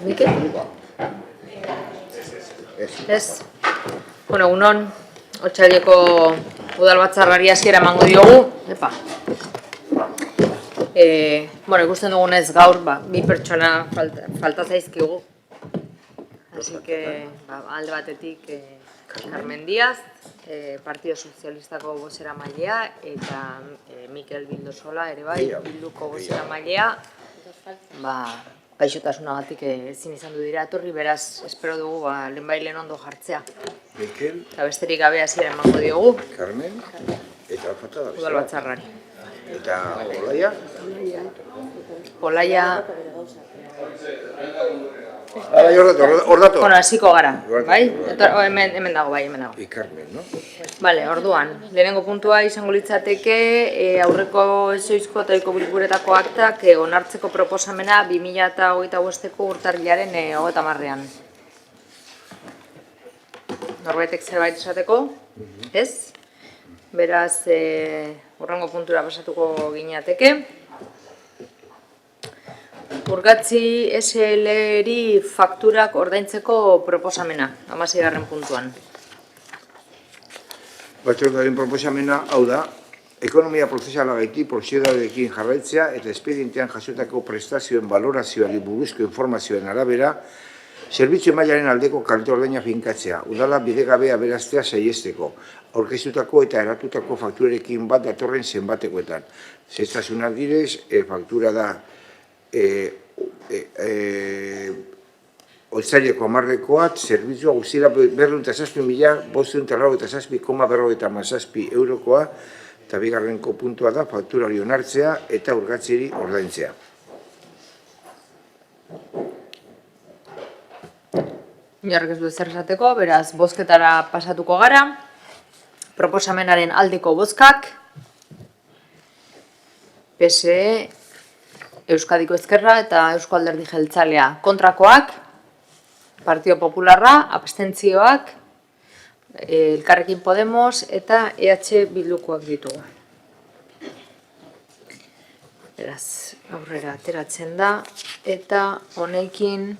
Mikel? Ez. Bueno, egunon, Otsaileko udalbatzarrari hasiera emango diogu. Epa. Bueno, ikusten dugunez gaur, bi pertsona falta zaizkigu. Así que, alde batetik, Carmen Díaz, Partido Sozialistako bozeramailea, eta Mikel Bildosola ere bai, Bilduko bozeramailea, gaixotasunagatik ezin izan du dira etorri, beraz, espero dugu lehenbailen ondo jartzea. Mikel. Eta besterik gabe hasiera emango diogu. Carmen. Eta falta da. Udalbatzarrari. Eta Olaia? Olaia... Hor dato. Bueno, hasiko gara, bai? Hemen dago, bai, hemen dago. Carmen, no? Bale, orduan, lehenengo puntua izango litzateke aurreko ezoizko eta bilkuretako aktak onartzeko proposamena 2025ko urtarrilaren 30ean. Norbaitek zerbait esateko? Ez? Beraz, hurrengo puntura pasatuko gineateke. Urgatzi SL-ri fakturak ordaintzeko proposamena, 16. puntuan. Batzordearen proposamena hau da, ekonomia prozesalagatik prozedurarekin jarraitzea eta espedientean jasotako prestazioen balorazioari buruzko informazioen arabera, zerbitzu mailaren aldeko kalte ordaina finkatzea, udala bidegabe aberastea saihesteko, aurkeztutako eta eratutako fakturarekin bat datorren zenbatekoetan. Zehaztasunak direz, faktura da Otsaileko 10ekoat, zerbitzua guztira 207.547,57 eurokoa, eta bigarrenko puntua da faktura hori onartzea eta urgatziri ordaintzea. Inork ez du ezer esateko, beraz, bozketara pasatuko gara. Proposamenaren aldeko bozkak. PSE, Euskadiko Ezkerra eta Eusko Alderdi Jeltzalea kontrakoak. Partido Popularra, abstentzioak, Elkarrekin Podemos eta EH Bildukoak ditugu. Beraz, aurrera ateratzen da, eta honekin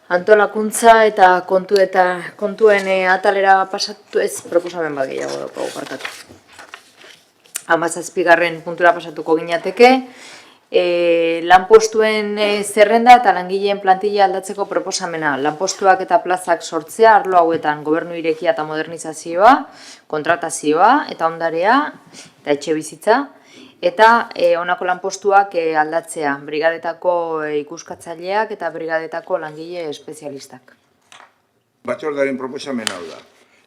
antolakuntza eta kontuen atalera pasatu ez proposamen bat gehiago daukagu parkatu. 17. puntura pasatuko gineateke, lanpostuen zerrenda eta langileen plantilla aldatzeko proposamena. Lanpostuak eta plazak sortzea arlo hauetan gobernu irekia eta modernizazioa, kontratazioa eta ondarea eta etxe bizitza. Eta honako lanpostuak aldatzea, brigadetako ikuskatzaileak eta brigadetako langile espezialistak. Batzordearen proposamena hau da.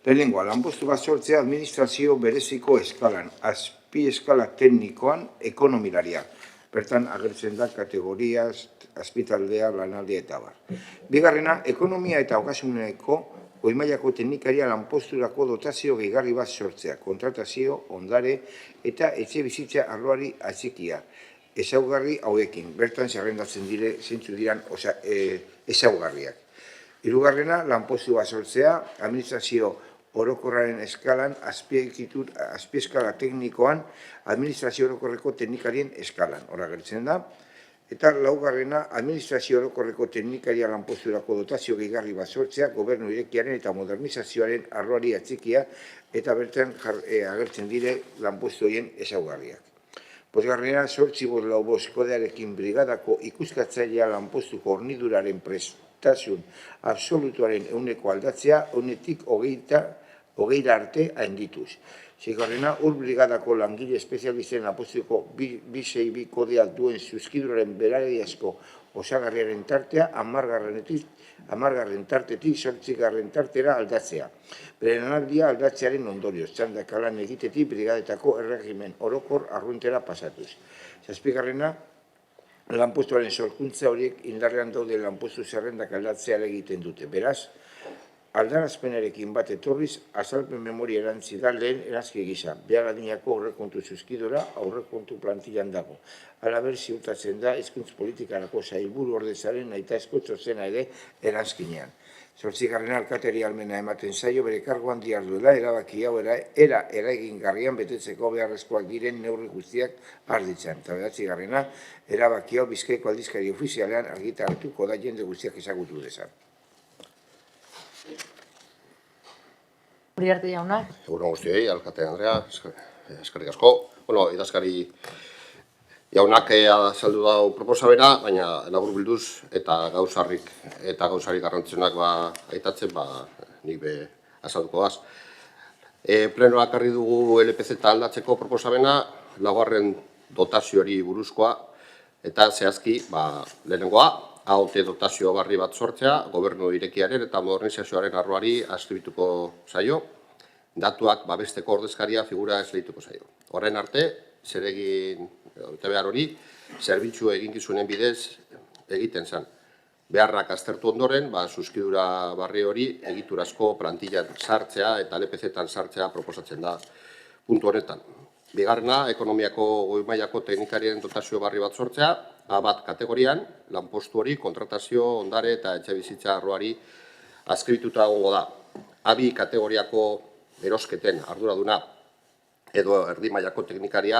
Lehenengoa, lanpostu bat sortzea administrazio bereziko eskalan, azpi eskala teknikoan ekonomilaria. Bertan agertzen da kategoriaz, azpitaldea, lanaldia eta bar. Bigarrena, ekonomia eta ogasuneko goi-mailako teknikaria lanposturako dotazio gehigarri bat sortzea, kontratazio, ondare eta etxe bizitza arloari atxikia. Ezaugarri hauekin, bertan zerrendatzen dire, zeintzu diran ezaugarriak. Hirugarrena, lanpostu bat sortzea, administrazio orokorraren eskalan, azpieskala teknikoan, administrazio orokorreko teknikarien eskalan, hor agertzen da. Eta laugarrena, administrazio orokorreko teknikaria lanposturako dotazio gehigarri bat sortzea, gobernu irekiaren eta modernizazioaren arloari atxikia, eta bertan agertzen dire lanpostu horien ezaugarriak. Bosgarrena, 8-5 kodearekin brigadako ikuskatzailea lanpostuko horniduraren prestasun absolutuaren ehuneko aldatzea, ehunetik 20 arte haindituz. Seigarrena, Ur-brigadako langile espezialisten lanpostuko 262 kodea duen zuzkiduraren berariazko osagarriaren tartea 10garren tartetik 8garren tartera aldatzea. Beren lanaldia aldatzearen ondorioz, txandaka lan egitetik brigadetako erregimen orokor arruntera pasatuz. 7garrena, lanpostuaren sorkuntza horiek indarrean daude lanpostu zerrendak aldatzea egiten dute. Beraz, Aldarazpenarekin bat etorriz, azalpen memoria erantzi da lehen erazki gisa. Behar adinako aurrekontu zuzkidora aurrekontu plantillan dago. Halaber, ziurtatzen da hizkuntz politikarako sailburu ordezaren nahitaezko txostena ere eranskinean. 8. alkateri almena ematen zaio bere karguan diarduela erabaki hau era eragingarrian betetzeko beharrezkoak diren neurri guztiak har ditzan. Eta 9. erabaki hau Bizkaiko aldizkari ofizialean argitaratuko da jende guztiak ezagutu dezan. Uriarte jauna. Egunon guztioi, alkate Andrea, eskerrik asko. Idazkari jaunak azaldu dau proposamena, baina laburbilduz eta gauzarik garrantzionak aitatzen, nik be azalduko daz. Plenoak harri dugu LPZ aldatzeko proposamena, 4. dotazioari buruzkoa, eta zehazki, lehenengoa, AOT dotazio barri bat sortzea, gobernu irekiaren eta modernizazioaren arloari adskribituko zaio, datuak babesteko ordezkaria figura esleituko zaio. Horren arte, zeregin behar hori, zerbitzu eginkizunen bidez egiten zen. Beharrak aztertu ondoren, zuzkidura barri hori egiturazko plantillan sartzea eta LPZ-tan sartzea proposatzen da puntu honetan. Bigarrena, ekonomiako goi-mailako teknikarien dotazio barri bat sortzea, A1 kategorian, lanpostu hori, kontratazio, ondare eta etxebizitza arloari adskribituta egongo da. A2 kategoriako erosketen arduraduna edo erdi mailako teknikaria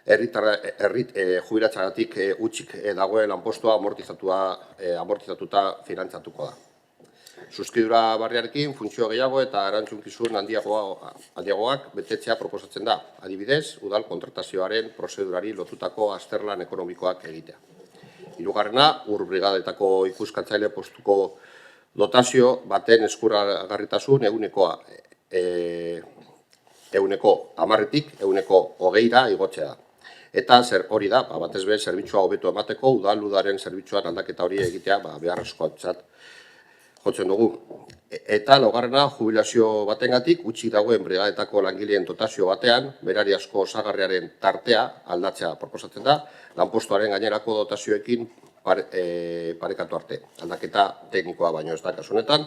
jubilatzagatik utzik dagoen lanpostua amortizatuta finantzatuko da. Zuzkidura barriarekin funtzio gehiago eta erantzunkizun handiagoak betetzea proposatzen da. Adibidez, udal kontratazioaren prozedurari lotutako azterlan ekonomikoak egitea. 3. Ur-brigadetako ikuskatzaile postuko dotazio baten eskuragarritasun ehunekoa 10-tik 20-ra igotzea da. Eta hori da, batez be, zerbitzua hobeto emateko, udal-udaren zerbitzuan aldaketa hori egitea beharrezkotzat jotzen dugu. Eta 4. jubilazio batengatik, utzik dagoen brigadetako langileen dotazio batean, berariazko osagarriaren tartea aldatzea proposatzen da, lanpostuaren gainerako dotazioekin parekatu arte. Aldaketa teknikoa baino ez da kasunetan.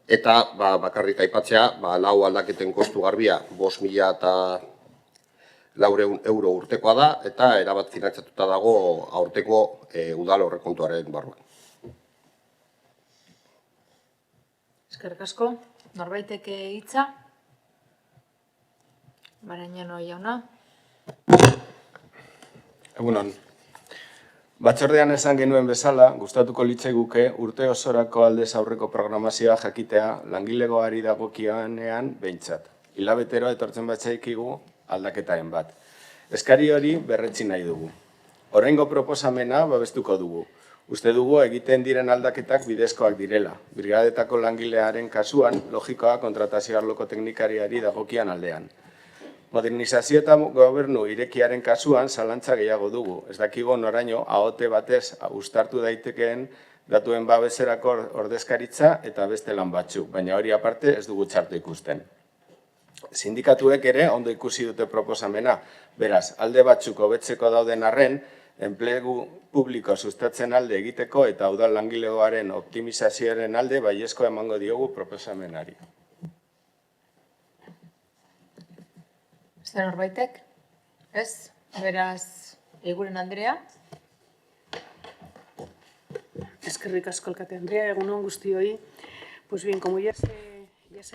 Eta bakarrik aipatzea, 4 aldaketen kostu garbia 5.400 euro urtekoa da, eta erabat finantzatuta dago aurteko udal aurrekontuaren barruan. Eskerrik asko. Norbaitek hitza? Barañano jauna. Egunon. Batzordean esan genuen bezala, gustatuko litzaiguke urte osorako aldez aurreko programazioa jakitea langilegoari dagokionean behintzat. Hilabetero etortzen batzaikigu aldaketaren bat. Eskari hori berretsi nahi dugu. Oraingo proposamena babestuko dugu. Uste dugu egiten diren aldaketak bidezkoak direla. Brigadetako langilearen kasuan, logikoa kontratazio arloko teknikariari dagokian aldean. Modernizazio eta gobernu irekiaren kasuan zalantza gehiago dugu. Ez dakigo noraino AOT batez uztartu daitekeen datuen babeserako ordezkaritza eta beste lan batzuk, baina hori aparte ez dugu txartu ikusten. Sindikatuek ere ondo ikusi dute proposamena, beraz, alde batzuk hobetzeko dauden arren, enplegu publiko sustatzen alde egiteko eta udal langilegoaren optimizazioaren alde baiezko emango diogu proposamenari. Zer norbaitek? Ez? Beraz, Eguren Andrea? Eskerrik asko alkate Andrea, egunon guztioi. Pues bien, como ya se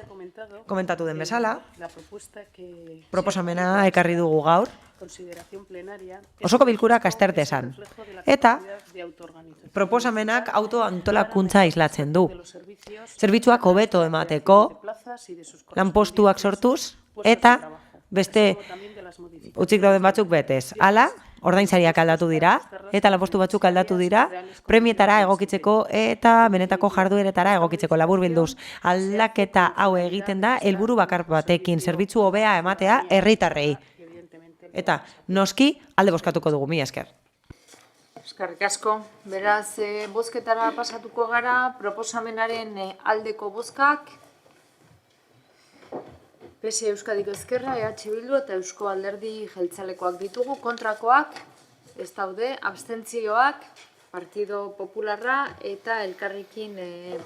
ha comentado... Komentatu den bezala, la propuesta que... proposamena ekarri dugu gaur, consideración plenaria... osoko bilkurak azterte esan. Eta, proposamenak autoantolakuntza islatzen du. Zerbitzuak hobeto emateko, lanpostuak sortuz, eta beste utzik dauden batzuk betez. Hala, ordainsariak aldatu dira, eta lanpostu batzuk aldatu dira, premietara egokitzeko eta benetako jardueretara egokitzeko laburbilduz. Aldaketa hau egiten da, helburu bakar batekin, zerbitzu hobea ematea herritarrei. Eta, noski, alde bozkatuko dugu, mila esker. Eskerrik asko. Beraz, bozketara pasatuko gara, proposamenaren aldeko bozkak, PSE Euskadiko Ezkerra, EH Bildu eta Eusko Alderdi Jeltzalekoak ditugu, kontrakoak, ez daude, abstentzioak, Partido Popularra eta Elkarrekin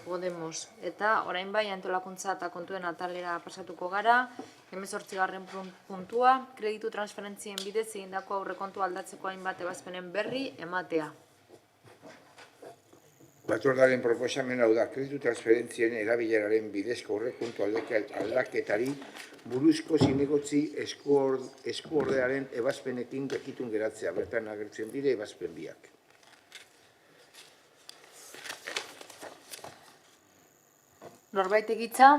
Podemos. Eta orain bai antolakuntza eta kontuen atalera pasatuko gara. 18. puntua, kreditu transferentzien bidez egindako aurrekontu aldatzeko hainbat ebazpenen berri ematea. Batzordearen proposamen hau da, kreditu transferentzien erabileraren bidezko aurrekontu aldaketari buruzko zinegotzi eskuordearen ebazpenekin jakitun geratzea, bertan agertzen dire ebazpen biak. Norbait egitza,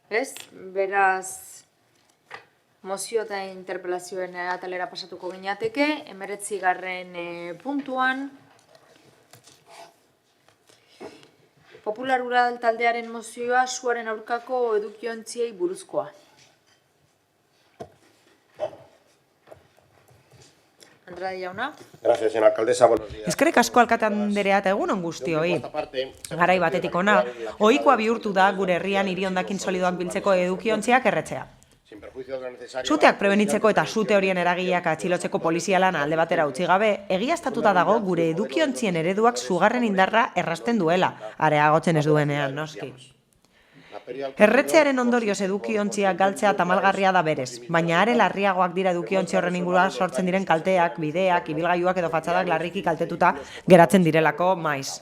ez? Beraz, mozio eta interpelazioen atalera pasatuko gineateke, 19. puntuan, Popular Ural taldearen mozioa suaren aurkako edukiontziei buruzkoa. Andrade jauna. Gracias, señora alcaldesa. Buenos días. Eskerrik asko alkate anderea eta egun on guztioi. Garai batetik ona, ohikoa bihurtu da gure herrian hiri hondakin solidoak biltzeko edukiontziak erretzea. Suteak prebenitzeko eta sute horien eragileak atxilotzeko polizialan alde batera utzi gabe, egiaztatuta dago gure edukiontzien ereduak sugarren indarra errasten duela, areagotzen ez duenean, noski. Erretzearen ondorioz edukiontziak galtzea tamalgarria da berez, baina are larriagoak dira edukiontzi horren inguruan sortzen diren kalteak, bideak, ibilgailuak edo fatxadak larriki kaltetuta geratzen direlako maiz.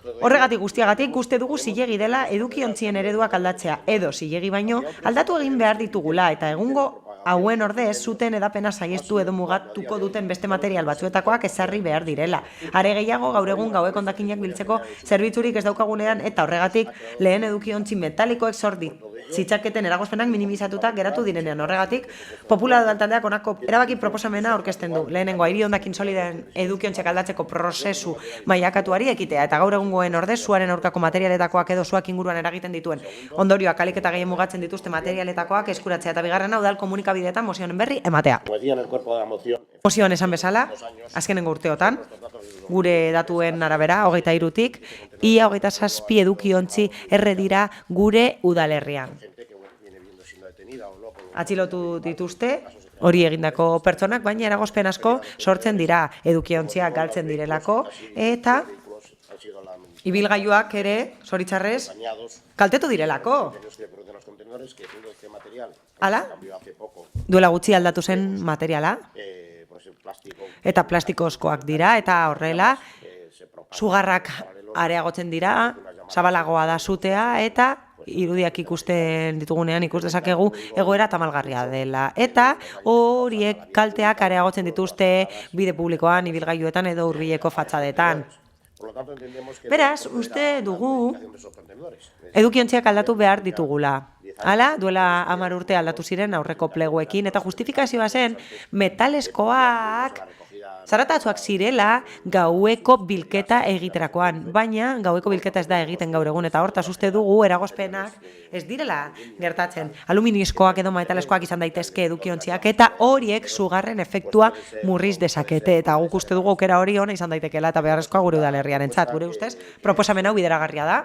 Horregatik guztiagatik uste dugu zilegi dela edukiontzien ereduak aldatzea, edo zilegi baino aldatu egin behar ditugula eta egungo hauen ordez zuten edapena saihestu edo mugatuko duten beste material batzuetakoak ezarri behar direla. Are gehiago gaur egun gauek hondakinak biltzeko zerbitzurik ez daukagunean eta horregatik lehen edukiontzi metalikoek sordi zitzaketen eragozpenak minimizatuta geratu direnean. Horregatik Popular taldeak honako erabaki proposamena aurkezten du. Lehenengo hiri hondakin soliden edukiontziak aldatzeko prozesu mailakatuari ekitea eta gaur egungoen ordez suaren aurkako materialetakoak edo suak inguruan eragiten dituen ondorioak ahalik eta gehien mugatzen dituzte materialetakoak eskuratzea eta bigarrena udal komunikabideetan mozioen berri ematea. Mozioan esan bezala, azkenengo urteotan, gure datuen arabera, 23tik, ia 27 edukiontzi erre dira gure udalerrian. Atxilotu dituzte, hori egindako pertsonak, baina eragozpen asko sortzen dira edukiontziak galtzen direlako, eta ibilgailuak ere, zoritzarrez, kaltetu direlako. Hala? Duela gutxi aldatu zen materiala. Eta plastikozkoak dira, eta horrela, sugarrak areagotzen dira, zabalagoa da sutea, eta irudiak ikusten ditugunean ikus dezakegu egoera tamalgarria dela. Eta horiek kalteak areagotzen dituzte bide publikoan, ibilgailuetan edo hurbileko fatxadetan. Beraz, uste dugu edukiontziak aldatu behar ditugula. Hala, duela 10 urte aldatu ziren aurreko pleguekin, eta justifikazioa zen metaleskoak zaratatsuak zirela gaueko bilketa egiterakoan, baina gaueko bilketa ez da egiten gaur egun, eta hortaz uste dugu eragozpenak ez direla gertatzen. Aluminioskoak edo metaleskoak izan daitezke edukiontziak, eta horiek sugarren efektua murriz dezakete, eta guk uste dugu aukera hori ona izan daitekeela eta beharrezkoa gure udalerriarentzat. Gure ustez, proposamen hau bideragarria da.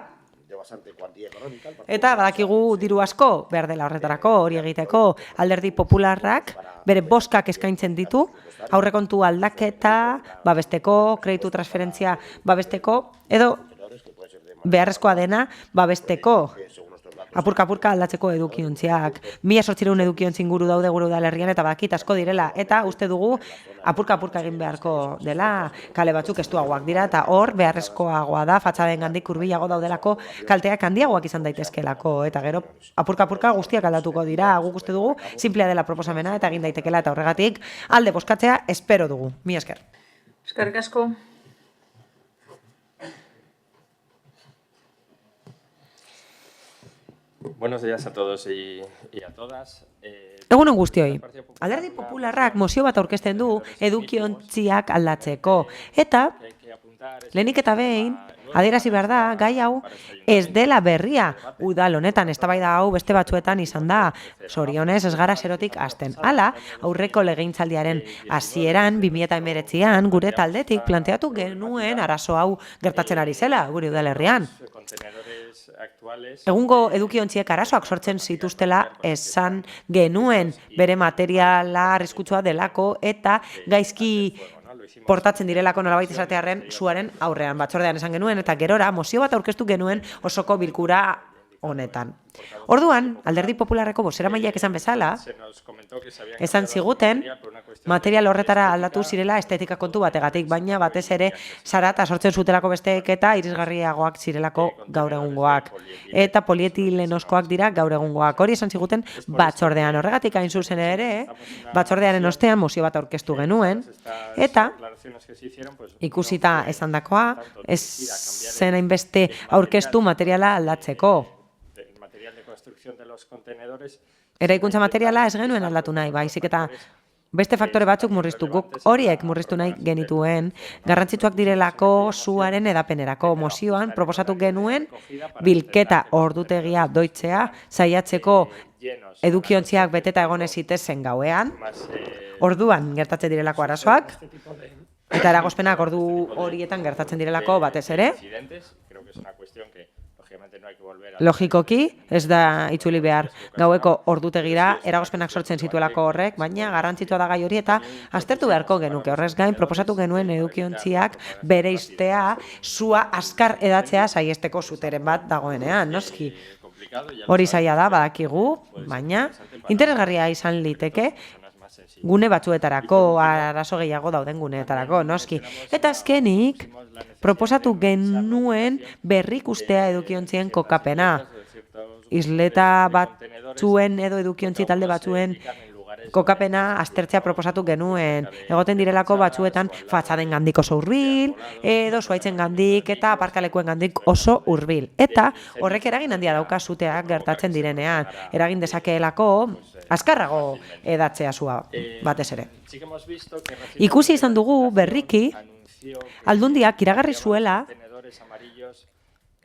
Eta badakigu diru asko behar dela horretarako, hori egiteko Alderdi Popularrak bere boskak eskaintzen ditu, aurrekontu aldaketa, babesteko, kreditu transferentzia babesteko, edo beharrezkoa dena babesteko. Apurka-apurka aldatzeko edukiontziak. 1800 edukiontzi inguru daude gure udalerrian eta badakit asko direla. Eta uste dugu apurka-apurka egin beharko dela, kale batzuk estuagoak dira, eta hor beharrezkoagoa da, fatxaden gandik hurbilago daudelako kalteak handiagoak izan daitezkelako. Eta gero apurka-apurka guztiak aldatuko dira. Guk uste dugu simplea dela proposamena eta egin daitekela eta horregatik alde bozkatzea espero dugu. Mila esker. Eskerrik asko. Buenos días a todos y a todas. Egunon guztioi. Alderdi Popularrak mozio bat aurkezten du edukiontziak aldatzeko. Eta, lehenik eta behin, adierazi behar da, gai hau ez dela berria. Udal honetan, eztabaida hau beste batzuetan izan da. Zorionez ez gara zerotik hasten. Hala, aurreko legegintzaldiaren hasieran 2019an gure taldetik planteatu genuen arazo hau gertatzen ari zela, gure udalerrian. Egungo edukiontziek arazoak sortzen zituztela esan genuen bere materiala arriskutsua delako eta gaizki portatzen direlako nolabait esatearren suaren aurrean. Batzordean esan genuen eta gerora mozio bat aurkeztu genuen osoko bilkura honetan. Orduan, Alderdi Popularreko bozeramaileak esan bezala, esan ziguten material horretara aldatu zirela estetika kontu bategatik, baina batez ere zarata sortzen zutelako besteek eta irisgarriagoak zirelako gaur egungoak. Eta polietilenoskoak dira gaur egungoak. Hori esan ziguten batzordean. Horregatik hain zuzen ere, batzordearen ostean mozio bat aurkeztu genuen, eta ikusita esandakoa, ez zen hainbeste aurkeztu materiala aldatzeko. Eraikuntza materiala ez genuen aldatu nahi, baizik eta beste faktore batzuk murriztu, guk horiek murriztu nahi genituen, garrantzitsuak direlako suaren edapenerako mozioan, proposatu genuen bilketa ordutegia doitzea, saiatzeko edukiontziak beteta egon ez zitezen gauean, orduan gertatzen direlako arazoak, eta eragozpenak ordu horietan gertatzen direlako batez ere. Logikoki, ez da itzuli behar gaueko ordutegira eragozpenak sortzen zituelako horrek, baina garrantzitsua da gai hori eta aztertu beharko genuke. Horrez gain, proposatu genuen edukiontziak bereiztea sua azkar edatzea saiesteko zuteren bat dagoenean, noski. Hori zaila da, badakigu, baina interesgarria izan liteke gune batzuetarako, arazo gehiago dauden guneetarako, noski. Eta azkenik, proposatu genuen berrikustea edukiontzien kokapena. Isleta batzuen edo edukiontzi talde batzuen kokapena aztertzea proposatu genuen. Egoten direlako batzuetan fatxaden gandik oso hurbil, edo zuaitzen gandik eta aparkalekuen gandik oso hurbil. Eta horrek eragin handia dauka suteak gertatzen direnean. Eragin dezakeelako azkarrago edatzea sua batez ere. Ikusi izan dugu berriki Aldundiak iragarri zuela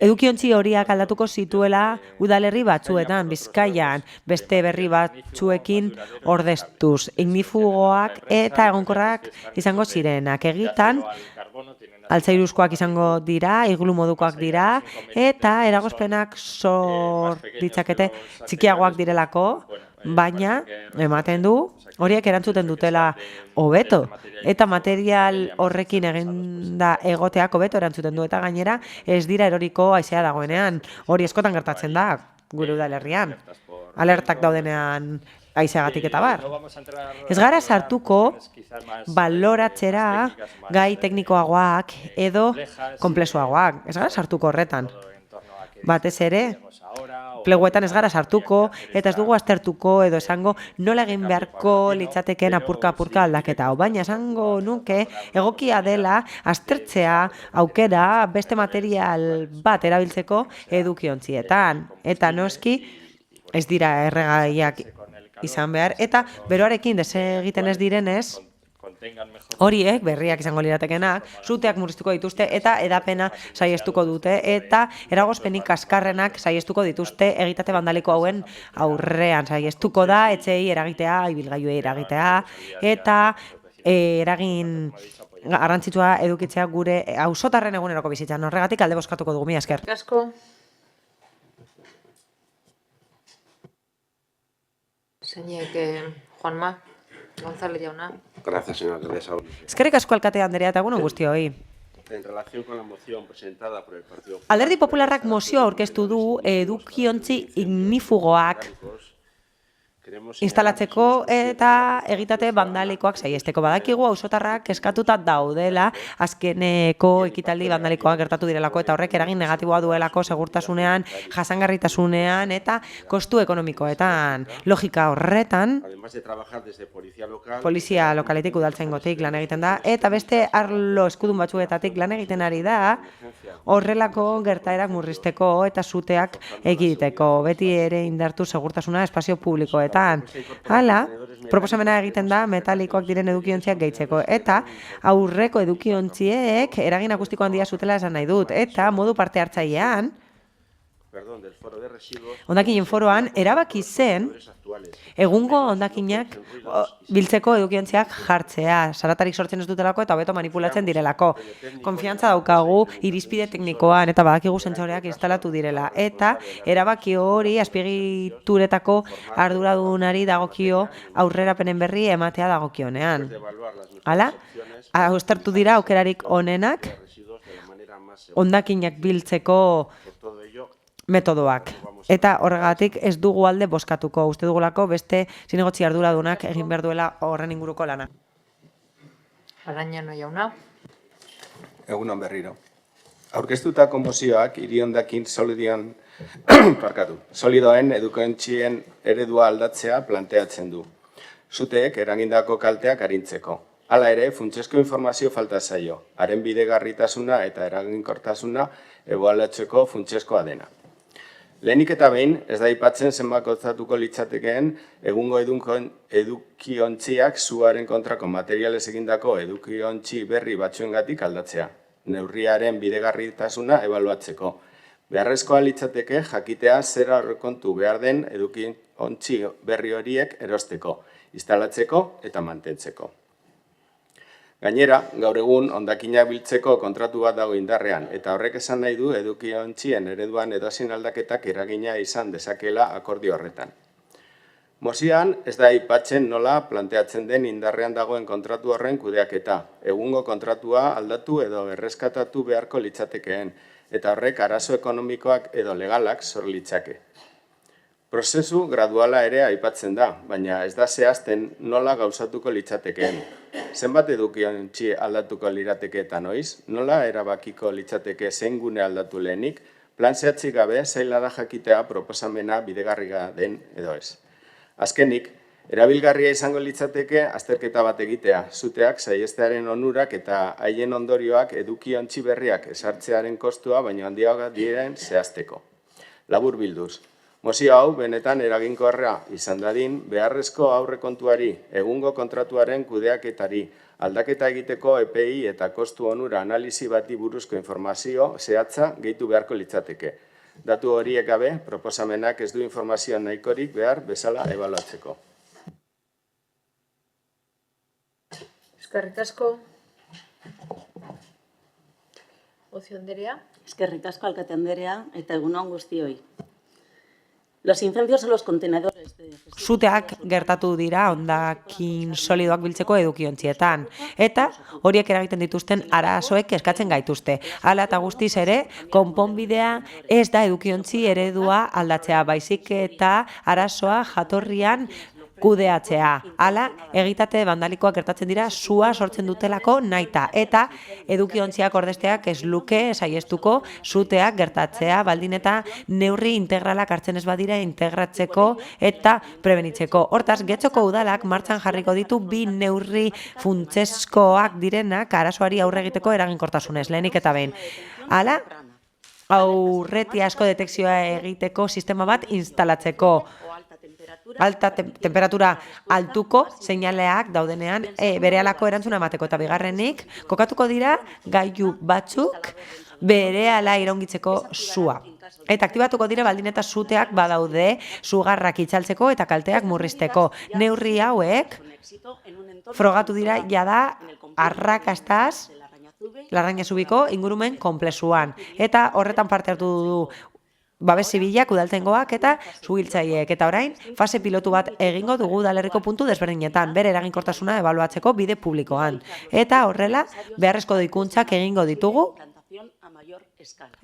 edukiontzi horiak aldatuko zituela udalerri batzuetan, Bizkaian, beste berri batzuekin ordeztuz. Ignifugoak eta egonkorrak izango zirenak. Egitan, altzairuzkoak izango dira, iglu modukoak dira, eta eragozpenak sor ditzakete txikiagoak direlako, baina ematen du horiek erantzuten dutela hobeto. Eta material horrekin eginda egoteak hobeto erantzuten du. Eta gainera ez dira eroriko haizea dagoenean. Hori eskotan gertatzen da gure udalerrian. Alertak daudenean haizeagatik eta bar. Ez gara sartuko baloratzera gai teknikoagoak edo konplexuagoak. Ez gara sartuko horretan. Batez ere, pleguetan ez gara sartuko, eta ez dugu aztertuko edo esango nola egin beharko litzateken apurka-apurka aldaketa hau. Baina esango nuke egokia dela aztertzea aukera beste material bat erabiltzeko edukiontzietan. Eta noski ez dira erregaiak izan behar, eta beroarekin desegiten ez direnez, horiek, berriak izango liratekenak, suteak murriztuko dituzte eta edapena saiestuko dute eta eragozpenik kaskarrenak saiestuko dituzte egitate bandaliko hauen aurrean. Saiestuko da, etxei eragitea, ibilgailuei eragitea eta eragin garrantzitsua edukitzea gure auzotarren eguneroko bizitzan. Horregatik alde bozkatuko dugu, mila esker. Asko. Zeinek, Juanma, González jauna. Gracias, señora alcaldesa. Eskerrik asko alkate Andrea eta egun on guztioi. En relación con la moción presentada por el Partido Alderdi Popularrak mozioa aurkeztu du edukiontzi ignifugoak instalatzeko eta egitate bandalikoak saiesteko. Badakigu auzotarrak eskatuta daudela azkeneko ekitaldi bandalikoak gertatu direlako eta horrek eragin negatiboa duelako segurtasunean, jasangarritasunean eta kostu ekonomikoetan. Logika horretan, polizia lokaletik udaltzaingotik lan egiten da eta beste arlo eskudun batzuetatik lan egiten ari da horrelako gertaerak murrizteko eta suteak ekiditeko. Beti ere indartu segurtasuna espazio publikoetan. Hala, proposamena egiten da metalikoak diren edukiontziak gehitzeko eta aurreko edukiontziek eragin akustiko handia zutela esan nahi dut eta modu parte hartzailean del foro de residuos hondakinen foroan erabaki zen actuales. egungo hondakinak biltzeko edukiontziak jartzea, zaratarik sortzen ez dutelako eta hobeto manipulatzen direlako. Konfiantza daukagu irizpide teknikoan eta badakigu sentsoreak instalatu direla. Eta erabaki hori azpiegituretako arduradunari dagokio aurrerapenen berri ematea dagokionean. Hala, aztertu dira aukerarik onenak hondakinak biltzeko metodoak. Eta horregatik ez dugu alde bozkatuko. Uste dugulako beste zinegotzi arduradunak egin behar duela horren inguruko lana. Arañano jauna. Egunon berriro. Aurkeztutako mozioak hiri hondakin solidoen edukontzien eredua aldatzea planteatzen du. Zuteek eragindako kalteak arintzeko. Hala ere, funtsezko informazio falta zaio, haren bidegarritasuna eta eraginkortasuna ebaluatzeko funtsezkoa dena. Lehenik eta behin, ez da aipatzen zenbakotzatuko litzatekeen egungo edukiontziak zuaren kontrako materialez egindako edukiontzi berri batzuengatik aldatzea, neurriaren bidegarritasuna ebaluatzeko. Beharrezkoa litzateke jakitea zer aurrekontu behar den edukiontzi berri horiek erosteko, instalatzeko eta mantentzeko. Gainera, gaur egun hondakinak biltzeko kontratu bat dago indarrean, eta horrek esan nahi du edukiontzien ereduan edozein aldaketak eragina izan dezakela akordio horretan. Mozioan ez da aipatzen nola planteatzen den indarrean dagoen kontratu horren kudeaketa, egungo kontratua aldatu edo erreskatatu beharko litzatekeen, eta horrek arazo ekonomikoak edo legalak sor litzake. Prozesu graduala ere aipatzen da, baina ez da zehazten nola gauzatuko litzatekeen. Zenbat edukiontzi aldatuko lirateke eta noiz, nola erabakiko litzateke zein gune aldatu lehenik, plan zehatzik gabe zaila da jakitea proposamena bidegarria den edo ez. Azkenik, erabilgarria izango litzateke azterketa bat egitea, zuteak saihestearen onurak eta haien ondorioak edukiontzi berriak esartzearen kostua baino handiagoak diren zehazteko. Labur bilduz. Mozio hau benetan eraginkorra izan dadin beharrezko aurrekontuari, egungo kontratuaren kudeaketari, aldaketa egiteko EPI eta kostu onura analisi bati buruzko informazio zehatza gehitu beharko litzateke. Datu horiek gabe, proposamenak ez du informazio nahikorik behar bezala ebaluatzeko. Eskerrik asko. Ocio Anderea. Eskerrik asko alkate Anderea eta egunon guztioi. Los incendios en los contenedores de... Zuteak gertatu dira hondakin solidoak biltzeko edukiontzietan. Eta horiek eragiten dituzten arazoek eskatzen gaituzte. Hala eta guztiz ere, konponbidea ez da edukiontzi eredua aldatzea, baizik eta arazoa jatorrian kudeatzea. Hala, egitate bandalikoak gertatzen dira sua sortzen dutelako nahita. Eta edukiontziak ordezteak ez luke saiestuko zuteak gertatzea, baldin eta neurri integralak hartzen ez badira integratzeko eta prebenitzeko. Hortaz, Getxoko udalak martxan jarriko ditu bi neurri funtsezkoak direnak arazoari aurre egiteko eraginkortasunez, lehenik eta behin. Hala, aurreti asko detekzioa egiteko sistema bat instalatzeko. Alta temperatura altuko seinaleak daudenean berehalako erantzuna emateko eta bigarrenik kokatuko dira gailu batzuk berehala iraungitzeko sua. Eta aktibatuko dira baldin eta zuteak badaude sugarrak itzaltzeko eta kalteak murrizteko. Neurri hauek frogatu dira jada arrakastaz Larraña Zubiko ingurumen konplexuan. Eta horretan parte hartu du babes zibilak, udaltzaingoak eta suhiltzaileek. Eta orain, fase pilotu bat egingo dugu udalerriko puntu desberdinetan, bere eraginkortasuna ebaluatzeko bide publikoan. Eta horrela, beharrezko doikuntzak egingo ditugu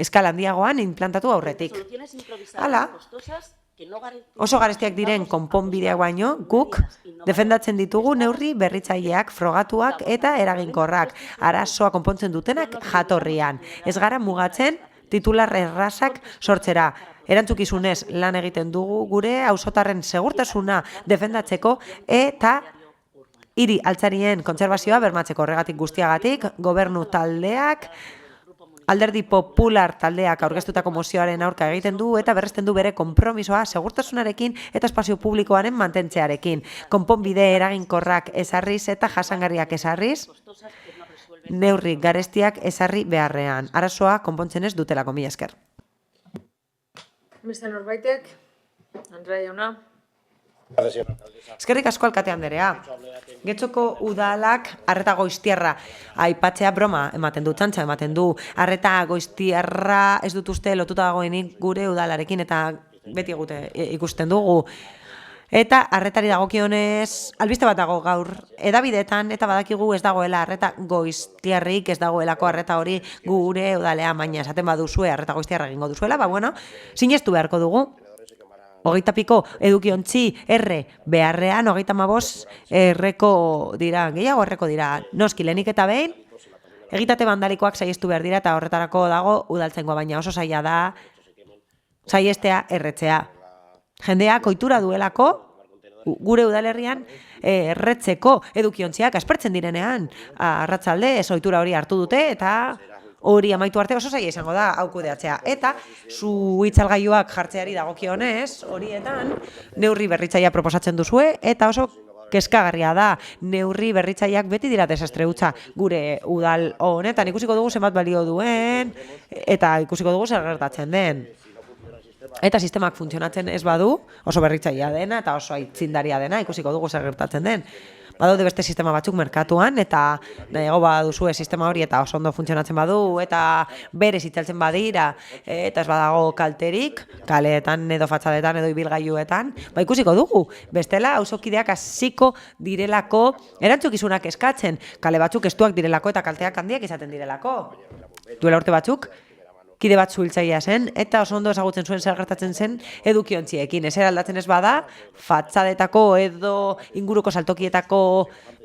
eskala handiagoan inplantatu aurretik. Hala, oso garestiak diren konponbideak baino, guk defendatzen ditugu neurri berritzaileak, frogatuak eta eraginkorrak, arazoa konpontzen dutenak jatorrian. Ez gara mugatzen titular errazak sortzera. Erantzukizunez lan egiten dugu gure auzotarren segurtasuna defendatzeko eta hiri altzarien kontserbazioa bermatzeko. Horregatik guztiagatik, gobernu taldeak, Alderdi Popular taldeak aurkeztutako mozioaren aurka egiten du eta berresten du bere konpromisoa segurtasunarekin eta espazio publikoaren mantentzearekin. Konponbide eraginkorrak ezarriz eta jasangarriak ezarriz, neurri garestiak ezarri beharrean. Arazoa konpontzen ez dutelako, mila esker. Beste norbaitek? Andrea jauna? Eskerrik asko alkate anderea. Getxoko udalak arreta goiztiarra aipatzea broma ematen du, txantxa ematen du. Arreta goiztiarra ez dut uste lotuta dagoenik gure udalarekin eta beti ikusten dugu. Eta arretari dagokionez, albiste bat dago gaur edabideetan, eta badakigu ez dagoela arreta goiztiarrik, ez dagoelako arreta hori gure udalean, baina esaten baduzue arreta goiztiarra egingo duzuela, sinestu beharko dugu. 20 edukiontzi erre beharrean, 35 erreko dira, gehiago erreko dira, noski lehenik eta behin, egitate bandalikoak saiestu behar dira eta horretarako dago udaltzaingoa, baina oso zaila da saiestea erretzea. Jendeak ohitura duelako, gure udalerrian erretzeko edukiontziak aspertzen direnean, arratsalde ez ohitura hori hartu dute eta hori amaitu arte oso zaila izango da hau kudeatzea. Eta zu itzalgailuak jartzeari dagokionez, horietan neurri berritzailea proposatzen duzue eta oso kezkagarria da. Neurri berritzaileak beti dira desastre hutsa gure udal honetan. Ikusiko dugu zenbat balio duen eta ikusiko dugu zer gertatzen den. Eta sistemak funtzionatzen ez badu, oso berritzailea dena eta oso aitzindaria dena, ikusiko dugu zer gertatzen den. Badaude beste sistema batzuk merkatuan eta nahiago baduzue sistema hori eta oso ondo funtzionatzen badu eta berez itzaltzen badira eta ez badago kalterik, kaleetan edo fatxadetan edo ibilgailuetan, ikusiko dugu. Bestela, auzokideak hasiko direlako erantzukizunak eskatzen, kale batzuk estuak direlako eta kalteak handiak izaten direlako. Duela urte batzuk, kide bat zuhiltzailea zen, eta oso ondo ezagutzen zuen zer gertatzen zen edukiontziekin. Ezer aldatzen ez bada, fatxadetako edo inguruko saltokietako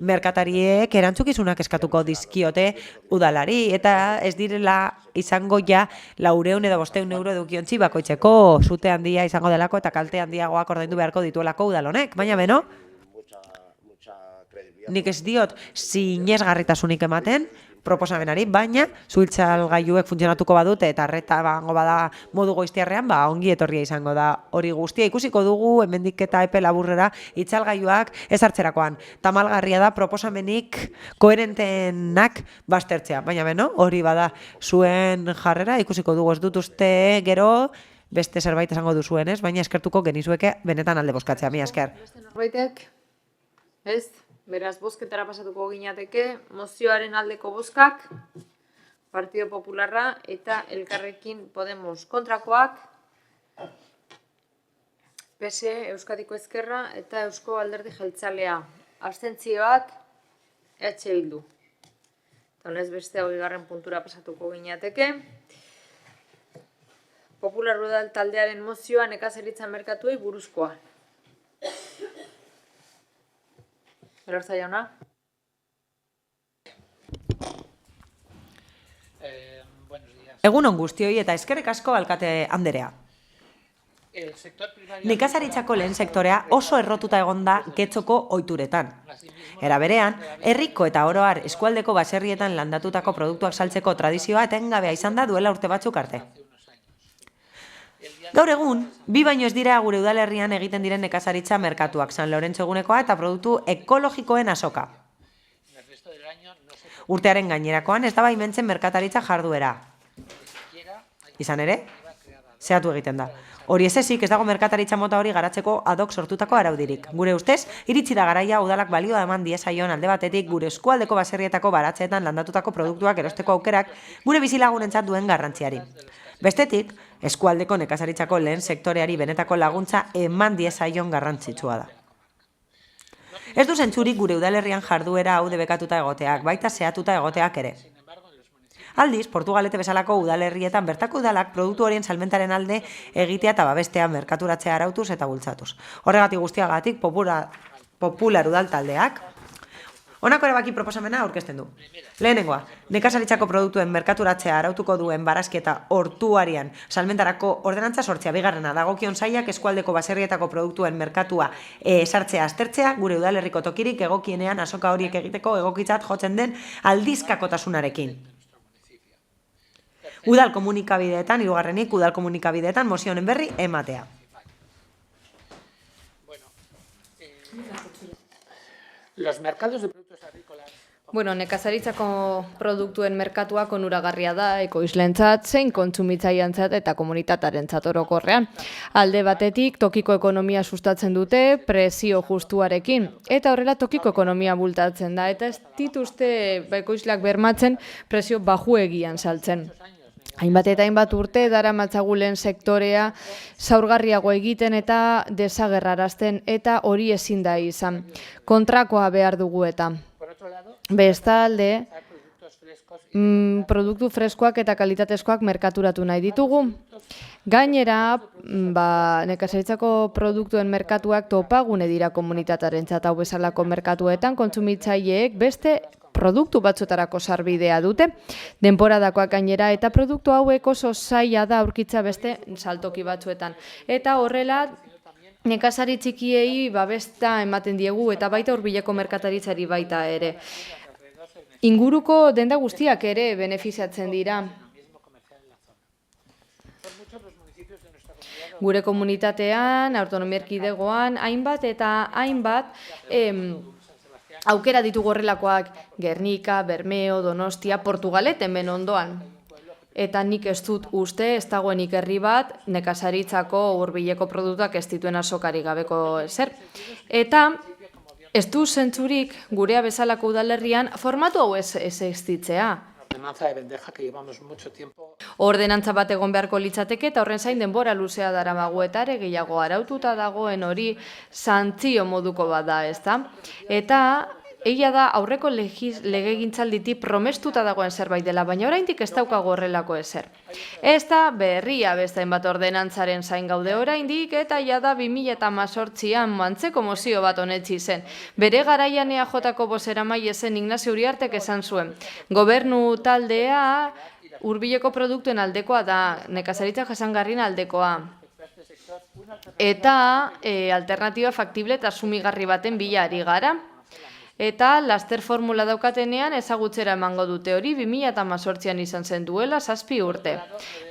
merkatariek erantzukizunak eskatuko dizkiote udalari, eta ez direla izango ja 400 edo 500 euro edukiontzi bakoitzeko, zute handia izango delako eta kalte handiagoak ordaindu beharko dituelako udal honek, baina beno, nik ez diot sinesgarritasunik ematen proposamenari, baina zuhiltzalgailuek funtzionatuko badute eta arreta bango bada modu goiztiarrean, ongi etorria izango da hori guztia. Ikusiko dugu hemendik eta epe laburrera itzalgailuak ez hartzerakoan. Tamalgarria da proposamenik koherentenak baztertzea, baina beno, hori bada zuen jarrera, ikusiko dugu ez dut uste gero beste zerbait esango duzuenez, baina eskertuko genizueke benetan alde bozkatzea, mila esker. Beste norbaitek? Ez? Beraz, bozketara pasatuko ginateke, mozioaren aldeko bozkak, Partido Popularra eta Elkarrekin Podemos kontrakoak, PSE, Euskadiko Ezkerra eta Eusko Alderdi Jeltzalea. Abstentzioak, Bildu. Honez beste 20. puntura pasatuko ginateke. Popular Udal taldearen mozioa nekazaritza merkatuei buruzkoa. Elorza jauna. Egun on guztioi eta eskerrik asko alkate anderea. Nekazaritzako lehen sektorea oso errotuta egonda Getxoko ohituretan. Era berean, herriko eta oro har eskualdeko baserrietan landatutako produktuak saltzeko tradizioa etengabea izan da duela urte batzuk arte. Gaur egun, 2 baino ez dira gure udalerrian egiten diren nekazaritza merkatuak, San Lorentzo egunekoa eta produktu ekologikoen azoka. Urtearen gainerakoan ez da baimentzen merkataritza jarduera. Izan ere, zehatu egiten da. Hori ez ezik, ez dago merkataritza mota hori garatzeko ad hoc sortutako araudirik. Gure ustez, iritsi da garaia udalak balioa eman diezaion alde batetik gure eskualdeko baserrietako baratzeetan landatutako produktuak erosteko aukerak gure bizilagunentzat duen garrantziari. Bestetik, eskualdeko nekazaritzako lehen sektoreari benetako laguntza eman diezaion garrantzitsua da. Ez du zentzurik gure udalerrian jarduera hau debekatuta egoteak, baita zehatuta egoteak ere. Aldiz, Portugalete bezalako udalerrietan bertako udalak produktu horien salmentaren alde egitea eta babestea merkaturatzea arautuz eta bultzatuz. Horregatik guztiagatik Popular Udal taldeak honako erabaki proposamena aurkezten du. Lehenengoa, nekazaritzako produktuen merkaturatzea arautuko duen barazki eta hortuarian salmentarako ordenantza sortzea. Bigarrena, dagokion sailak eskualdeko baserrietako produktuen merkatua sartzea aztertzea, gure udalerriko tokirik egokienean azoka horiek egiteko egokitzat jotzen den aldizkakotasunarekin. Udal komunikabideetan, hirugarrenik, udal komunikabideetan mozio honen berri ematea. Los mercados de productos agrícolas Bueno, nekazaritzako produktuen merkatua onuragarria da ekoizlentzat, zein kontsumitzaileantzat eta komunitatearentzat orokorrean. Alde batetik tokiko ekonomia sustatzen dute prezio justuarekin eta horrela tokiko ekonomia bultatzen da eta ez dituzte ekoizleak bermatzen prezio baxuegian saltzen. Hainbat eta hainbat urte daramatzagulen sektorea zaurgarriago egiten eta desagerrarazten eta hori ezin da izan. Kontrakoa behar dugu eta. Bestalde, produktu freskoak eta kalitatezkoak merkaturatu nahi ditugu. Gainera, nekazaritzako produktuen merkatuak topagune dira komunitatearentzat hau bezalako merkatuetan kontsumitzaileek beste produktu batzuetarako sarbidea dute, denboradakoak gainera eta produktu hauek oso zaila da aurkitza beste saltoki batzuetan. Eta horrela, nekazari txikiei babesta ematen diegu eta baita hurbileko merkataritzari baita ere. Inguruko denda guztiak ere benefiziatzen dira. Gure komunitatean, autonomia erkidegoan, hainbat eta hainbat aukera ditugu horrelakoak Gernika, Bermeo, Donostia, Portugalet hemen ondoan. Eta nik ez dut uste, ez dagoenik herri bat, nekazaritzako hurbileko produktuak ez dituen azokari gabeko ezer. Eta ez du zentzurik gurea bezalako udalerrian formatu hau ez existitzea. Ordenantza bat egon beharko litzateke eta horren zain denbora luzea daramagu eta ere gehiago araututa dagoen hori santzio moduko bat da, ezta? Eta egia da aurreko legegintzalditik promestuta dagoen zerbait dela, baina oraindik ez daukago horrelako ezer. Ez da berria beste hainbat ordenantzaren zain gaude oraindik eta jada 2018an mantzeko mozio bat onetsi zen. Bere garaian EAJko bozeramaile zen Ignacio Uriartek esan zuen. Gobernu taldea hurbileko produktuen aldekoa da, nekazaritza jasangarrien aldekoa. Eta alternatiba faktible eta sumigarri baten bila ari gara. Eta laster formula daukatenean ezagutzera emango dute hori 2018an izan zen duela 7 urte.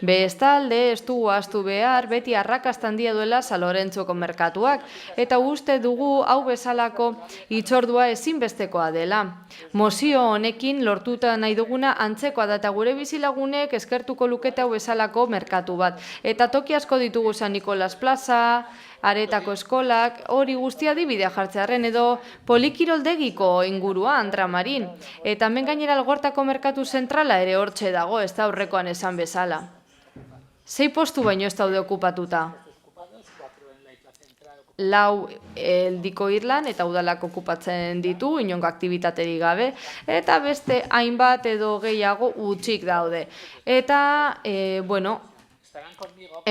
Bestalde ez dugu ahaztu behar beti arrakasta handia duela San Lorentzoko merkatuak eta uste dugu hau bezalako hitzordua ezinbestekoa dela. Mozio honekin lortuta nahi duguna antzekoa da eta gure bizilagunek eskertuko lukete hau bezalako merkatu bat. Eta toki asko ditugu San Nikolas Plaza, Aretako eskolak, hori guztia adibidea jartzearen edo polikiroldegiko ingurua, Antramarin. Eta hemen gainera Algortako merkatu zentrala ere hortxe dago, ez da aurrekoan esan bezala. 6 postu baino ez daude okupatuta. 4 heldiko irlan eta udalak okupatzen ditu, inongo aktibitaterik gabe, eta beste hainbat edo gehiago utzik daude. Eta,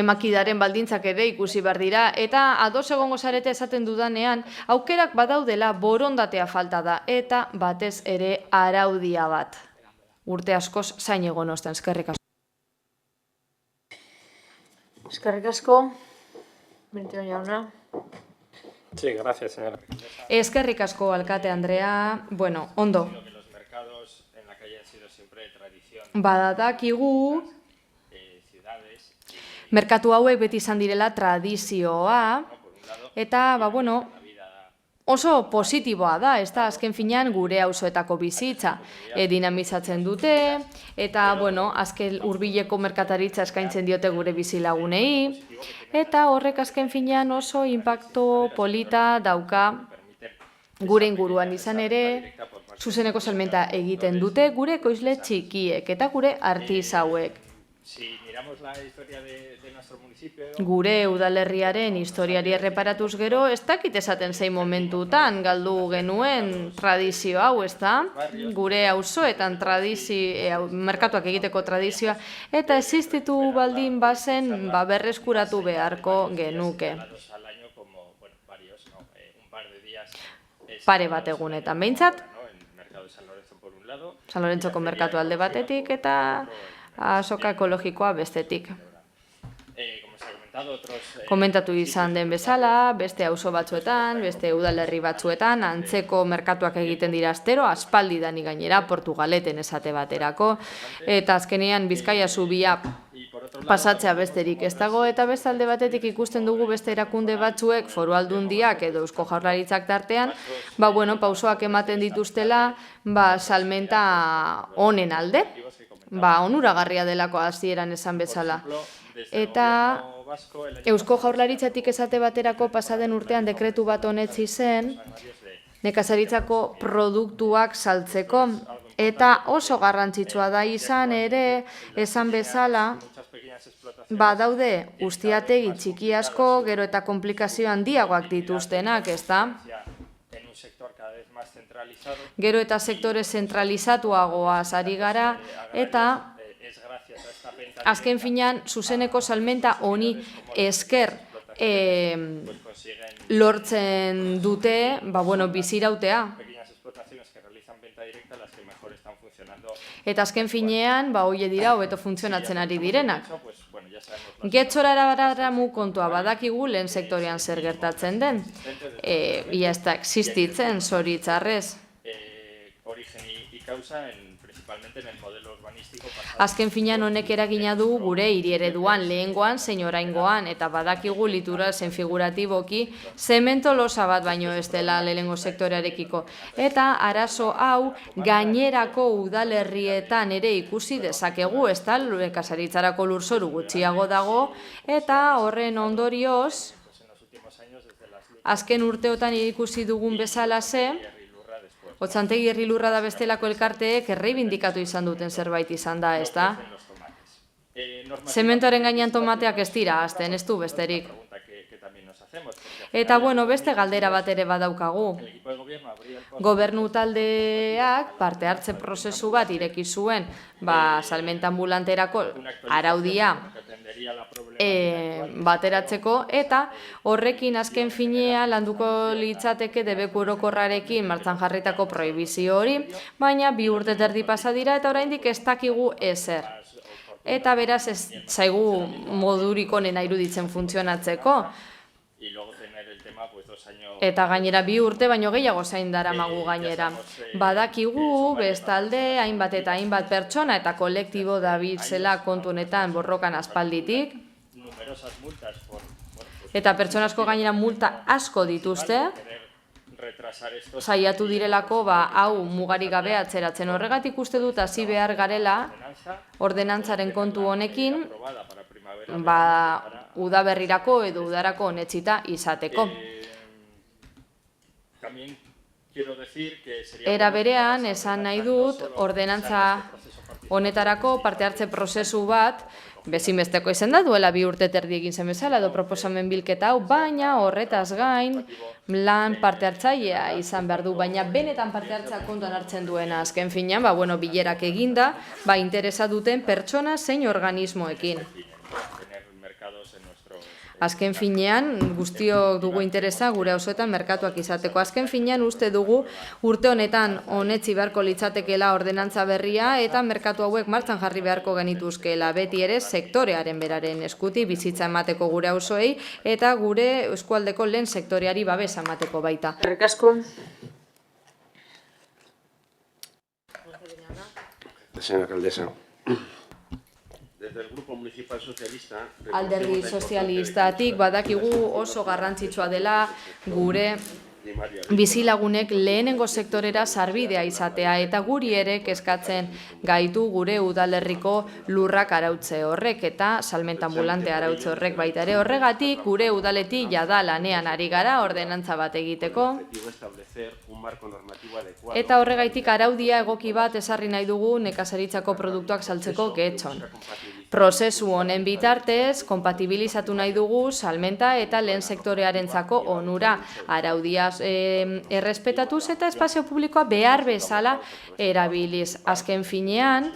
emakidaren baldintzak ere ikusi behar dira, eta ados egongo zarete esaten dudanean, aukerak badaudela borondatea falta da, eta batez ere araudia bat. Urte askoz zain egon osten, eskerrik asko. Eskerrik asko, Benito jauna. Sí, gracias, señora. Eskerrik asko, alkate Andrea. Bueno, ondo. Badadakigu merkatu hauek beti izan direla tradizioa, eta, oso positiboa da, ez da, azken finean gure auzoetako bizitza dinamizatzen dute, eta, azken hurbileko merkataritza eskaintzen diote gure bizilagunei, eta horrek azken finean oso inpakto polita dauka gure inguruan izan ere, zuzeneko salmenta egiten dute gure ekoizle txikiek eta gure artisauek. Gure udalerriaren historiari erreparatuz gero, ez dakit esaten zein momentutan galdu genuen tradizio hau, ez da? Gure auzoetan merkatuak egiteko tradizioa, eta existitu baldin bazen berreskuratu beharko genuke. Pare bat egunetan behintzat, San Lorentzoko merkatu alde batetik eta azoka ekologikoa bestetik. Komentatu izan den bezala, beste auzo batzuetan, beste udalerri batzuetan, antzeko merkatuak egiten dira astero, aspaldidanik gainera, Portugaleten esate baterako, eta azkenean Bizkaia zubia pasatzea besterik ez dago, eta bestalde batetik ikusten dugu beste erakunde batzuek, foru aldundiak edo Eusko Jaurlaritzak tartean, pausoak ematen dituztela, salmenta honen alde, onuragarria delako hasieran esan bezala. Eta Eusko Jaurlaritzatik esate baterako pasaden urtean dekretu bat onetsi zen, nekazaritzako produktuak saltzeko, eta oso garrantzitsua da izan ere, esan bezala, badaude ustiategi txiki asko, gero eta komplikazio handiagoak dituztenak, ezta? Gero eta sektore zentralizatuagoaz ari gara, eta azken finean, zuzeneko salmenta honi esker lortzen dute, bizirautea. Eta azken finean, hoie dira, hobeto funtzionatzen ari direnak. Getxora erabaramu kontua badakigu lehen sektorean zer gertatzen den. Ia ez da existitzen, zoritzarrez. Azken finean honek eragina du gure hiri ereduan lehengoan zein oraingoan, eta badakigu litural zen figuratiboki zemento losa bat baino ez dela lehengo sektorearekiko. Eta arazo hau gainerako udalerrietan ere ikusi dezakegu, ez da, nekazaritzarako lurzoru gutxiago dago, eta horren ondorioz, azken urteotan ikusi dugun bezala ze, Otzantegi herri lurra da bestelako elkarteek erreibindikatu izan duten zerbait izan da, ez da? Zementoaren gainean tomateak ez dira, azten ez du besterik. Eta, beste galdera bat ere badaukagu. Gobernu taldeak parte hartze prozesu bat ireki zuen, salmenta ambulanterako araudia bateratzeko, eta horrekin azken finea landuko litzateke debeku orokorrarekin martxan jarritako prohibizio hori, baina 2 urte eta erdi pasa dira eta oraindik ez dakigu ezer. Eta beraz ez zaigu modurik onena iruditzen funtzionatzeko. Eta gainera 2 urte baino gehiago zain daramagu gainera. Badakigu, bestalde, hainbat eta hainbat pertsona eta kolektibo dabiltzela kontu honetan borrokan aspalditik. Eta pertsona asko gainera multa asko dituzte. Saiatu direlako, hau mugarik gabe atzeratzen. Horregatik uste dut hasi behar garela ordenantzaren kontu honekin, udaberrirako edo udarako onetsita izateko. Era berean, esan nahi dut, ordenantza honetarako parte hartze prozesu bat, bezinbesteko izan da, duela 2 urte terdi egin zen bezala, edo proposamen bilketa hau, baina horretaz gain, lan parte hartzailea izan behar du, baina benetan parte hartzea kontuan hartzen duena azken finean, bilerak eginda, interesa duten pertsona zein organismoekin. Azken finean, guztiok dugu interesa gure auzoetan merkatuak izateko. Azken finean uste dugu urte honetan onetsi beharko litzatekeela ordenantza berria eta merkatu hauek martxan jarri beharko genituzkeela beti ere sektorearen beraren eskuti bizitza emateko gure auzoei eta gure eskualdeko lehen sektoreari babesa emateko baita. Eskerrik asko. Señora alcaldesa. Alderdi sozialistatik badakigu oso garrantzitsua dela gure bizilagunek lehenengo sektorera sarbidea izatea eta guri ere kezkatzen gaitu gure udalerriko lurrak arautze horrek eta salmenta ambulante arautze horrek baita ere. Horregatik gure udaletik jada lanean ari gara ordenantza bat egiteko eta horregaitik araudia egoki bat ezarri nahi dugu nekazaritzako produktuak saltzeko getxon. Prozesu honen bitartez, konpatibilizatu nahi dugu salmenta eta lehen sektorearentzako onura araudia errespetatuz eta espazio publikoa behar bezala erabiliz. Azken finean,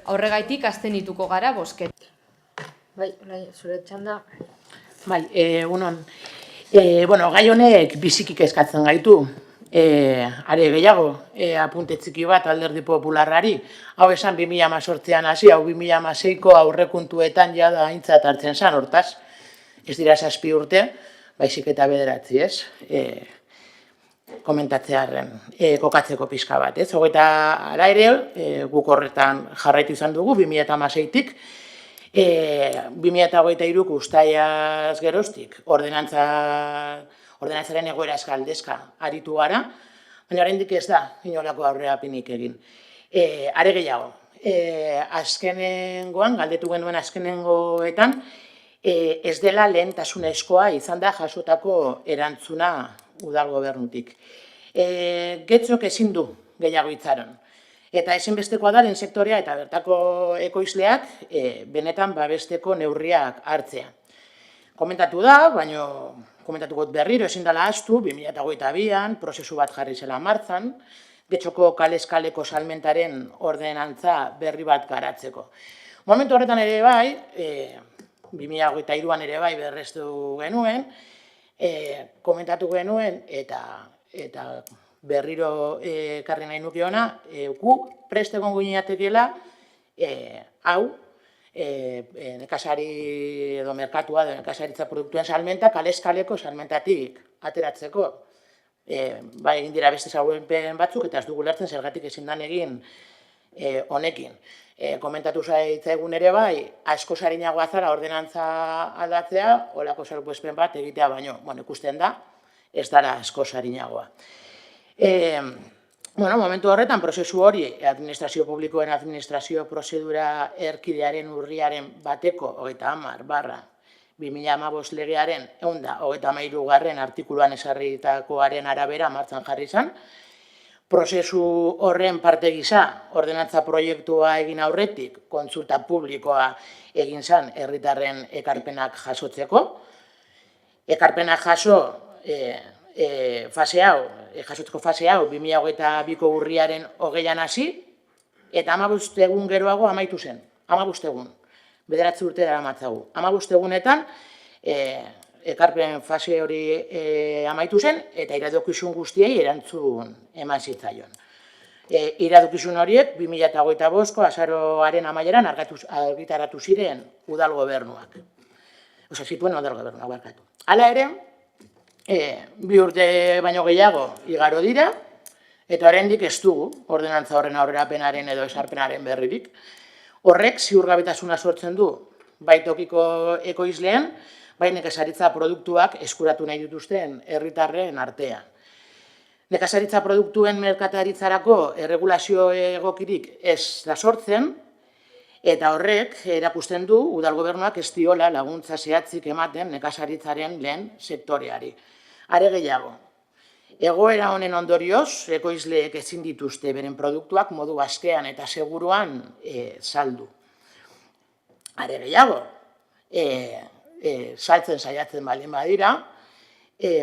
horregaitik aztenituko gara bozket. Bai, zure txanda. Bai, unon. Gai honek bizikik eskatzen gaitu. Are gehiago, apunte txiki bat Alderdi Popularrari. Hau esan 2018an hasi, hau 2016ko aurrekontuetan jada aintzat hartzen zan, hortaz. Ez dira 7 urte, baizik eta 9, ez? komentatzearen kokatzeko pixka bat, ez? Hogeita ara ere, guk horretan jarraitu izan dugu, 2016-tik, 2023 ustaiaz geroztik ordenantzaren egoera eskaldezka aritu gara, baina oraindik ez da inolako aurrerapenik egin. Are gehiago, azkenengoan, galdetu genuen azkenengoetan, ez dela lehentasunezkoa izan da jasotako erantzuna udal gobernutik. Getzok ezin du gehiago itzaron. Eta ezinbestekoa da lehen sektorea eta bertako ekoizleak benetan babesteko neurriak hartzea. Komentatu da, baina komentatuko berriro ezin dela ahaztu, 2022an prozesu bat jarri zela martzan, Getxoko kalez-kaleko salmentaren ordenantza berri bat garatzeko. Momentu horretan ere bai, 2023an ere bai berreztu genuen, komentatu genuen eta berriro ekarri nahi nuke ona, gu prest egongo ginatekeela hau nekazari edo merkatua edo nekazaritza produktuen salmenta kalez-kaleko salmentatik ateratzeko. Bai, egin dira beste salbuespen batzuk eta ez dugu lertzen zergatik ezin dan egin honekin. Komentatu zaitzaigun ere bai, asko sarinagoa zara ordenantza aldatzea, holako salbuespen bat egitea baino, ikusten da, ez dara asko sarinagoa. Momentu horretan, prozesu hori, administrazio publikoen administrazio prozedura erkidearen urriaren bateko 30/2015 legearen 133. Artikuluan ezarritakoaren arabera martxan jarri izan, prozesu horren parte gisa, ordenantza proiektua egin aurretik, kontsulta publikoa egin zen herritarren ekarpenak jasotzeko. Ekarpenak jasotzeko fase hau 2022ko urriaren 20an hasi, eta 15 egun geroago amaitu zen. 15 egun. 9 urte daramatzagu. 15 egunetan ekarpen fase hori amaitu zen, eta iradokizun guztiei erantzun eman zitzaion. Iradokizun horiek 2025ko azaroaren amaieran argitaratu ziren udal gobernuak. Zituen udal gobernuak barkatu. Hala ere, 2 urte baino gehiago igaro dira, eta oraindik ez dugu ordenantza horren aurrerapenaren edo esarpenaren berririk. Horrek ziurgabetasuna sortzen du, bai tokiko ekoizleen, bai nekazaritza produktuak eskuratu nahi dituzten herritarren artean. Nekazaritza produktuen merkataritzarako erregulazio egokirik ez da sortzen, eta horrek erakusten du udal gobernuak ez diola laguntza zehatzik ematen nekazaritzaren lehen sektoreari. Are gehiago, egoera honen ondorioz, ekoizleek ezin dituzte beren produktuak modu askean eta seguruan saldu. Are gehiago, saltzen saiatzen baldin badira,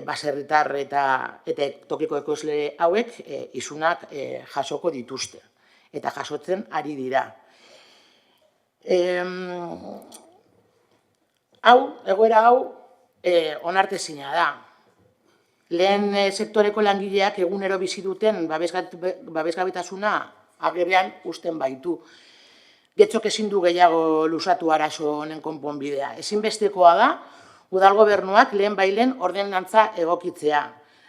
baserritar eta tokiko ekoizle hauek isunak jasoko dituzte, eta jasotzen ari dira. Egoera hau onartezina da. Lehen sektoreko langileak egunero bizi duten babesgabetasuna agerian uzten baitu. Getxok ezin du gehiago luzatu arazo honen konponbidea. Ezinbestekoa da, udal gobernuak lehen bailen ordenantza egokitzea.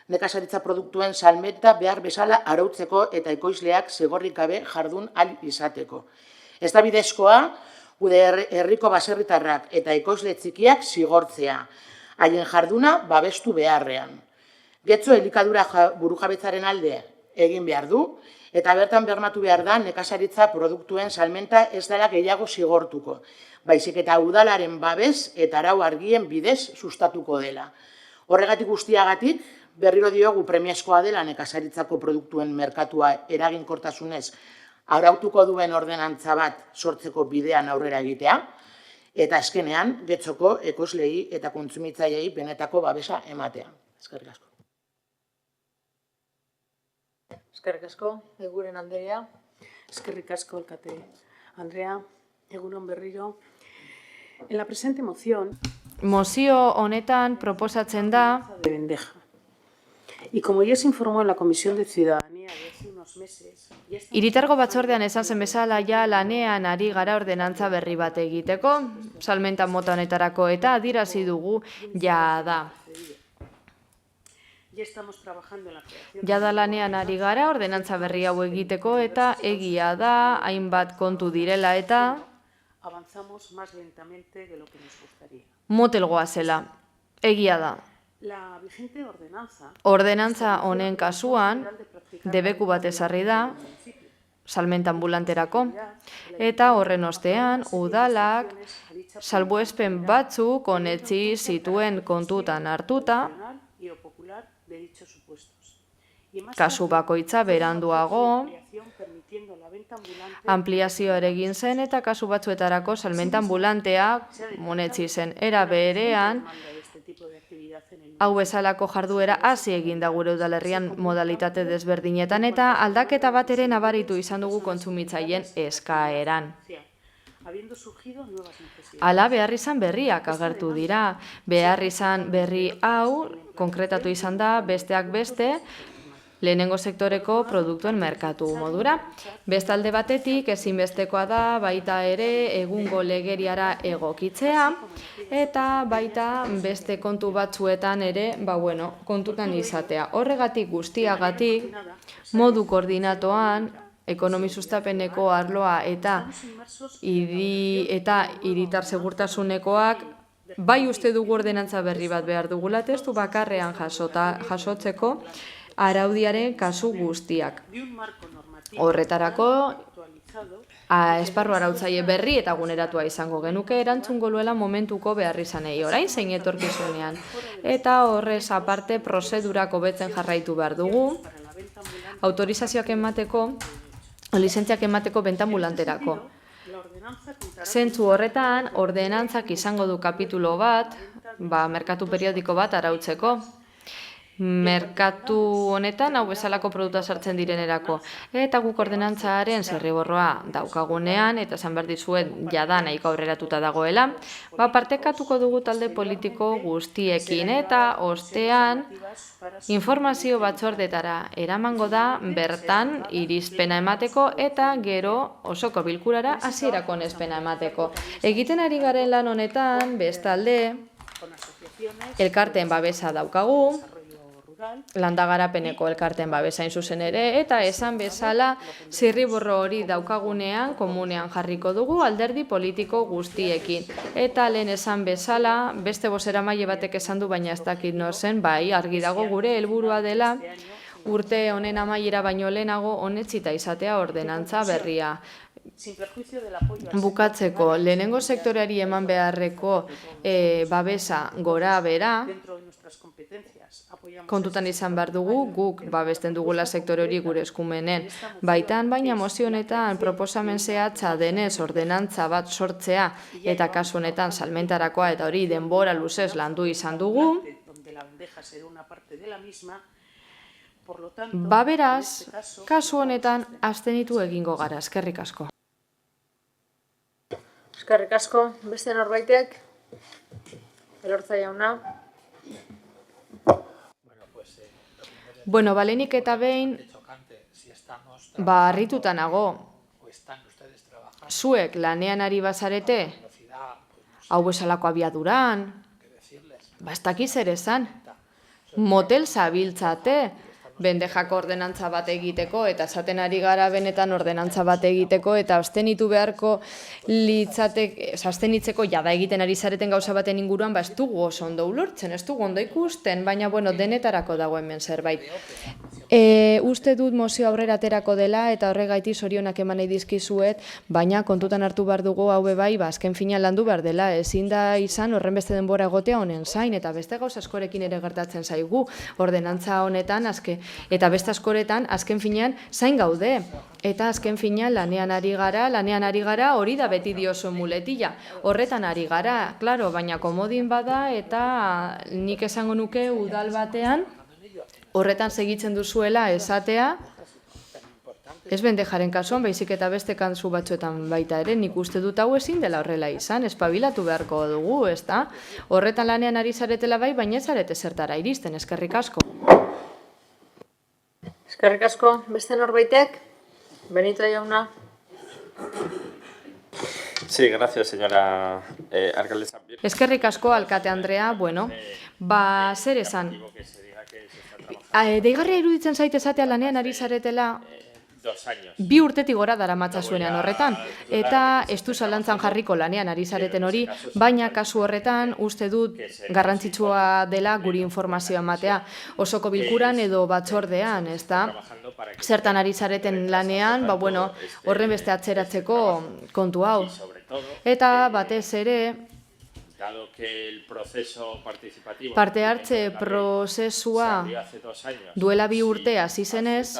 Nekazaritza produktuen salmenta behar bezala arautzeko eta ekoizleak zigorrik gabe jardun ahal izateko. Ez da bidezkoa, gure herriko baserritarrak eta ekoizle txikiak zigortzea, haien jarduna babestu beharrean. Getxo elikadura burujabetzaren alde egin behar du, eta bertan bermatu behar da nekazaritza produktuen salmenta ez dela gehiago zigortuko, baizik eta udalaren babes eta arau argien bidez sustatuko dela. Horregatik guztiagatik, berriro diogu premiazkoa dela nekazaritzako produktuen merkatua eraginkortasunez arautuko duen ordenantza bat sortzeko bidean aurrera egitea, eta azkenean Getxoko ekoizleei eta kontsumitzaileei benetako babesa ematea. Eskerrik asko. Eskerrik asko, Eguren Andrea. Eskerrik asko, Alkate Andrea. Egunon berriro. En la presente moción... Mozio honetan proposatzen da... ...de Bendeja. Y como ya se informó en la Comisión de Ciudadanía de hace unos meses... Hiritargo batzordean esan zen bezala ja lanean ari gara ordenantza berri bat egiteko, salmenta mota honetarako eta adierazi dugu ja da. Jada lanean ari gara ordenantza berri hau egiteko eta egia da hainbat kontu direla eta motel goazela. Egia da. Ordenantza honen kasuan debeku bat ezarri da salmenta ambulanterako eta horren ostean udalak salbuespen batzuk onetsi zituen kontutan hartuta kasu bakoitza beranduago ampliazioa egin zen eta kasu batzuetarako salmenta ambulantea onetsi zen. Era berean hau bezalako jarduera hasi egin da gure udalerrian modalitate desberdinetan eta aldaketa bat ere nabaritu izan dugu kontsumitzaileen eskaeran. Hala beharrizan berriak agertu dira. Beharrizan berri hau konkretatu izan da besteak beste lehenengo sektoreko produktuen merkatu modura. Bestalde batetik ezinbestekoa da baita ere egungo legeriara egokitzea eta baita beste kontu batzuetan ere kontutan izatea. Horregatik guztiagatik modu koordinatoan ekonomi sustapeneko arloa eta hiritar segurtasunekoak bai uste dugu ordenantza berri bat behar dugula testu bakarrean jasotzeko araudiaren kasu guztiak. Horretarako esparru arautzaile berri eta guneratua izango genuke erantzungo luela momentuko beharrizanei orain zein etorkizunean. Eta horrez aparte prozedurak hobetzen jarraitu behar dugu, autorizazioak emateko, lizentziak emateko benta ambulanterako. Zentzu horretan, ordenantzak izango du kapitulo bat, merkatu periodiko bat arautzeko. Merkatu honetan hau bezalako produktua sartzen direnerako. Eta guk ordenantzaren zirriborroa daukagunean, eta esan behar dizuet jada nahiko aurreratuta dagoela, partekatuko dugu talde politiko guztiekin eta ostean informazio batzordetara eramango da bertan irizpena emateko eta gero osoko bilkurara hasierako onespena emateko. Egiten ari garen lan honetan bestalde elkarteen babesa daukagu, landagarapeneko elkarteen babesain zuzen ere, eta esan bezala zirriborro hori daukagunean komunean jarriko dugu alderdi politiko guztiekin. Eta lehen esan bezala, beste bozeramaile batek esan du, baina ez dakit nor zen, bai, argi dago gure helburua dela urte honen amaiera baino lehenago onetsita izatea ordenantza berria. Bukatzeko, lehenengo sektoreari eman beharreko babesa gora bera, kontutan izan behar dugu, guk babesten dugula sektore hori gure eskumenen baitan, baina mozio honetan proposamen zehatza denez ordenantza bat sortzea eta kasu honetan salmentarakoa eta hori denbora luzez landu izan dugu. Beraz, kasu honetan abstenitu egingo gara. Eskerrik asko. Eskerrik asko. Beste norbaitek? Elortza jauna. Balenik eta behin, harrituta nago. Zuek lanean ari bazarete, hau bezalako abiaduran, ez dakiz ere esan, motel zabiltzate, bendejako ordenantza bat egiteko, eta esaten ari gara benetan ordenantza bat egiteko, eta abstenitu beharko abstenitzeko jada egiten ari zareten gauza baten inguruan, ez dugu oso ondo ulertzen, ez dugu ondo ikusten, baina denetarako dago hemen zerbait. Uste dut mozio aurrera aterako dela, eta horregaiti zorionak eman nahi dizkizuet, baina kontutan hartu behar dugu hau bai, azken finean landu behar dela, ezin da izan horren beste denbora egotea honen zain, eta beste gauza askorekin ere gertatzen zaigu, ordenantza honetan, eta beste askoretan, azken finean, zain gaude. Eta azken finean, lanean ari gara, hori da beti dioso muletila. Horretan ari gara, klaro, baina komodin bada, eta nik esango nuke udal batean, horretan segitzen duzuela esatea, ez bendejaren kasuan, baizik eta beste kasu batzuetan baita ere, nik uste dut hau ezin dela horrela izan, espabilatu beharko dugu, ezta? Horretan lanean ari zaretela bai, baina ez zarete zertara iristen, eskerrik asko. Eskerrik asko. Beste norbaitek? Benito jauna. Sí, gracias, señora alcaldesa. Eskerrik asko, alkate Andrea, zer esan? Deigarria iruditzen zait esatea lanean ari zaretela 2 años. 2 urtetik gora daramatza zuenean horretan, eta ez du zalantzan jarriko lanean ari zareten hori, baina kasu horretan uste dut garrantzitsua dela guri informazioa ematea. Osoko bilkuran edo batzordean, ez da? Zertan ari zareten lanean, horren beste atzeratzeko kontu hau. Eta batez ere, Dado que el proceso participativo parte hartze prozesua duela 2 urte hasi zenez,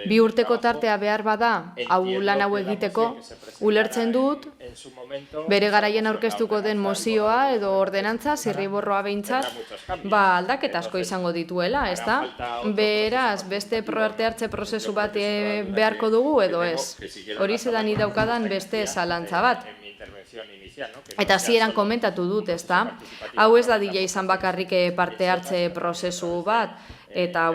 2 urteko tartea behar bada hau lan hau egiteko, ulertzen dut bere garaien aurkeztuko den mozioa edo ordenantza, zirriborroa behintzat, aldaketa asko izango dituela, ez da? Beraz, beste parte hartze prozesu bat beharko dugu edo ez? Hori zedan idaukadan beste zalantza bat. Eta hasieran komentatu dut, ez da? Hau ez da dila izan bakarrik parte hartze prozesu bat, eta,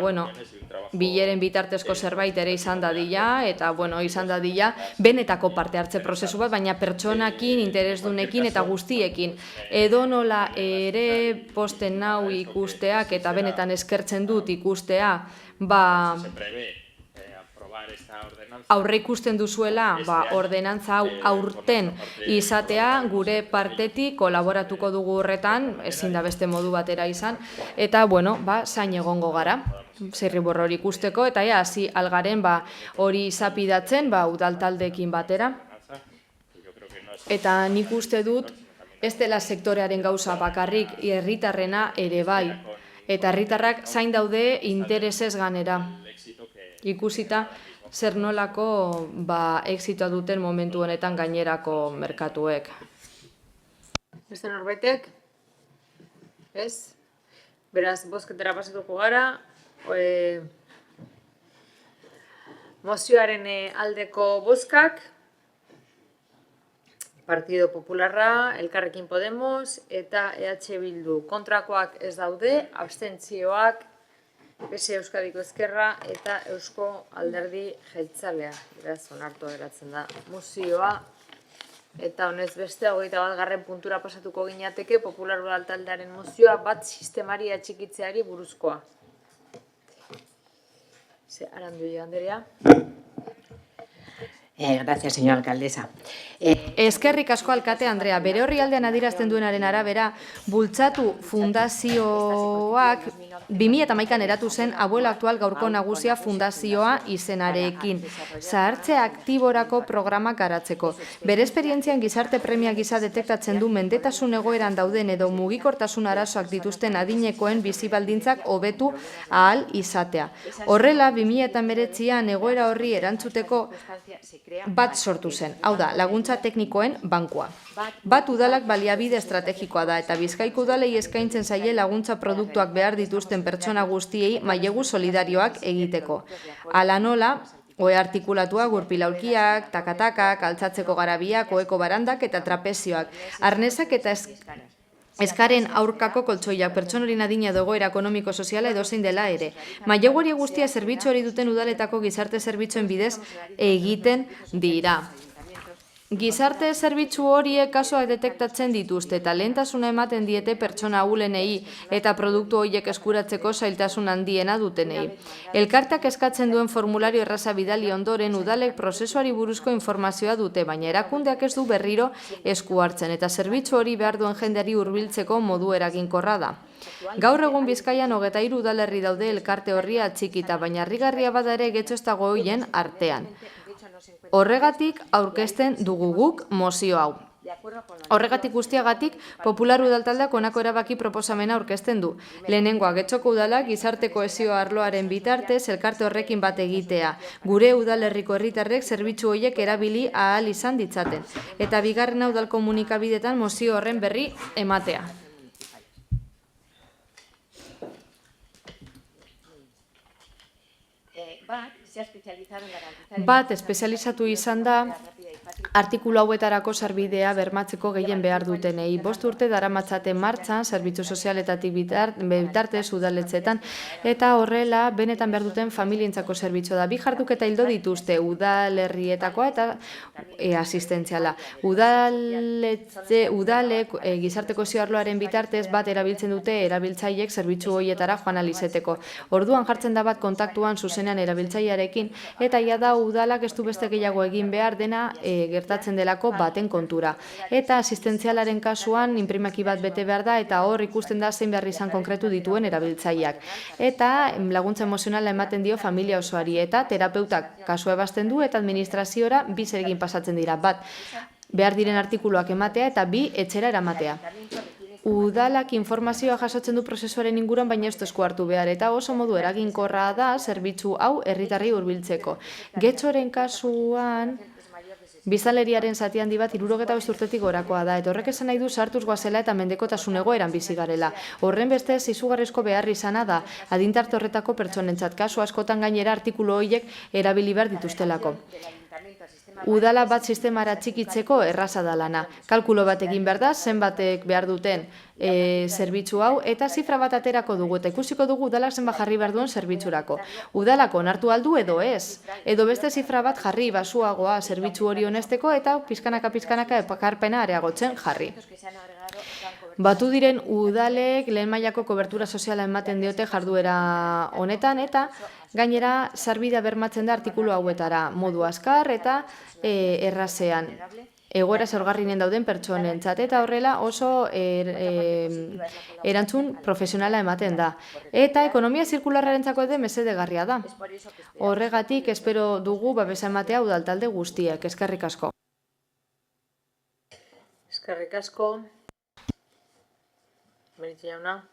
bileren bitartezko zerbait ere izan dadila, eta, izan dadila, benetako parte hartze prozesu bat, baina pertsonakin, interesdunekin eta guztiekin. Edo nola ere posten nau ikusteak, eta benetan eskertzen dut ikustea, aurre ikusten duzuela ordenantza hau aurten izatea, gure partetik kolaboratuko dugu horretan, ezin da beste modu batera izan, eta zain egongo gara, zirriborro hori ikusteko, eta hasi algaren hori izapidatzen udaltaldeekin batera. Eta nik uste dut, ez dela sektorearen gauza bakarrik, herritarrena ere bai, eta herritarrak zain daude interesez ganera. Ikusita, zer nolako exitoa duten momentu honetan gainerako merkatuek. Beste norbaitek? Ez? Beraz, bozketara pasatuko gara. Mozioaren aldeko bozkak. Partido Popularra, Elkarrekin Podemos eta EH Bildu. Kontrakoak ez daude, abstentzioak PS Euskadiko Ezkerra eta Eusko Alderdi Jeltzalea. Beraz, onartua geratzen da mozioa. Eta honez beste, 21. puntura pasatuko ginateke, Popular Udaltaldearen mozioa bat sistemari atxikitzeari buruzkoa. Arandoi Andrea. Gracias, señora alcaldesa. Eskerrik asko alkate Andrea, bere orrialdean adierazten duenaren arabera, Bultzatu Fundazioak 2011an eratu zen Abuelo Aktual Gaurko Nagusia Fundazioa izenarekin. Zahartze aktiborako programak garatzeko. Bere esperientzian gizarte premia gisa detektatzen du mendetasun egoeran dauden edo mugikortasun arazoak dituzten adinekoen bizibaldintzak hobetu ahal izatea. Horrela, 2019an egoera horri erantzuteko bat sortu zen, hau da, laguntza teknikoen bankua. Bat udalak baliabide estrategikoa da eta Bizkaiko udalei eskaintzen zaie laguntza produktuak behar dituzten pertsona guztiei mailegu solidarioak egiteko. Hala nola, ohe artikulatua, gurpilaulkiak, takatakak, altzatzeko garabiak, oheko barandak eta trapezioak, arnesak eta eskaren aurkako koltsoiak, pertsonorin adina edo egoera ekonomiko-soziala edozein dela ere. Mailegu hori guztia zerbitzu hori duten udaletako gizarte zerbitzuen bidez egiten dira. Gizarte zerbitzu horiek kasuak detektatzen dituzte eta lehentasuna ematen diete pertsona ahulenei eta produktu horiek eskuratzeko zailtasun handiena dutenei. Elkarteak eskatzen duen formulario erraza bidali ondoren udalek prozesuari buruzko informazioa dute, baina erakundeak ez du berriro esku hartzen eta zerbitzu hori behar duen jendeari hurbiltzeko modu eraginkorra da. Gaur egun Bizkaian 23 udalerri daude elkarte horri atxikita, baina harrigarria bada ere getxo ez dago horien artean. Horregatik aurkezten dugu guk mozio hau. Horregatik guztiagatik, Popular Udaltaldeak honako erabaki proposamena aurkezten du. Lehenengoa, Getxoko udalak gizarte kohesio arloaren bitartez elkarte horrekin bat egitea. Gure udalerriko herritarrek zerbitzu horiek erabili ahal izan ditzaten. Eta bigarrena udal komunikabidetan mozio horren berri ematea. Bat espezializatu izan da artikulu hauetarako sarbidea bermatzeko gehien behar dutenei. 5 urte daramatzaten martxan, zerbitzu sozialetatik bitartez udaletxeetan, eta horrela benetan behar duten familientzako zerbitzua da. 2 jarduketa ildo dituzte, udalerrietakoa eta asistentziala. Udalek gizarte kohesio arloaren bitartez bat erabiltzen dute erabiltzaileek zerbitzu horietara joan alizeteko. Orduan jartzen da bat kontaktuan zuzenean erabiltzailearekin, eta ia da udalak ez du beste gehiago egin behar dena gertatzen delako baten kontura. Eta asistentzialaren kasuan inprimaki bat bete behar da, eta hor ikusten da zein behar izan konkretu dituen erabiltzaileak. Eta laguntza emozionala ematen dio familia osoari, eta terapeutak kasua ebazten du, eta administraziora 2 zeregin pasatzen dira. Bat, behar diren artikuluak ematea, eta 2, etxera eramatea. Udalak informazioa jasotzen du prozesuaren inguruan, baina ez esku hartu behar, eta oso modu eraginkorra da zerbitzu hau herritarrei hurbiltzeko. Getxoren kasuan, biztanleriaren zati handi bat 75 urtetik gorakoa da, eta horrek esan nahi du sartuz goazela eta mendekotasun egoeran bizi garela. Horren bestez, izugarrizko behar izana da, adintarte horretako pertsonentzat, kasu askotan gainera artikulu horiek erabili behar dituztelako. Udala bat sistemara txikitzeko erraza da lana. Kalkulo bat egin behar da, zenbatek behar duten zerbitzu hau, eta zifra bat aterako dugu, eta ikusiko dugu udalak zenbat jarri behar duen zerbitzurako. Udalak onartu aldu edo ez, edo beste zifra bat jarri basuagoa zerbitzu hori honesteko, eta pizkanaka ekarpena areagotzen jarri. Batu diren udalek lehen mailako kobertura soziala ematen diote jarduera honetan, eta gainera sarbidea bermatzen da artikulu hauetara, modu azkar eta errazean. Egoera zaurgarrinen dauden pertsonentzat, eta horrela oso erantzun profesionala ematen da. Eta ekonomia zirkularrarentzako ere mesedegarria da. Horregatik espero dugu babesa ematea udaltalde guztiek. Eskerrik asko. Eskerrik asko. Benito jauna.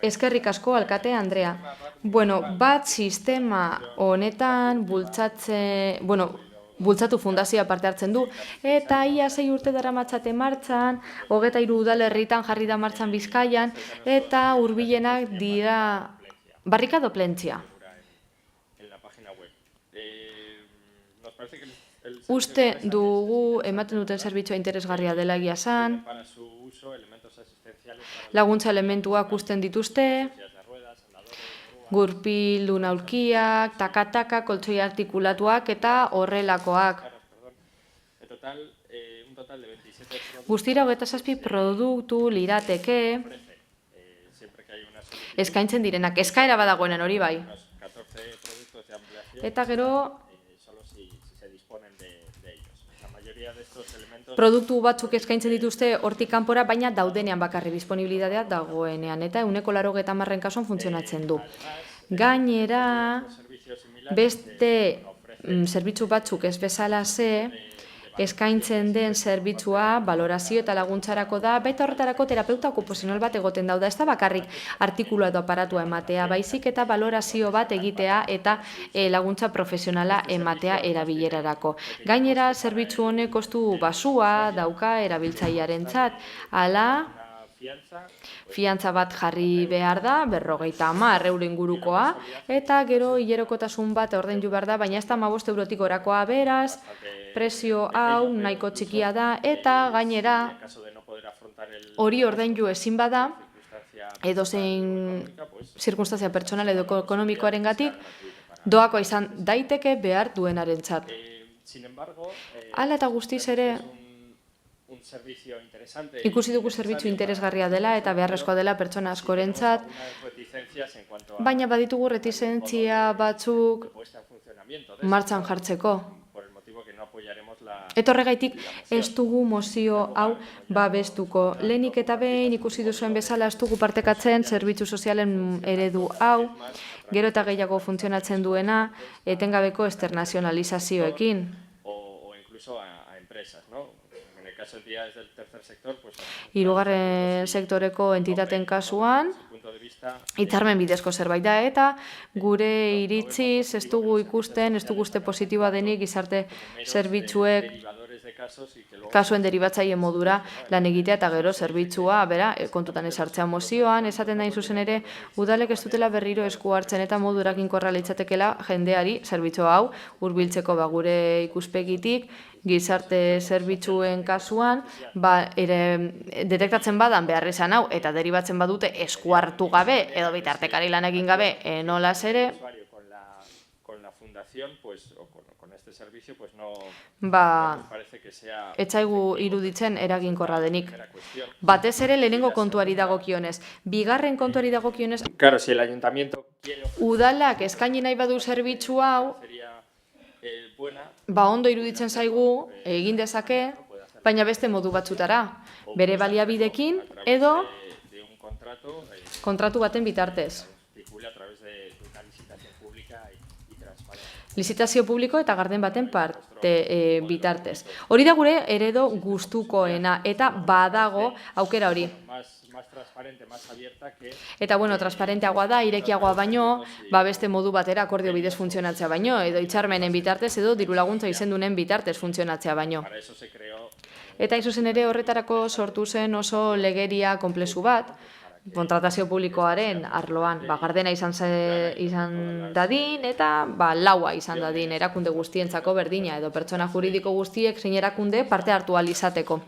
Eskerrik asko, alkate Andrea. Bat sistema honetan bultzatu fundazioa parte hartzen du, eta ia 6 urte daramatzate martxan, 23 udalerritan jarri da martxan Bizkaian, eta hurbilenak dira Barrikado Plentzia. Uste dugu ematen duten zerbitzua interesgarria dela egia esan, laguntza elementuak usten dituzte, gurpildun aulkiak, taka-taka, koltxoi artikulatuak eta horrelakoak. Guztira 27 produktu lirateke eskaintzen direnak, eskaera badagoenen hori bai. Eta gero produktu batzuk eskaintzen dituzte hortik kanpora, baina daudenean bakarri disponibilitatea dagoenean, eta 80% kasuan funtzionatzen du. Gainera, beste zerbitzu batzuk ez bezala eskaintzen den zerbitzua balorazio eta laguntzarako da, baita horretarako terapeuta okupazional bat egoten dauda, ez da bakarrik artikulua edo aparatua ematea, baizik eta balorazio bat egitea eta laguntza profesionala ematea erabilerarako. Gainera, zerbitzu honek kostu basua dauka erabiltzailearentzat, hala fiantza bat jarri behar da, 50 euro ingurukoa, eta gero hilerokotasun bat ordaindu behar da, baina ez da 15 eurotik gorakoa, beraz, prezio hau nahiko txikia da, eta gainera hori ordaindu ezin bada, edozein zirkunstantzia pertsonal edo ekonomikoarengatik doakoa izan daiteke behar duenarentzat. Hala eta guztiz ere, ikusi dugu zerbitzu interesgarria dela eta beharrezkoa dela pertsona askorentzat, baina baditugu retizentzia batzuk martxan jartzeko. Eta horregaitik ez dugu mozio hau babestuko. Lehenik eta behin ikusi duzuen bezala ez dugu partekatzen zerbitzu sozialen eredu hau, gero eta gehiago funtzionatzen duena etengabeko externazionalizazioekin. Hirugarren sektoreko entitateen kasuan, hitzarmen bidezko zerbait da, eta gure iritziz ez dugu ikusten, ez dugu uste positiboa denik gizarte zerbitzuek kasuen deribatzaile modura lan egitea eta gero zerbitzua, bera, kontutan esartzea mozioan, esaten dain zuzen ere, udalek ez dutela berriro esku hartzen eta modu eraginkorra litzatekela jendeari zerbitzu hau hurbiltzeko gure ikuspegitik, gizarte zerbitzuen kasuan, detektatzen badan beharrizan hau eta deribatzen badute esku hartu gabe edo bitartekari lan egin gabe nolaz ere, etzaigu iruditzen eraginkorra denik. Batez ere lehenengo kontuari dagokionez. Bigarren kontuari dagokionez, udalak eskaini nahi badu zerbitzu hau, ondo iruditzen zaigu, egin dezake, baina beste modu batzutara. Bere baliabidekin edo kontratu baten bitartez. Lizitazio publiko eta garden baten bitartez. Hori da gure eredo gustukoena eta badago aukera hori. Eta, transparenteagoa da, irekiagoa baino, beste modu batera akordio bidez funtzionatzea baino, edo hitzarmenen bitartez edo diru laguntza izendunen bitartez funtzionatzea baino. Eta hain zuzen ere horretarako sortu zen oso legeria konplexu bat, kontratazio publikoaren arloan gardena izan dadin eta laua izan dadin erakunde guztientzako berdina edo pertsona juridiko guztiek zein erakunde parte hartu ahal izateko.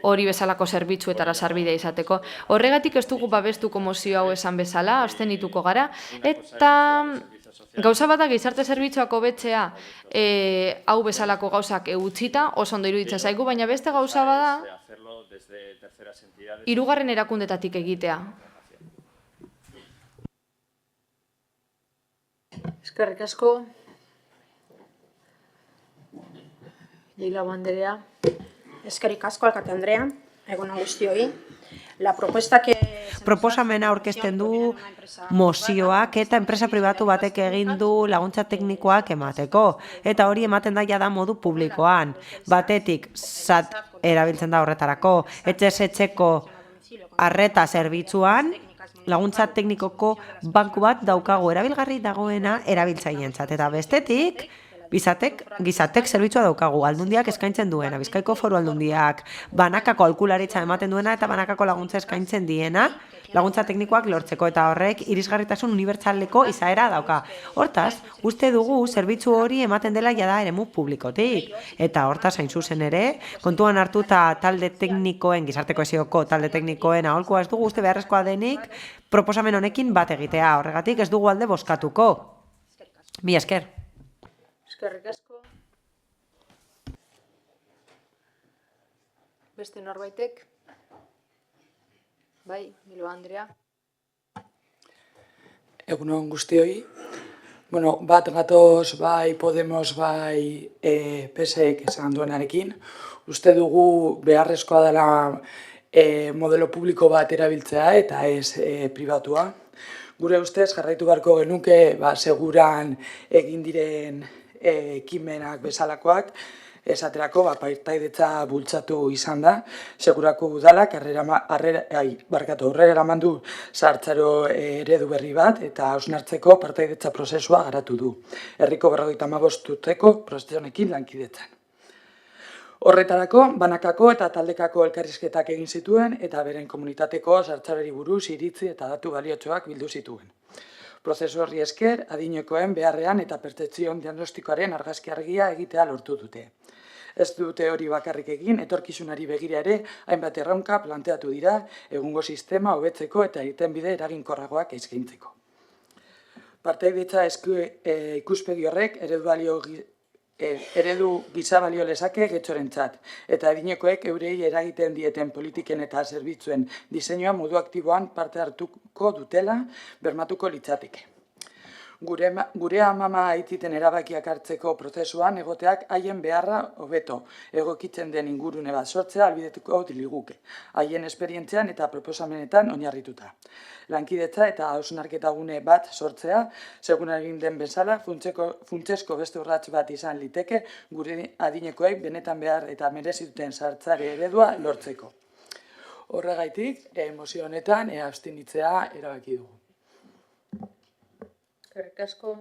Hori bezalako zerbitzuetara sarbidea izateko. Horregatik ez dugu babestuko mozio hau esan bezala, abstenituko gara, eta gauza bat da gizarte zerbitzuak hobetzea hau bezalako gauzak utzita, oso ondo iruditzen zaigu, baina beste gauza bada hirugarren erakundetatik egitea. Eskerrik asko. Leila Banderea. Eskerrik asko, alkate Andrea. Egun on guztioi. Proposamena aurkezten du mozioak eta enpresa pribatu batek egin du laguntza teknikoak emateko. Eta hori ematen da jada modu publikoan. Batetik, SAT erabiltzen da horretarako, etxez-etxeko arreta zerbitzuan, laguntza teknikoko banku bat daukagu erabilgarri dagoena erabiltzaileentzat. Eta bestetik, gizatek zerbitzua daukagu, aldundiak eskaintzen duena, Bizkaiko Foru Aldundiak, banakako aholkularitza ematen duena eta banakako laguntza eskaintzen diena, laguntza teknikoak lortzeko eta horrek irisgarritasun unibertsaleko izaera dauka. Hortaz, uste dugu zerbitzu hori ematen dela jada eremu publikotik. Eta hortaz, hain zuzen ere, kontuan hartuta talde teknikoen, gizarte kohesioko talde teknikoen aholkua ez dugu uste beharrezkoa denik proposamen honekin bat egitea. Horregatik ez dugu alde bozkatuko. Mila esker. Eskerrik asko. Beste norbaitek? Bai, Leila Andrea. Egun on guztioi. Bat gatoz bai Podemos bai PSek esan duenarekin. Uste dugu beharrezkoa dela modelo publiko bat erabiltzea eta ez pribatua. Gure ustez jarraitu beharko genuke seguran egin diren ekimenak bezalakoak, esaterako partaidetza bultzatu izan da, segurako udalak aurrera eraman du zahartzaro eredu berri bat eta hausnartzeko partaidetza prozesua garatu du. Herriko 55 urteko prozesionekin lankidetzan. Horretarako, banakako eta taldekako elkarrizketak egin zituen eta beren komunitateko zahartzarori buruz iritzi eta datu baliotsuak bildu zituen. Prozesu horri esker, adinekoen beharrean eta pertzepzioen diagnostikoaren argazki argia egitea lortu dute. Ez dute hori bakarrik egin, etorkizunari begira ere, hainbat erronka planteatu dira egungo sistema hobetzeko eta irtenbide eraginkorragoak eskaintzeko. Partaidetza ikuspegi horrek eredu gisa balio lezake getxorentzat, eta adinekoek eurei eragiten dieten politiken eta zerbitzuen diseinua modu aktiboan parte hartuko dutela bermatuko litzateke. Gure amama aitziten erabakiak hartzeko prozesuan egoteak haien beharra hobeto egokitzen den ingurune bat sortzea ahalbidetuko liguke, haien esperientzian eta proposamenetan oinarrituta. Lankidetza eta hausnarketa gune bat sortzea, segun egin den bezala, funtsezko beste urrats bat izan liteke gure adinekoek benetan behar eta merezi duten zahartzare eredua lortzeko. Horregaitik, mozio honetan abstenitzea erabaki dugu. Eskerrik asko.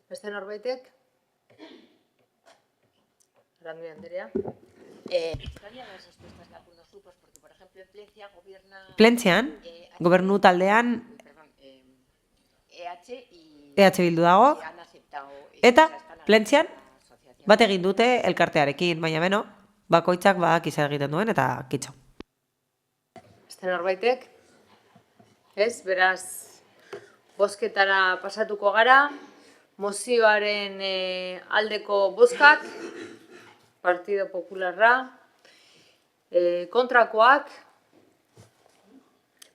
Beste norbaitek? Arandui Andrea. Plentzian, gobernu taldean EH Bildu dago, eta plentzian bat egin dute elkartearekin, baina beno, bakoitzak badaki zer egiten duen eta kitxo. Beste norbaitek? Ez, beraz, bozketara pasatuko gara, mozioaren aldeko bozkak, Partido Popularra, kontrakoak,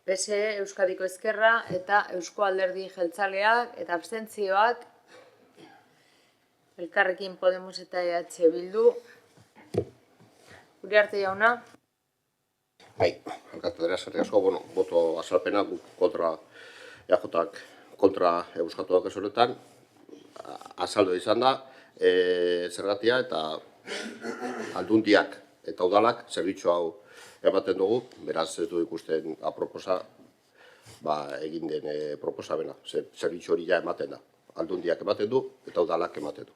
PSE, Euskadiko Ezkerra eta Eusko Alderdi Jeltzaleak eta abstentzioak, Elkarrekin Podemos eta EH Bildu. Uriarte jauna. Bai, alkatedera eskerrik asko, boto azalpena kontra EAJak kontra euskatuak esoretan, azaldu izan da, zergatia eta aldundiak eta udalak zerbitzu hau ematen dugu, beraz ez du ikusten aproposa egin den proposamena, zerbitzu hori ja ematen da, aldundiak ematen du eta udalak ematen du.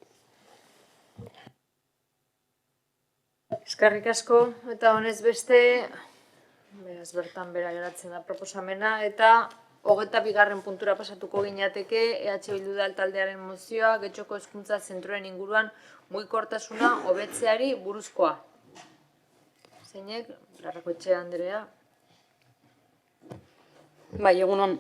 Eskerrik asko, eta honez beste, beraz bertan bera geratzen da proposamena, eta 22. puntura pasatuko ginateke, EH Bildu taldearen mozioa, Getxoko hezkuntza zentroen inguruan mugikortasuna hobetzeari buruzkoa. Zeinek, Larrakoetxea Andrea. Bai, egunon.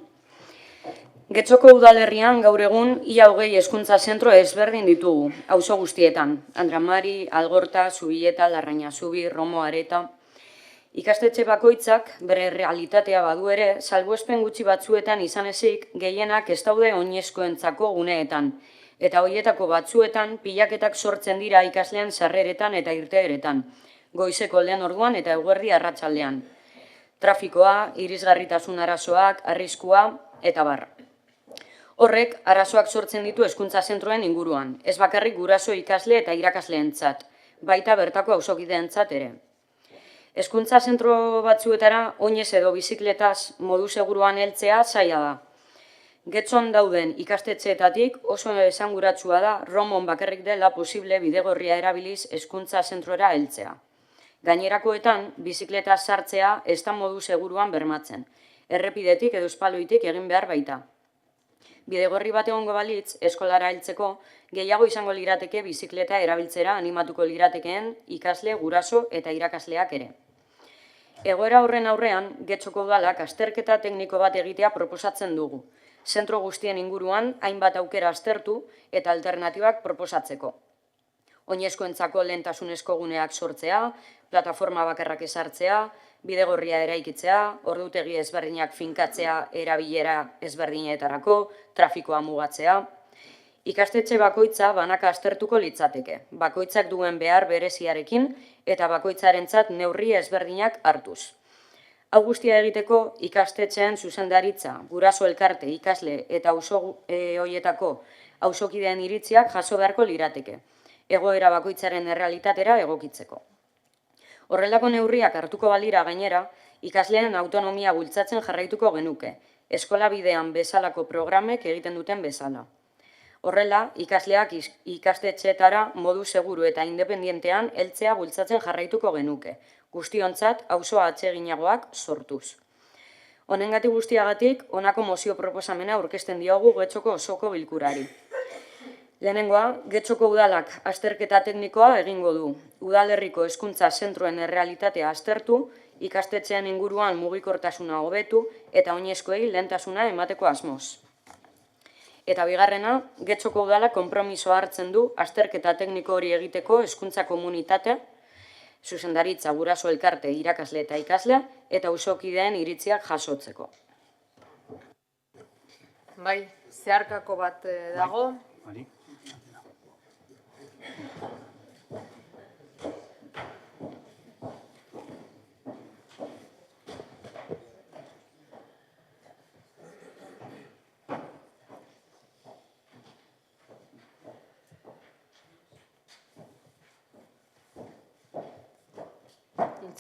Getxoko udalerrian gaur egun ia 20 hezkuntza zentro ezberdin ditugu, auzo guztietan. Andramari, Algorta, Zubieta, Larraina Zubi, Romo Areta. Ikastetxe bakoitzak bere realitatea badu ere, salbuespen gutxi batzuetan izan ezik, gehienak ez daude oinezkoentzako guneetan. Eta horietako batzuetan pilaketak sortzen dira ikasleen sarreretan eta irteeretan, goizeko lehen orduan eta eguerdi arratsaldean. Trafikoa, irisgarritasun arazoak, arriskua eta bar. Horrek, arazoak sortzen ditu hezkuntza zentroen inguruan, ez bakarrik guraso ikasle eta irakasleentzat, baita bertako auzokideentzat ere. Hezkuntza zentro batzuetara oinez edo bizikletaz modu seguruan heltzea zaila da. Getxon dauden ikastetxeetatik oso esanguratsua da Romon bakarrik dela posible bidegorria erabiliz hezkuntza zentroera heltzea. Gainerakoetan, bizikleta sartzea ez da modu seguruan bermatzen, errepidetik edo espaloitik egin behar baita. Bidegorri bat egongo balitz, eskolara heltzeko, gehiago izango lirateke bizikleta erabiltzera animatuko liratekeen ikasle, guraso eta irakasleak ere. Egoera horren aurrean, Getxoko udalak azterketa tekniko bat egitea proposatzen dugu. Zentro guztien inguruan hainbat aukera aztertu eta alternatibak proposatzeko. Oinezkoentzako lehentasunezko guneak sortzea, plataforma bakarrak ezartzea, bidegorria eraikitzea, ordutegi ezberdinak finkatzea erabilera ezberdinetarako, trafikoa mugatzea. Ikastetxe bakoitza banaka aztertuko litzateke, bakoitzak duen behar bereziarekin eta bakoitzarentzat neurri ezberdinak hartuz. Hau guztia egiteko ikastetxeen zuzendaritza, guraso elkarte, ikasle eta horietako auzokideen iritziak jaso beharko lirateke, egoera bakoitzaren errealitatera egokitzeko. Horrelako neurriak hartuko balira gainera, ikasleen autonomia bultzatzen jarraituko genuke, eskola bidean bezalako programek egiten duten bezala. Horrela, ikasleak ikastetxeetara modu seguru eta independientean heltzea bultzatzen jarraituko genuke, guztiontzat auzoa atseginagoak sortuz. Honengatik guztiagatik, honako mozio proposamena aurkezten diogu Getxoko osoko bilkurari. Lehenengoa, Getxoko udalak azterketa teknikoa egingo du. Udalerriko hezkuntza zentroen errealitatea aztertu, ikastetxean inguruan mugikortasuna hobetu eta oinezkoei lehentasuna emateko asmoz. Eta bigarrena, Getxoko udalak konpromisoa hartzen du azterketa tekniko hori egiteko hezkuntza komunitate, zuzendaritza, guraso elkarte, irakasle eta ikasle, eta auzokideen iritziak jasotzeko. Bai, zeharkako bat dago.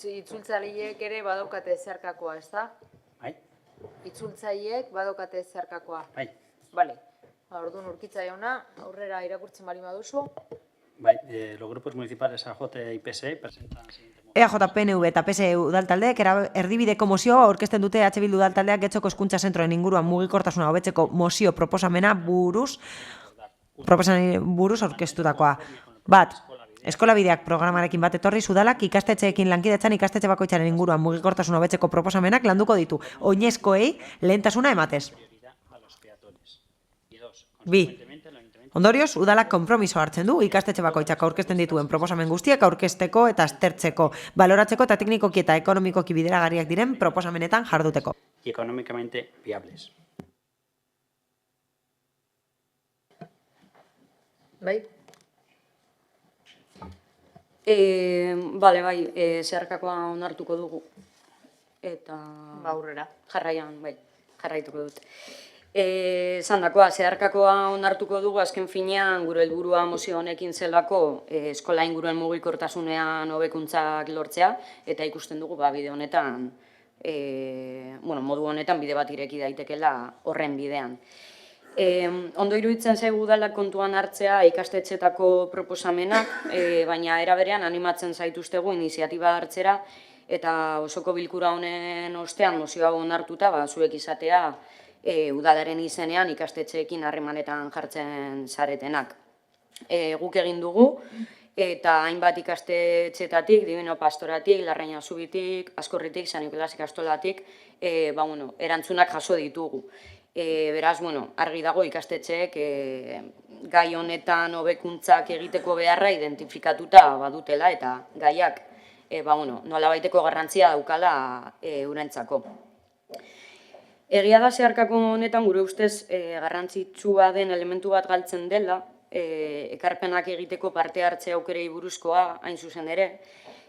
Itzultzaileek ere badaukate zeharkakoa, ez da? Bai. Itzultzaileek badaukate zeharkakoa. Bai. Bale. Orduan urkitza jauna, aurrera irakurtzen bali baduzu. Los grupos municipales AJ y PSE presentan el siguiente. EAJ, PNV eta PSE udaltaldeek erdibideko mozioa aurkezten dute EH Bildu udaltaldeak Getxoko hezkuntza zentroen inguruan mugikortasuna hobetzeko mozio proposamena buruz aurkeztutakoa. Bat, Eskolabideak programarekin bat etorriz udalak ikastetxeekin lankidetzan ikastetxe bakoitzaren inguruan mugikortasuna hobetzeko proposamenak landuko ditu, oinezkoei lehentasuna ematez. Bi, ondorioz, udalak konpromiso hartzen du ikastetxe bakoitzak aurkezten dituen proposamen guztiak aurkezteko eta aztertzeko, baloratzeko eta teknikoki eta ekonomikoki bideragarriak diren proposamenetan jarduteko. Y económicamente viables. Bai? Zeharkakoa onartuko dugu. Eta... Aurrera. Jarraituko dut. Zandakoa, zeharkakoa onartuko dugu, azken finean gure helburua mozio honekin zelako eskola inguruen mugikortasunean hobekuntzak lortzea, eta ikusten dugu bide honetan, modu honetan bide bat ireki daitekela horren bidean. Ondo iruditzen zaigu udalak kontuan hartzea ikastetxetako proposamenak, baina era berean animatzen zaituztegu iniziatiba hartzera, eta osoko bilkura honen ostean mozioa onartuta, zuek izatea, udalaren izenean ikastetxeekin harremanetan jartzen zaretenak. Guk egin dugu, eta hainbat ikastetxetatik, Divino Pastoratik, Larraina Zubitik, Azkorritik, San Nikolas ikastolatik, erantzunak jaso ditugu. Beraz, argi dago ikastetxeek gai honetan hobekuntzak egiteko beharra identifikatuta badutela, eta gaiak nolabaiteko garrantzia daukala eurentzako. Egia da zeharkako honetan gure ustez garrantzitsua den elementu bat galtzen dela, ekarpenak egiteko parte hartze aukerei buruzkoa hain zuzen ere.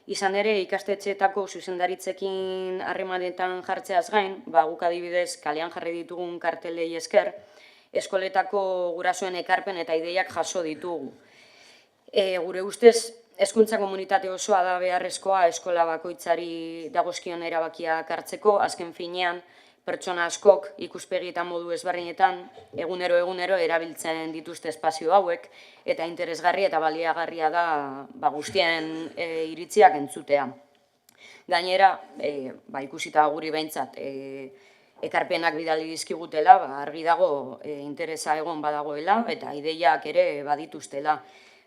Izan ere ikastetxeetako zuzendaritzekin harremanetan jartzeaz gain, guk adibidez kalean jarri ditugun kartelei esker, eskoletako gurasoen ekarpen eta ideiak jaso ditugu. Gure ustez, hezkuntza komunitate osoa da beharrezkoa eskola bakoitzari dagozkion erabakiak hartzeko, azken finean, pertsona askok ikuspegi eta modu ezberdinetan egunero erabiltzen dituzte espazio hauek eta interesgarria eta baliagarria da guztien iritziak entzutea. Gainera, ikusita guri behintzat ekarpenak bidali dizkigutela, argi dago interesa egon badagoela eta ideiak ere badituztela.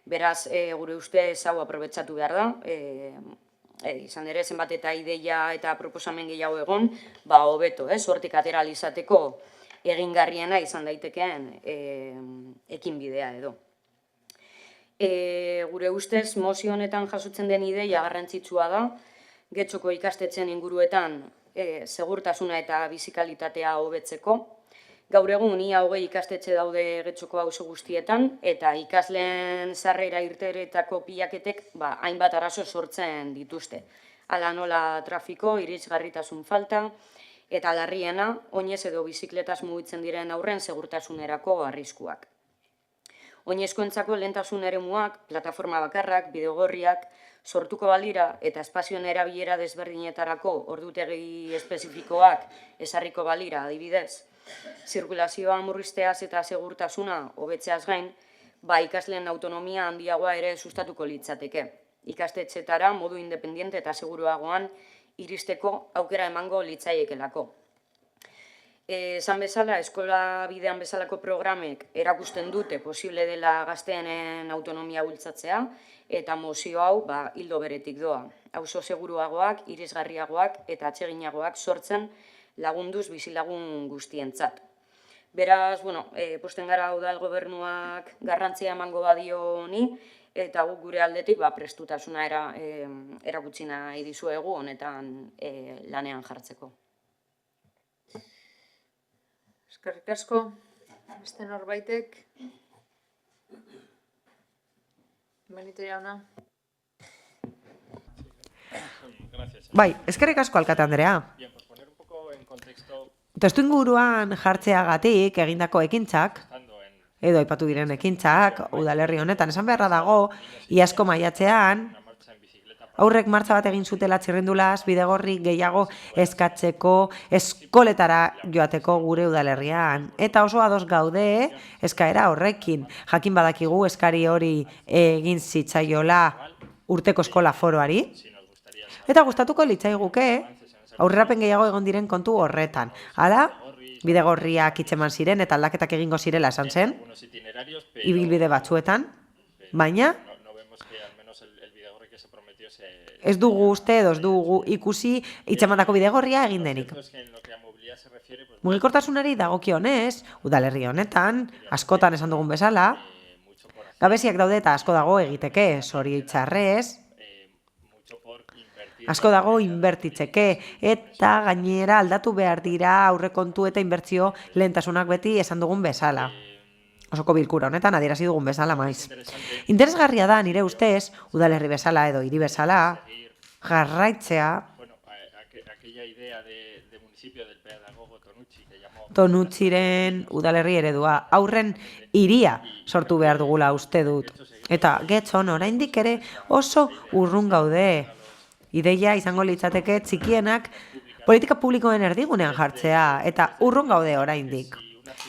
Beraz, gure ustez hau aprobetxatu behar da, izan ere zenbat eta ideia eta proposamen gehiago egon, hobeto, hortik atera izateko egingarriena izan daitekeen ekinbidea edo. Gure ustez, mozio honetan jasotzen den ideia garrantzitsua da, Getxoko ikastetxeen inguruetan segurtasuna eta bizikalitatea hobetzeko. Gaur egun ia 20 ikastetxe daude Getxoko auzo guztietan, eta ikasleen sarrera irteeretako pilaketek hainbat arazo sortzen dituzte. Hala nola trafiko, irisgarritasun falta, eta larriena, oinez edo bizikletaz mugitzen diren aurren segurtasunerako arriskuak. Oinezkoentzako lehentasun eremuak, plataforma bakarrak, bidegorriak, sortuko balira eta espazioen erabilera desberdinetarako ordutegi espezifikoak ezarriko balira adibidez, zirkulazioa murrizteaz eta segurtasuna hobetzeaz gain, ikasleen autonomia handiagoa ere sustatuko litzateke. Ikastetxetara modu independiente eta seguruagoan iristeko aukera emango litzaiekelako. Esan bezala, eskola bidean bezalako programek erakusten dute posible dela gazteenen autonomia bultzatzea, eta mozio hau ildo beretik doa. Auzo seguruagoak, irisgarriagoak eta atseginagoak sortzen lagunduz bizilagun guztientzat. Beraz, posten gara udal gobernuak garrantzia emango badio honi, eta guk gure aldetik prestutasuna erakutsi nahi dizuegu honetan lanean jartzeko. Eskerrik asko, beste norbaitek. Benito jauna. Eskerrik asko alkate Andrea. Testu inguruan jartzeagatik egindako ekintzak, edo aipatu diren ekintzak, udalerri honetan esan beharra dago, iazko maiatzean, Aurrek martxa bat egin zutela txirrindulaz, bidegorri gehiago eskatzeko, eskoletara joateko gure udalerrian. Eta oso ados gaude eskaera horrekin. Jakin badakigu eskari hori egin zitzaiola urteko eskola foroari. Eta gustatuko litzaiguke aurrerapen gehiago egon diren kontu horretan. Hala, bidegorriak hitzeman ziren eta aldaketak egingo zirela esan zen, ibilbide batzuetan, baina ez dugu uste edo ez dugu ikusi hitzemandako bidegorria egin denik. Mugikortasunari dagokionez, udalerri honetan, askotan esan dugun bezala, gabeziak daude eta asko dago egiteke, zoritxarrez, asko dago inbertitzeke, eta gainera aldatu behar dira aurrekontu eta inbertzio lehentasunak beti esan dugun bezala. Osoko bilkura honetan adierazi dugun bezala maiz. Interesgarria da nire ustez, udalerri bezala edo hiri bezala, jarraitzea Tonutxiren udalerri eredua, aurren hiria sortu behar dugula uste dut. Eta Getxon oraindik ere oso urrun gaude. Ideia izango litzateke txikienak politika publikoen erdigunean jartzea, eta urrun gaude oraindik.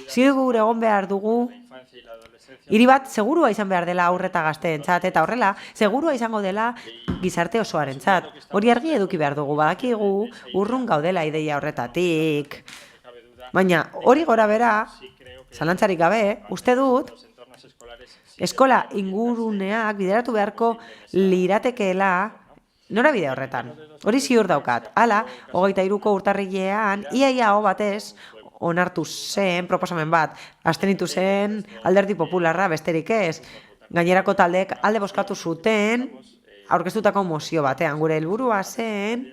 Ziur egon behar dugu hiri bat segurua izan behar dela aurre eta gazteentzat, eta horrela, segurua izango dela gizarte osoarentzat. Hori argi eduki behar dugu, badakigu urrun gaudela ideia horretatik. Baina hori gora bera, zalantzarik gabe, uste dut, eskola inguruneak bideratu beharko liratekeela norabide horretan. Hori ziur daukat. Hala, 23ko urtarrilean, iaia hau batez, onartu zen proposamen bat, abstenitu zen Alderdi Popularra besterik ez. Gainerako taldeek alde bozkatu zuten aurkeztutako mozio batean. Gure helburua zen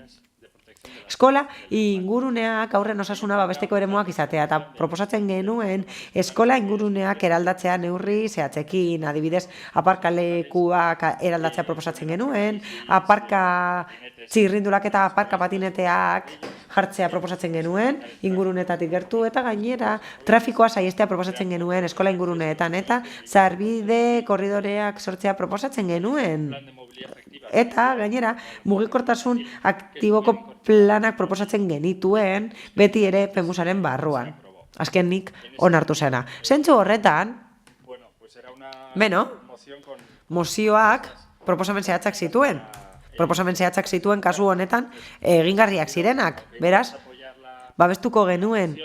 eskola inguruneak aurren osasuna babesteko eremuak izatea, eta proposatzen genuen eskola inguruneak eraldatzea neurri zehatzekin, adibidez aparkalekuak eraldatzea proposatzen genuen, aparka txirrindulak eta aparka patineteak jartzea proposatzen genuen, ingurunetatik gertu, eta gainera trafikoa saihestea proposatzen genuen eskola inguruneetan, eta sarbide korridoreak sortzea proposatzen genuen. Eta gainera mugikortasun aktiboko planak proposatzen genituen beti ere PEMUSaren barruan. Azkenik onartu zena. Zentzu horretan, mozioak proposamen zehatzak zituen. Proposamen zehatzak zituen kasu honetan egingarriak zirenak. Beraz, babestuko genuen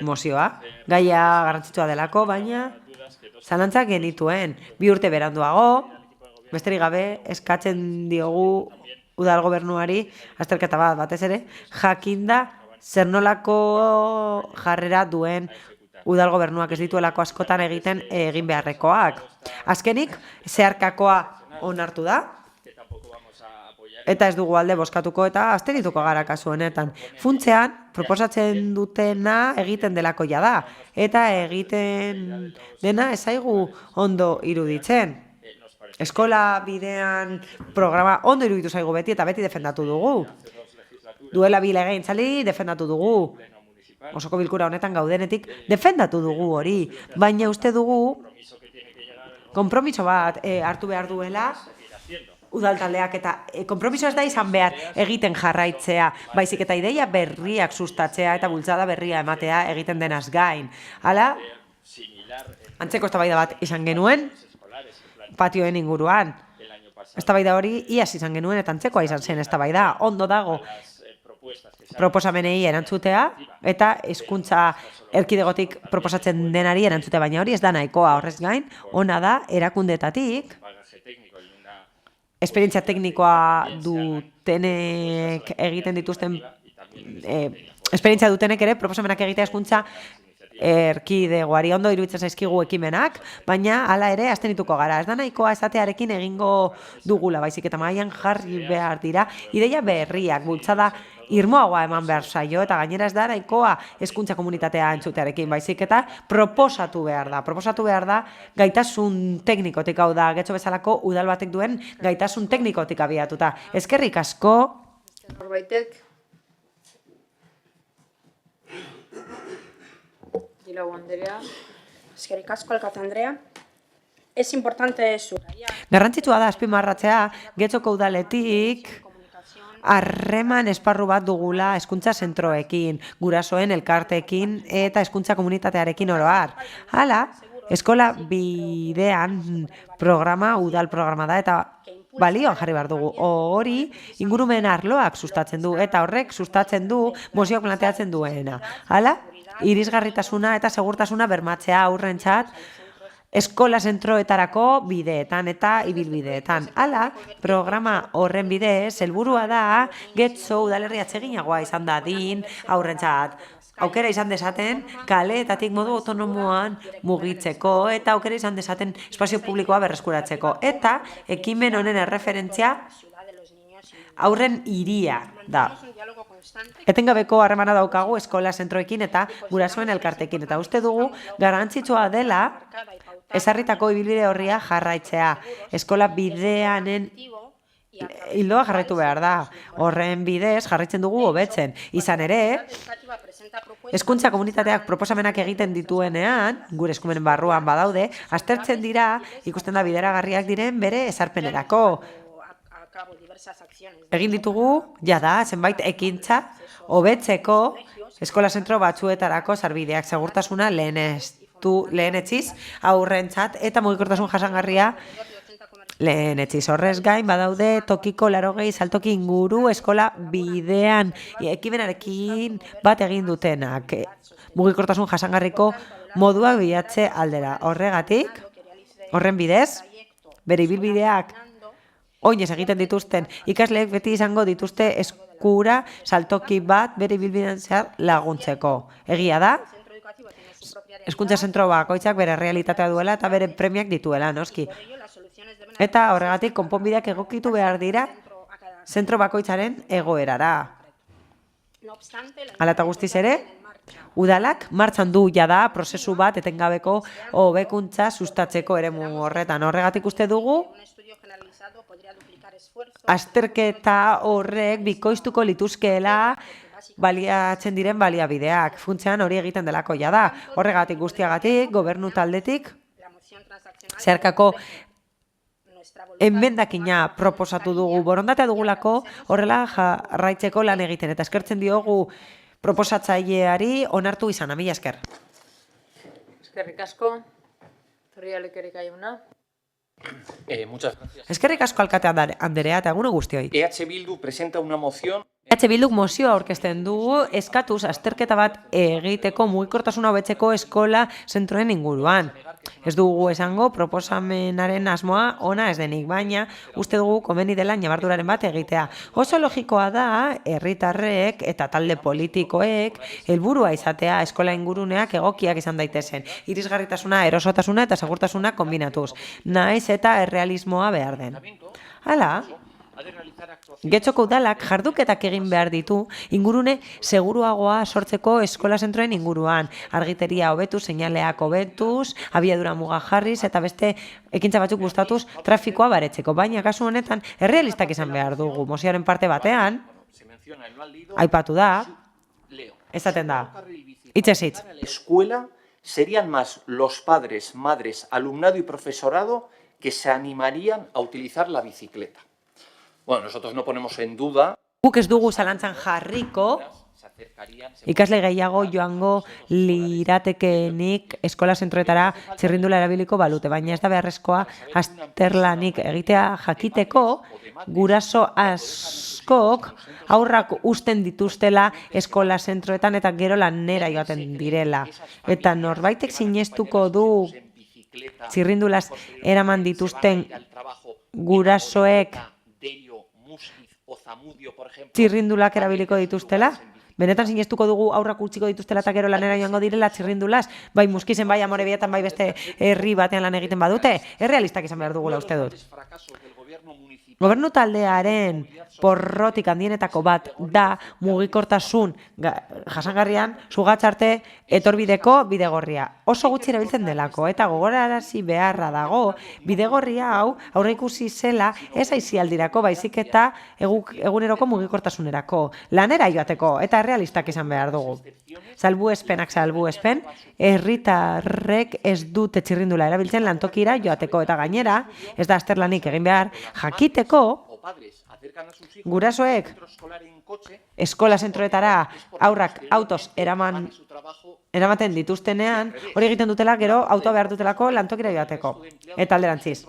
mozioa. Gaia garrantzitsua delako, baina zalantzak genituen. 2 urte beranduago, besterik gabe eskatzen diogu udal gobernuari azterketa bat batez ere, jakinda zer nolako jarrera duen udal gobernuak ez dituelako askotan egiten egin beharrekoak. Azkenik, zeharkakoa onartu da, eta ez dugu alde bozkatuko eta abstenituko gara kasu honetan. Funtzean, proposatzen dutena egiten delako da, eta egiten dena ez zaigu ondo iruditzen. Eskola bidean programa ondo iruditu zaigu beti eta beti defendatu dugu. Duela bi legegintzaldi defendatu dugu. Osoko bilkura honetan gaudenetik defendatu dugu hori. Baina uste dugu konpromiso bat hartu behar duela udaltaldeak, eta konpromiso ez da izan behar egiten jarraitzea, baizik eta ideia berriak sustatzea eta bultzada berria ematea egiten denaz gain. Hala, antzeko eztabaida bat izan genuen, patioen inguruan. Eztabaida hori iaz izan genuen eta antzekoa izan zen eztabaida. Ondo dago proposamenei erantzutea eta hezkuntza erkidegotik proposatzen denari erantzutea, baina hori ez da nahikoa. Horrez gain, ona da erakundetatik esperientzia teknikoa dutenek egiten dituzten esperientzia dutenek ere proposamenak egitea hezkuntza erkidegoari. Ondo iruditzen zaizkigu ekimenak, baina hala ere abstenituko gara. Ez da nahikoa esatearekin egingo dugula, baizik eta mahaian jarri behar dira ideia berriak, bultzada irmoagoa eman behar zaio, eta gainera ez da nahikoa hezkuntza komunitatea entzutearekin, baizik eta proposatu behar da. Proposatu behar da gaitasun teknikotik, hau da, Getxo bezalako udal batek duen gaitasun teknikotik abiatuta. Eskerrik asko. Norbaitek? Gilau Andrea. Eskerrik asko, Alkate Andrea. Es importante subrayar. Garrantzitsua da azpimarratzea Getxoko udaletik harreman esparru bat dugula hezkuntza zentroekin, gurasoen elkarteekin eta hezkuntza komunitatearekin oro har. Hala, eskola bidean programa, udal programa da eta balioan jarri behar dugu. Hori ingurumen arloak sustatzen du eta horrek sustatzen du mozioak planteatzen duena. Hala, irisgarritasuna eta segurtasuna bermatzea aurrentzat eskola zentroetarako bideetan eta ibilbideetan. Hala, programa horren bidez, helburua da Getxo udalerri atseginagoa izan dadin aurrentzat. Aukera izan dezaten kaleetatik modu autonomoan mugitzeko eta aukera izan dezaten espazio publikoa berreskuratzeko. Eta ekimen honen erreferentzia haurren hiria da. Etengabeko harremana daukagu eskola zentroekin eta gurasoen elkartekin. Eta uste dugu garrantzitsua dela ezarritako ibilbide horria jarraitzea. Eskola bideanen hildoa jarraitu behar da. Horren bidez jarraitzen dugu hobetzen. Izan ere, hezkuntza komunitateak proposamenak egiten dituenean, gure eskumenen barruan badaude, aztertzen dira, ikusten da bideragarriak diren bere ezarpenerako. Egin ditugu, jada, zenbait ekintza, hobetzeko eskola zentro batzuetarako sarbideak segurtasuna lehenetsiz aurrentzat eta mugikortasun jasangarria lehenetsiz. Horrez gain badaude tokiko 80 saltoki inguru eskola bidean ekimenarekin bat egin dutenak. Mugikortasun jasangarriko modua bilatze aldera. Horregatik, horren bidez, bere ibilbideak oinez egiten dituzten ikasleek beti izango dituzte eskura saltoki bat bere ibilbidean zehar laguntzeko. Egia da, hezkuntza zentro bakoitzak bere realitatea duela eta bere premiak dituela, noski. Eta horregatik konponbideak egokitu behar dira zentro bakoitzaren egoerara. Hala eta guztiz ere, udalak martxan du jada prozesu bat etengabeko hobekuntza sustatzeko eremu horretan. Horregatik uste dugu azterketa horrek bikoiztuko lituzkeela baliatzen diren baliabideak. Funtsean hori egiten delako jada. Horregatik guztiagatik, gobernu taldetik, zeharkako enmendakina proposatu dugu. Borondatea dugulako horrela jarraitzeko lan egiten. Eta eskertzen diogu proposatzaileari onartu izana. Mila esker. Eskerrik asko. Zorrialek ere kaiuna. Eskerrik asko alkate anderea eta egun guztioi. EH Bildu presenta una moción. EH Bilduk mozioa aurkezten dugu eskatuz azterketa bat egiteko mugikortasuna hobetzeko eskola zentroen inguruan. Ez dugu esango proposamenaren asmoa ona ez denik, baina uste dugu komeni dela ñabarduraren bat egitea. Oso logikoa da herritarrek eta talde politikoek helburua izatea eskola inguruneak egokiak izan daitezen. Irisgarritasuna, erosotasuna eta segurtasuna kombinatuz. Naiz eta errealismoa behar den. Hala, Getxoko udalak jarduketak egin behar ditu ingurune seguruagoa sortzeko eskola zentroen inguruan. Argiteria hobetu, seinaleak hobetuz, abiadura muga jarriz eta beste ekintza batzuk gustatuz trafikoa baretzeko. Baina kasu honetan errealistak izan behar dugu. Mozioaren parte batean, aipatu da, esaten da, hitzez hitz. Escuela serían más los padres, madres, alumnado y profesorado que se animarían a utilizar la bicicleta. Bueno, nosotros no ponemos en duda. Guk ez dugu zalantzan jarriko, ikasle gehiago joango liratekenik eskola zentroetara txirrindula erabiliko balute, baina ez da beharrezkoa azterlanik egitea jakiteko guraso askok aurrak usten dituztela eskola zentroetan eta gero lanera joaten direla. Eta norbaitek sinestuko du txirrindulaz eraman dituzten gurasoek txirrindulak erabiliko dituztela? Benetan sinestuko dugu aurrak utziko dituztela eta gero lanera joango direla txirrindulaz? Bai Muskizen, bai Amorebietan, bai beste herri batean lan egiten badute? Errealistak izan behar dugula uste dut. Gobernu taldearen porrotik handienetako bat da mugikortasun jasangarrian sugatzarte etorbideko bidegorria. Oso gutxi erabiltzen delako eta gogorarazi beharra dago bidegorria hau aurreikusi zela ez aisialdirako baizik eta eguneroko mugikortasunerako. Lanera joateko eta eta realistak izan behar dugu. Salbuespenak salbuespen, herritarrek ez dute txirrindula erabiltzen lantokira joateko eta gainera, ez da azterlanik egin behar, jakiteko gurasoek eskola zentroetara aurrak autoz eramaten dituztenean, hori egiten dutela gero autoa behar dutelako lantokira joateko. Eta alderantziz.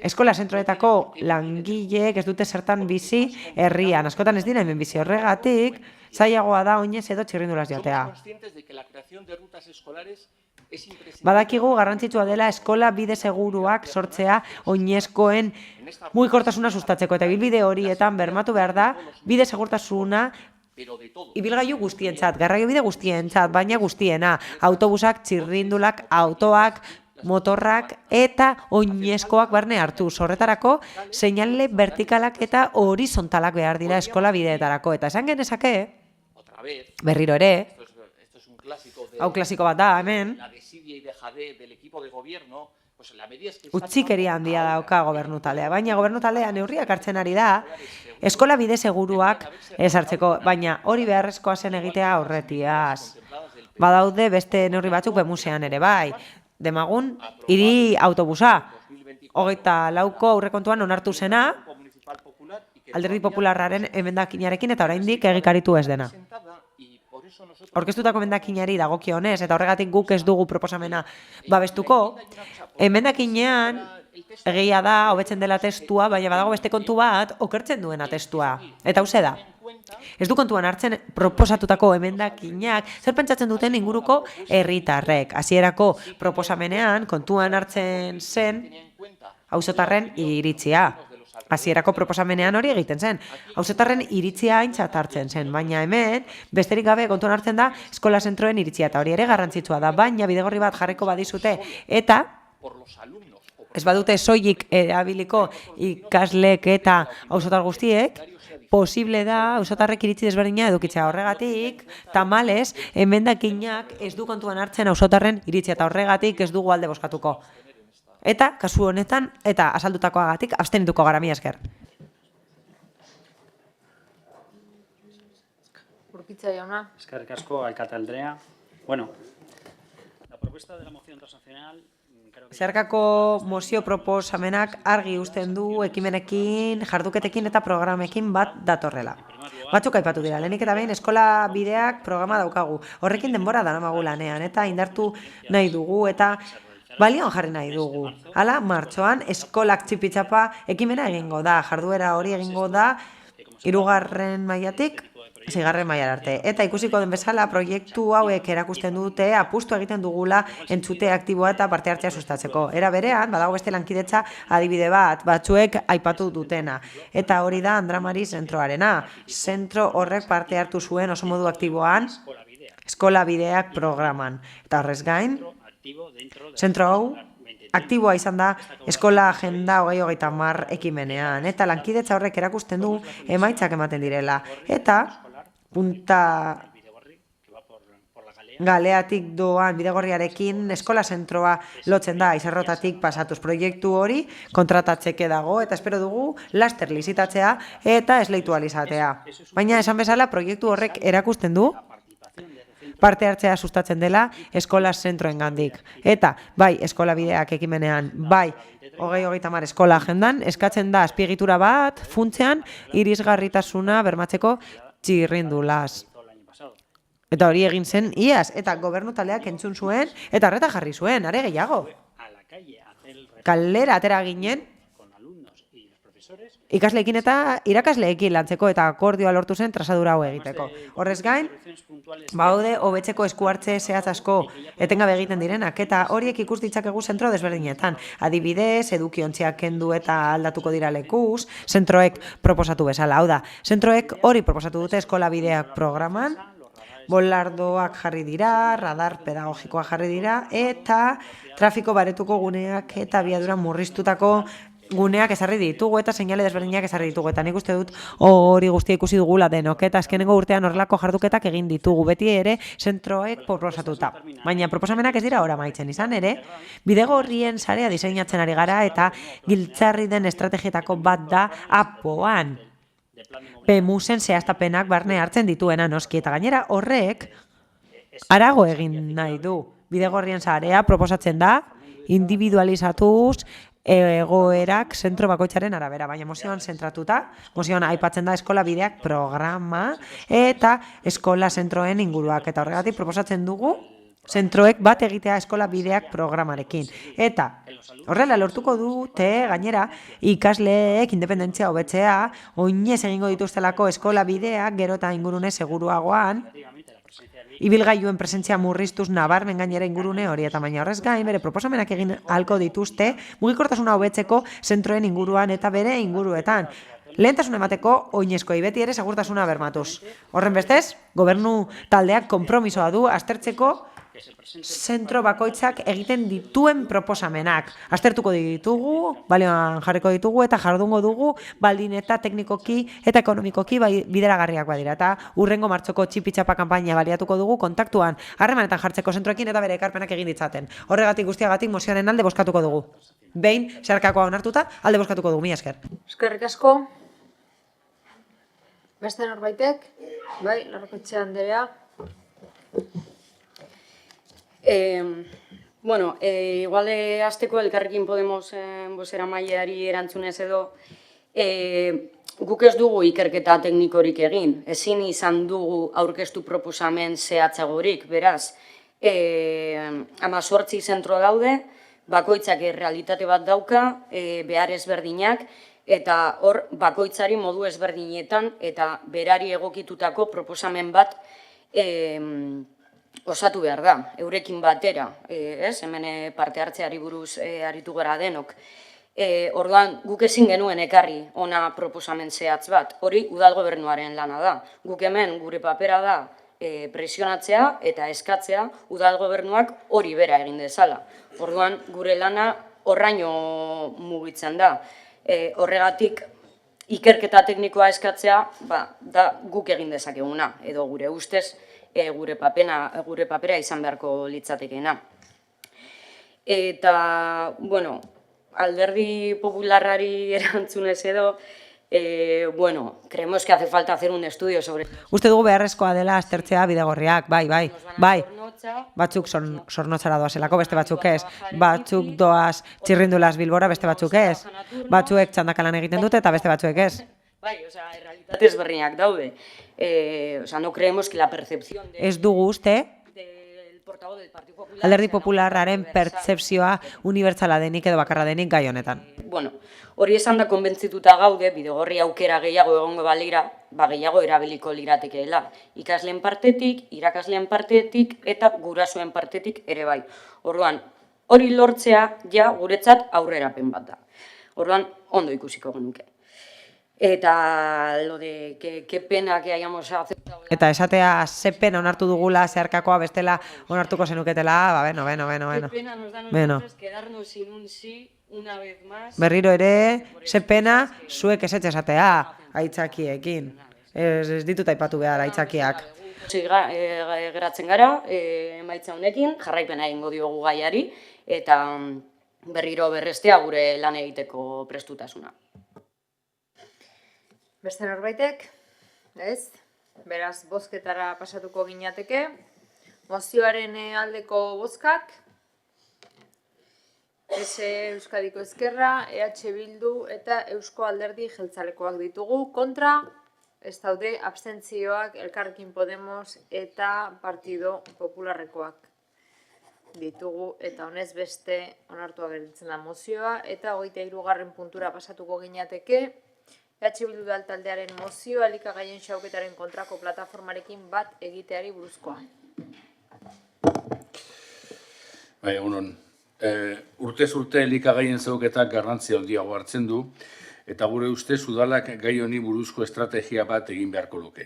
Eskola zentroetako langileek ez dute zertan bizi herrian. Askotan ez dira hemen bizi horregatik, zailagoa da oinez edo txirrindulaz joatea. Badakigu garrantzitsua dela eskola bide seguruak sortzea oinezkoen mugikortasuna sustatzeko eta ibilbide horietan bermatu behar da bide segurtasuna ibilgailu guztientzat, garraiobide guztientzat, baina guztiena, autobusak, txirrindulak, autoak, motorrak eta oinezkoak barne hartu. Horretarako, seinale vertikalak eta horizontalak behar dira eskola bideetarako. Eta esan genezake, berriro ere, hau klasiko bat da, hemen, utzikeria handia dauka gobernutaldea, baina gobernutaldea neurriak hartzen ari da, eskola bide seguruak ezartzeko, baina hori beharrezkoa zen egitea aurretiaz. Badaude beste neurri batzuk bemusean ere bai. Demagun, hiri autobusa. 24ko aurrekontuan onartu zena, Alderdi Popularraren emendakinarekin eta oraindik egikaritu ez dena. Aurkeztutako emendakinari dagokionez eta horregatik guk ez dugu proposamena babestuko, emendakinean egia da hobetzen dela testua, baina badago beste kontu bat okertzen duena testua. Eta hauze da. Ez du kontuan hartzen proposatutako emendakinak zer pentsatzen duten inguruko herritarrek. Hasierako proposamenean kontuan hartzen zen auzotarren iritzia. Hasierako proposamenean hori egiten zen. Auzotarren iritzia aintzat hartzen zen, baina hemen besterik gabe kontuan hartzen da eskola zentroen iritzia eta hori ere garrantzitsua da, baina bidegorri bat jarriko badizute eta ez badute soilik erabiliko ikasleek eta auzotar guztiek, posible da auzotarrek iritzi desberdina edukitzea. Horregatik, tamalez, emendakinak ez du kontuan hartzen auzotarren iritzia eta horregatik ez dugu alde bozkatuko. Eta, kasu honetan, eta azaldutakoagatik, abstenituko gara, mila esker. Urkitza jauna. Eskerrik asko, alkate Andrea. Bueno, la propuesta de la moción transaccional... Zeharkako mozio proposamenak argi uzten du ekimenekin, jarduketekin eta programekin bat datorrela. Batzuk aipatu dira, lehenik eta behin eskola bideak programa daukagu. Horrekin denbora daramagu lanean eta indartu nahi dugu eta balion jarri nahi dugu. Hala, martxoan eskolak txipitzapa ekimena egingo da, jarduera hori egingo da 3. mailatik 6. mailara arte. Eta ikusiko den bezala proiektu hauek erakusten dute apustu egiten dugula entzute aktiboa eta parte hartzea sustatzeko. Era berean, badago beste lankidetza adibide bat, batzuek aipatu dutena. Eta hori da Andramari zentroarena. Zentro horrek parte hartu zuen oso modu aktiboan eskola bideak programan. Eta horrez gain, zentro hau aktiboa izan da eskola agenda 2030 ekimenean. Eta lankidetza horrek erakusten du emaitzak ematen direla. Eta punta galeatik doan bidegorriarekin eskola zentroa lotzen da izarrotatik pasatuz. Proiektu hori kontratatzeke dago eta espero dugu laster lizitatzea eta esleitu alizatea. Baina esan bezala proiektu horrek erakusten du parte hartzea sustatzen dela eskola zentroen gandik. Eta bai eskola bideak ekimenean, bai 2030 eskola agendan, eskatzen da azpiegitura bat funtsean irisgarritasuna bermatzeko txirrindulaz. Eta hori egin zen iaz, eta gobernu taldeak entzun zuen, eta horreta jarri zuen, are gehiago. Kalera atera ginen, ikasleekin eta irakasleekin lantzeko eta akordioa lortu zen trasadura hau egiteko. Horrez gain, baude hobetzeko esku hartze zehatz asko etengabe egiten direnak eta horiek ikus ditzakegu zentro desberdinetan. Adibidez, edukiontziak kendu eta aldatuko dira lekuz, zentroek proposatu bezala. Hau da, zentroek hori proposatu dute eskola bideak programan, bolardoak jarri dira, radar pedagogikoa jarri dira eta trafiko baretuko guneak eta abiadura murriztutako guneak ezarri ditugu eta seinale desberdinak ezarri ditugu eta nik uste dut hori guztia ikusi dugula denok eta azkenengo urtean horrelako jarduketak egin ditugu beti ere zentroek proposatuta. Baina proposamenak ez dira ora amaitzen izan ere, bidegorrien sarea diseinatzen ari gara eta giltzarri den estrategietako bat da APOan. PMUsen zehaztapenak barne hartzen dituena noski, eta gainera horrek arago egin nahi du. Bidegorrien sarea proposatzen da, individualizatuz egoerak zentro bakoitzaren arabera, baina mozioan zentratuta, mozioan aipatzen da eskola bideak programa eta eskola zentroen inguruak, eta horregatik proposatzen dugu zentroek bat egitea eskola bideak programarekin. Eta horrela lortuko dute gainera ikasleek independentzia hobetzea, oinez egingo dituztelako eskola bideak gero eta ingurune seguruagoan, ibilgailuen presentzia murriztuz nabarmen gainera ingurune hori, eta baina horrez gain bere proposamenak egin ahalko dituzte mugikortasuna hobetzeko zentroen inguruan eta bere inguruetan. Lehentasun emateko oinezkoei beti ere segurtasuna bermatuz. Horren bestez, gobernu taldeak konpromisoa du aztertzeko zentro bakoitzak egiten dituen proposamenak. Aztertuko ditugu, balioan jarriko ditugu eta jardungo dugu baldin eta teknikoki eta ekonomikoki bideragarriak badira. Eta urrengo martxoko txipitxapa kanpaina baliatuko dugu kontaktuan harremanetan jartzeko zentroekin eta bere ekarpenak egin ditzaten. Horregatik guztiagatik mozioaren alde bozkatuko dugu. Behin, zeharkakoa onartuta, alde bozkatuko dugu. Mila esker. Eskerrik asko. Beste norbaitek? Bai, Larroketxe Andrea. Igual hasteko Elkarrekin Podemos bozeramaileari erantzunez edo, guk ez dugu ikerketa teknikorik egin, ezin izan dugu aurkeztu proposamen zehatzagorik, beraz, 18 zentro daude, bakoitzak errealitate bat dauka, behar ezberdinak, eta hor bakoitzari modu ezberdinetan eta berari egokitutako proposamen bat osatu behar da, eurekin batera, hemen parte hartzeari buruz aritu gara denok. Orduan, guk ezin genuen ekarri ona proposamen zehatz bat, hori udal gobernuaren lana da. Guk hemen gure papera da presionatzea eta eskatzea udal gobernuak hori bera egin dezala. Orduan, gure lana horraino mugitzen da. Horregatik, ikerketa teknikoa eskatzea, da guk egin dezakeguna, edo gure ustez, gure papera izan beharko litzatekeena. Eta, alderdi popularrari erantzunez edo, creemos que hace falta hacer un estudio sobre... Uste dugu beharrezkoa dela aztertzea bidegorriak, bai. Batzuk Zornotzara doazelako, beste batzuk ez. Batzuk doaz Txirrindulaz Bilbora, beste batzuk ez. Batzuek txandakalan egiten dute eta beste batzuek ez. Bai, errealitate ezberdinak daude. No creemos que la percepción... Ez dugu uste alderdi popularraren pertzepzioa unibertsala denik edo bakarra denik gai honetan. Hori esan da konbentzituta gaude, bidegorri aukera gehiago egongo balira, gehiago erabiliko liratekeela. Ikasleen partetik, irakasleen partetik eta gurasoen partetik ere bai. Orduan, hori lortzea ja guretzat aurrerapen bat da. Orduan, ondo ikusiko genuke. Eta lo de que pena que hayamos aceptado... Eta esatea ze pena onartu dugula zeharkakoa bestela onartuko zenuketela, beno. Que pena nos da nosotros quedarnos sin un sí una vez más. Berriro ere, ze pena zuek ezetz esatea aitzakiekin. Ez ditut aipatu behar aitzakiak. Geratzen gara, emaitza honekin, jarraipena egingo diogu gaiari, eta berriro berrestea gure lan egiteko prestutasuna. Beste norbaitek? Ez? Beraz, bozketara pasatuko ginateke. Mozioaren aldeko bozkak. Euskadiko Ezkerra, EH Bildu eta Eusko Alderdi Jeltzalekoak ditugu. Kontra, ez daude abstentzioak Elkarrekin Podemos eta Partido Popularrekoak ditugu. Eta honez beste onartua gelditzen da mozioa. Eta 23. puntura pasatuko ginateke. EH Bildu taldearen mozioa elikagaien xauketaren kontrako plataformarekin bat egiteari buruzkoa. Egunon. Urtez urte elikagaien xauketak garrantzia handiago hartzen du, eta gure ustez udalak gai honi buruzko estrategia bat egin beharko luke.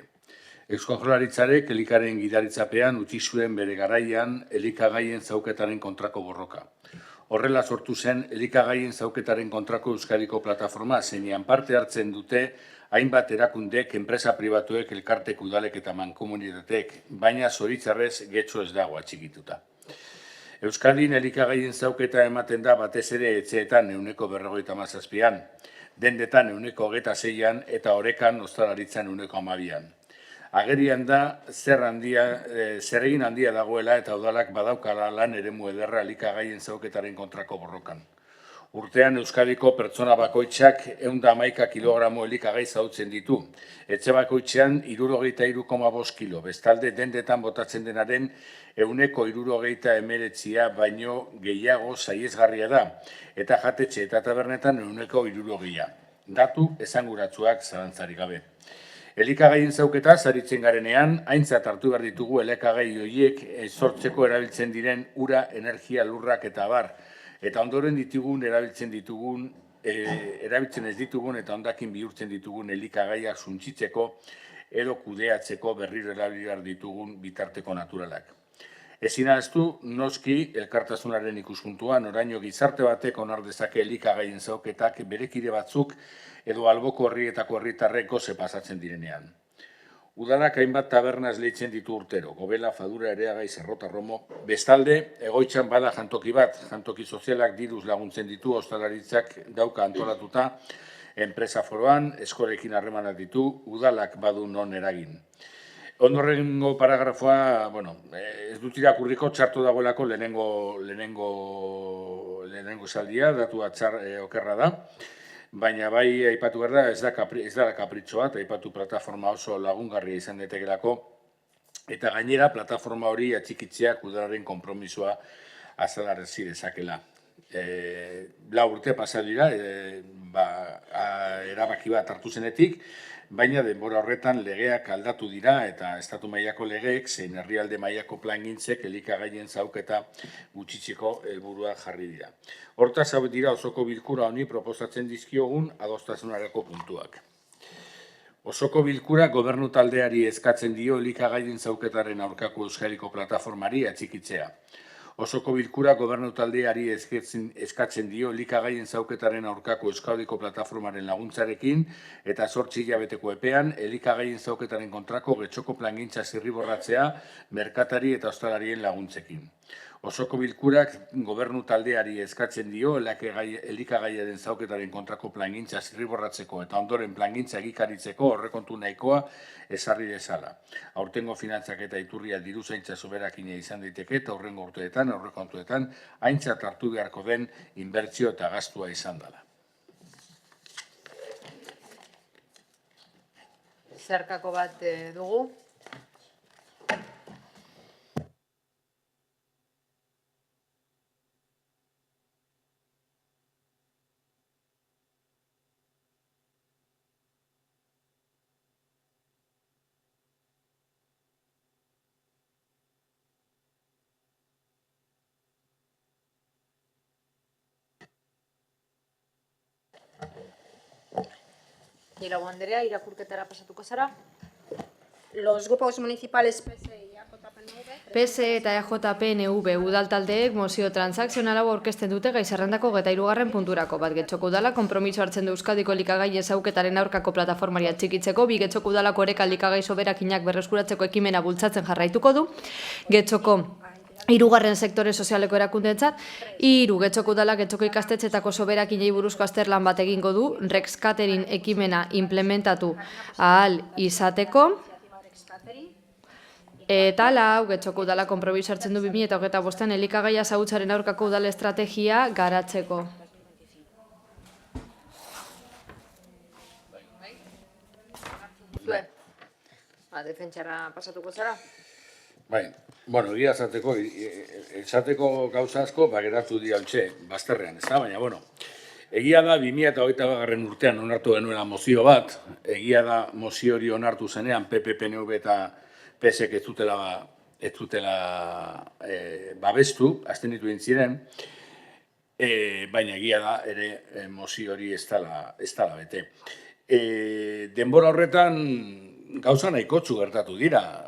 Eusko Jaurlaritzarek elikaren gidaritzapean utzi zuen bere garaian elikagaien xauketaren kontrako borroka. Horrela sortu zen elikagaien xauketaren kontrako Euskadiko plataforma, zeinean parte hartzen dute hainbat erakundek, enpresa pribatuek, elkartek, udalek eta mankomunitatek, baina zoritxarrez getxo ez dago atxikituta. Euskadin elikagaien xauketa ematen da batez ere etxeetan 157an. dendetan 26%an eta orekan ostalaritzan 12%an. Agerian da zeregin handia dagoela eta udalak badaukala lan eremu ederra elikagaien zauketaren kontrako borrokan. Urtean Euskadiko pertsona bakoitzak 111 kilogramo elikagai zautzen ditu. Etxe bakoitzean 63,5 kilo. Bestalde dendetan botatzen denaren 169 baino gehiago saiezgarria da. Eta jatetxe eta tabernetan 160. Datu esanguratsuak zalantzarik gabe. Elikagaien zauketa zaritzen garenean, aintzat hartu behar ditugu elikagai horiek sortzeko erabiltzen diren ura, energia, lurrak eta abar. Eta ondoren erabiltzen ez ditugun eta ondakin bihurtzen ditugun elikagaiak suntsitzeko edo kudeatzeko berriro erabili behar ditugun bitarteko naturalak. Ezin ahaztu, noski, elkartasunaren ikuspuntuan, oraino gizarte batek onar dezake elikagaien zauketak berekide batzuk edo alboko herrietako herritarrek goze pasatzen direnean. Udalak hainbat taberna esleitzen ditu urtero, Gobela, Fadura, Ereagai, Zerrota, Romo. Bestalde, egoitzan bada jantoki bat, jantoki sozialak diruz laguntzen ditu, ostalaritzak dauka antolatuta, enpresa foroan, eskolekin harremanak ditu, udalak badu non eragin. Ondorrengo paragrafoa, ez dut irakurriko, txarto dagoelako lehenengo esaldia, datu okerra da. Baina bai aipatu behar da, ez da kapritxo bat, aipatu plataforma oso lagungarria izan detekelako, eta gainera plataforma hori atxikitzeak udalaren konpromisoa azalarezi dezakela. 4 urte pasa dira, erabaki bat hartu zenetik, baina denbora horretan legeak aldatu dira eta estatu mailako legeek zein herrialde mailako plangintzek elikagaien zauketa gutxitzeko helburua jarri dira. Hortaz hauek dira osoko bilkura honi proposatzen dizkiogun adostasunarako puntuak. Osoko bilkura gobernu taldeari eskatzen dio elikagaien zauketaren aurkako Euskadiko plataformari atxikitzea. Osoko bilkura gobernu taldeari eskatzen dio elikagaien zauketaren aurkako Euskadiko plataformaren laguntzarekin eta 8 hilabeteko epean elikagaien zauketaren kontrako getxoko plangintza zirriborratzea merkatari eta ostalarien laguntzekin. Osoko bilkurak gobernu taldeari eskatzen dio elikagaiaren zauketaren kontrako plangintza zirriborratzeko eta ondoren plangintza egikaritzeko horrekontu nahikoa ezarri dezala. Aurtengo finantzak eta iturria diru zaintza soberakina izan daiteke eta aurrengo urteetan, aurrekontuetan, aintzat hartu beharko den inbertsio eta gastua izan dela. Zerkako bat dugu. Irago Andrea, irakurketara pasatuko zara. Los grupos municipales PSE eta EJPNV udaltaldeek mozio transakzionala aurkezten dute gai zerrendako 23. punturako. Bat Getxoko udala konpromiso hartzen du Euskadiko elikagaien zauketaren aurkako plataformari atxikitzeko, bi Getxoko udalako oreka elikagai soberakinak berreskuratzeko ekimena bultzatzen jarraituko du. Getxoko 3. sektore sozialeko erakundeentzat, 3. Getxoko udalak Getxoko ikastetxetako soberakinei buruzko azterlan bat egingo du, Rex Catering ekimena implementatu ahal izateko. Eta lau, Getxoko udala konpromiso hartzen du 2025 elikagaia zahutzaren aurkako udal estrategia garatzeko. Defentsara pasatuko zara? Bai, egia esateko gauza asko, geratu dira ontxe, bazterrean, ez da? Baina, egia da 2008 urtean onartu genuela mozio bat, egia da mozio hori onartu zenean PP, PNV eta PSek ez dutela babestu, abstenitu egin ziren, baina egia da ere mozio hori ez dela bete. Denbora horretan gauza nahikotsu gertatu dira.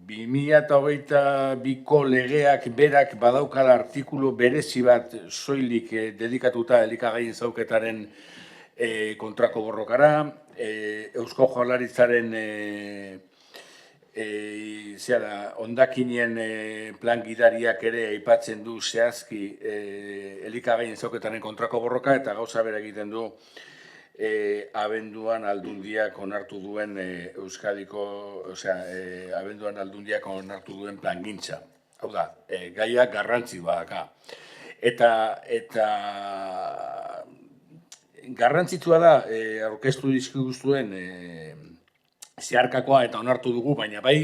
2022ko legeak berak badaukala artikulu berezi bat soilik dedikatuta elikagaien zauketaren kontrako borrokara, Eusko Jaurlaritzaren hondakinien plan gidariak ere aipatzen du zehazki elikagaien zauketaren kontrako borroka eta gauza bera egiten du abenduan aldundiak onartu duen abenduan aldundiak onartu duen plangintza. Hau da, gaiak garrantzitsua daka. Eta garrantzitsua da, aurkeztu dizkiguztuen zeharkakoa eta onartu dugu, baina bai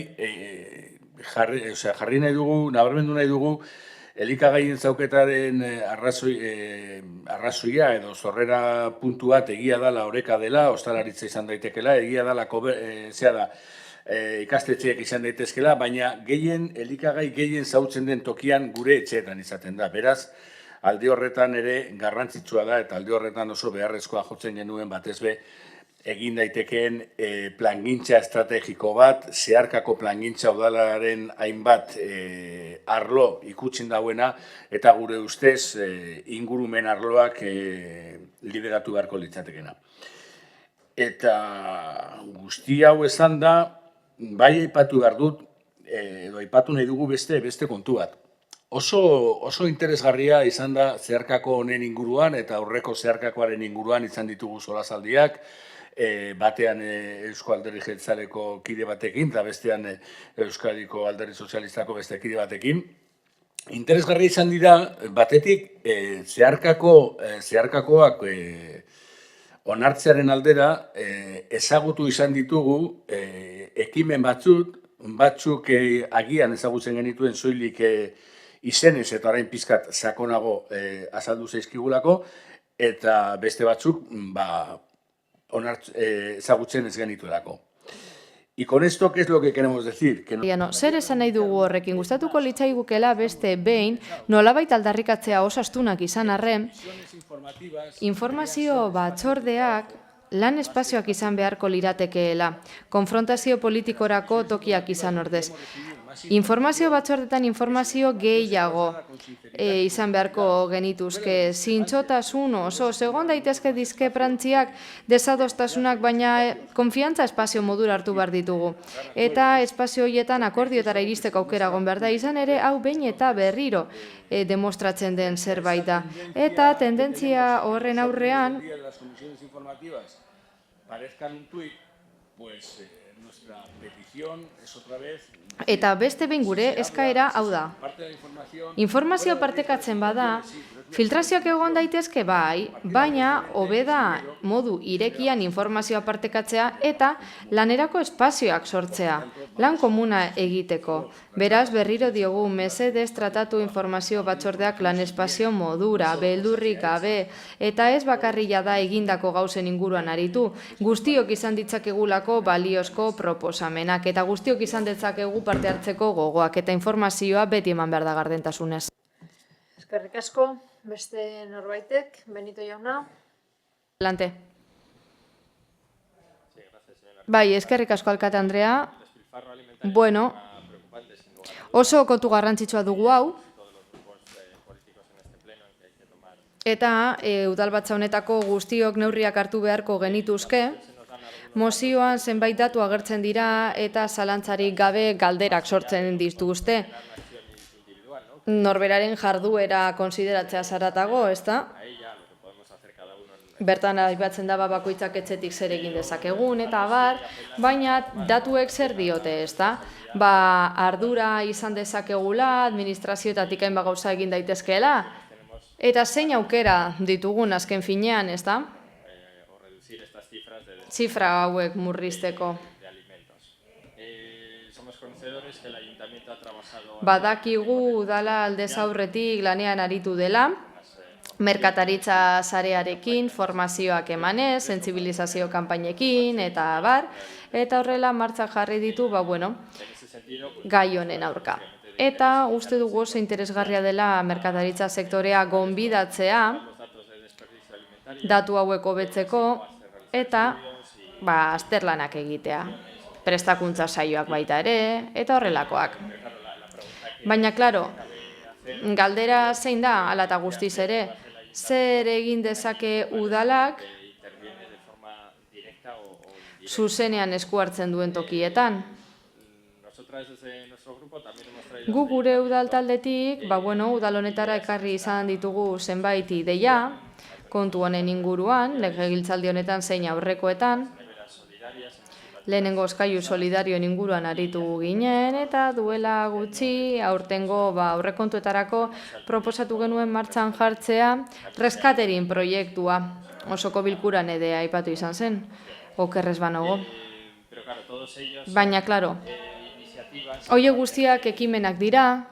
jarri nahi dugu, nabarmendu nahi dugu, elikagaien zauketaren arrazoia edo zorrera puntu bat egia dela oreka dela, ostalaritza izan daitekela, egia dela ikastetxeak izan daitezkela, baina elikagai gehien zautzen den tokian gure etxeetan izaten da. Beraz, alde horretan ere garrantzitsua da eta alde horretan oso beharrezkoa jotzen genuen batez be egin daitekeen plangintza estrategiko bat, zeharkako plangintza udalaren hainbat arlo ikutzen dauena eta gure ustez ingurumen arloak lideratu beharko litzatekena. Eta guzti hau esan da, bai aipatu behar dut, edo aipatu nahi dugu beste kontu bat. Oso interesgarria izan da zeharkako honen inguruan eta aurreko zeharkakoaren inguruan izan ditugu solasaldiak, batean Eusko Alderdi Jeltzaleko kide batekin, eta bestean Euskadiko Alderdi Sozialistako beste kide batekin. Interesgarria izan dira, batetik zeharkakoak onartzearen aldera ezagutu izan ditugu ekimen batzuk agian ezagutzen genituen soilik izenez eta orain pizkat sakonago azaldu zaizkigulako, eta beste batzuk ezagutzen ez genituelako. Y con esto, ¿qué es lo que queremos decir? Zer esan nahi dugu horrekin, gustatuko litzaigukela beste behin, nolabait aldarrikatzea oso astunak izan arren, informazio batzordeak lan espazioak izan beharko liratekeela, konfrontazio politikorako tokiak izan ordez. Informazio batzordetan informazio gehiago izan beharko genituzke, zintzotasun oso, segon daitezke dizkeprantziak, desadostasunak, baina konfiantza espazio modura hartu behar ditugu. Eta espazio horietan akordiotara iristeko aukera egon behar da, izan ere hau behin eta berriro demostratzen den zerbait da. Eta tendentzia horren aurrean, eta beste behin gure eskaera hau da. Informazio partekatzen bada, filtrazioak egon daitezke bai, baina hobe da modu irekian informazioa partekatzea eta lanerako espazioak sortzea, lan komuna egiteko. Beraz, berriro diogu mesedez tratatu informazio batzordeak lan espazio modura, beldurrik gabe, eta ez bakarrila da egindako gauzen inguruan aritu. Guztiok izan ditzakegulako baliozko proposamenak, eta guztiok izan ditzakegu parte hartzeko gogoak, eta informazioa beti eman behar da gardentasunez. Eskerrik asko, beste norbaitek, Benito jauna. Lante. Bai, eskerrik asko alkate Andrea. Bueno, oso kontu garrantzitsua dugu hau. Eta udalbatza honetako guztiok neurriak hartu beharko genituzke. Mozioan zenbait datu agertzen dira eta zalantzarik gabe galderak sortzen dituzte. Norberaren jarduera konsideratzea zaratago, ezta? Bertan aipatzen da bakoitzak etxetik zer egin dezakegun eta abar, baina datuek zer diote, ezta? Ardura izan dezakegula, administrazioetatik hainbat gauza egin daitezkeela, eta zein aukera ditugun azken finean, ezta? Zifra hauek murrizteko. Badakigu udala aldez aurretik lanean aritu dela, merkataritza sarearekin, formazioak emanez, sentsibilizazio kanpainekin, eta abar, eta horrela martxan jarri ditu, gai honen aurka. Eta uste dugu oso interesgarria dela merkataritza sektorea gonbidatzea, datu hauek hobetzeko, eta azterlanak egitea. Prestakuntza saioak baita ere, eta horrelakoak. Baina, klaro, galdera zein da, hala eta guztiz ere, zer egin dezake udalak zuzenean esku hartzen duen tokietan? Gu gure udal taldetik, udal honetara ekarri izan ditugu zenbait ideia, kontu honen inguruan, legegintzaldi honetan zein aurrekoetan, lehenengo eskailu solidarioen inguruan aritu ginen, eta duela gutxi aurtengo aurrekontuetarako proposatu genuen martxan jartzea reskaterin proiektua. Osoko bilkuran ere aipatu izan zen, okerrez banago. Baina, klaro, horiek guztiak ekimenak dira,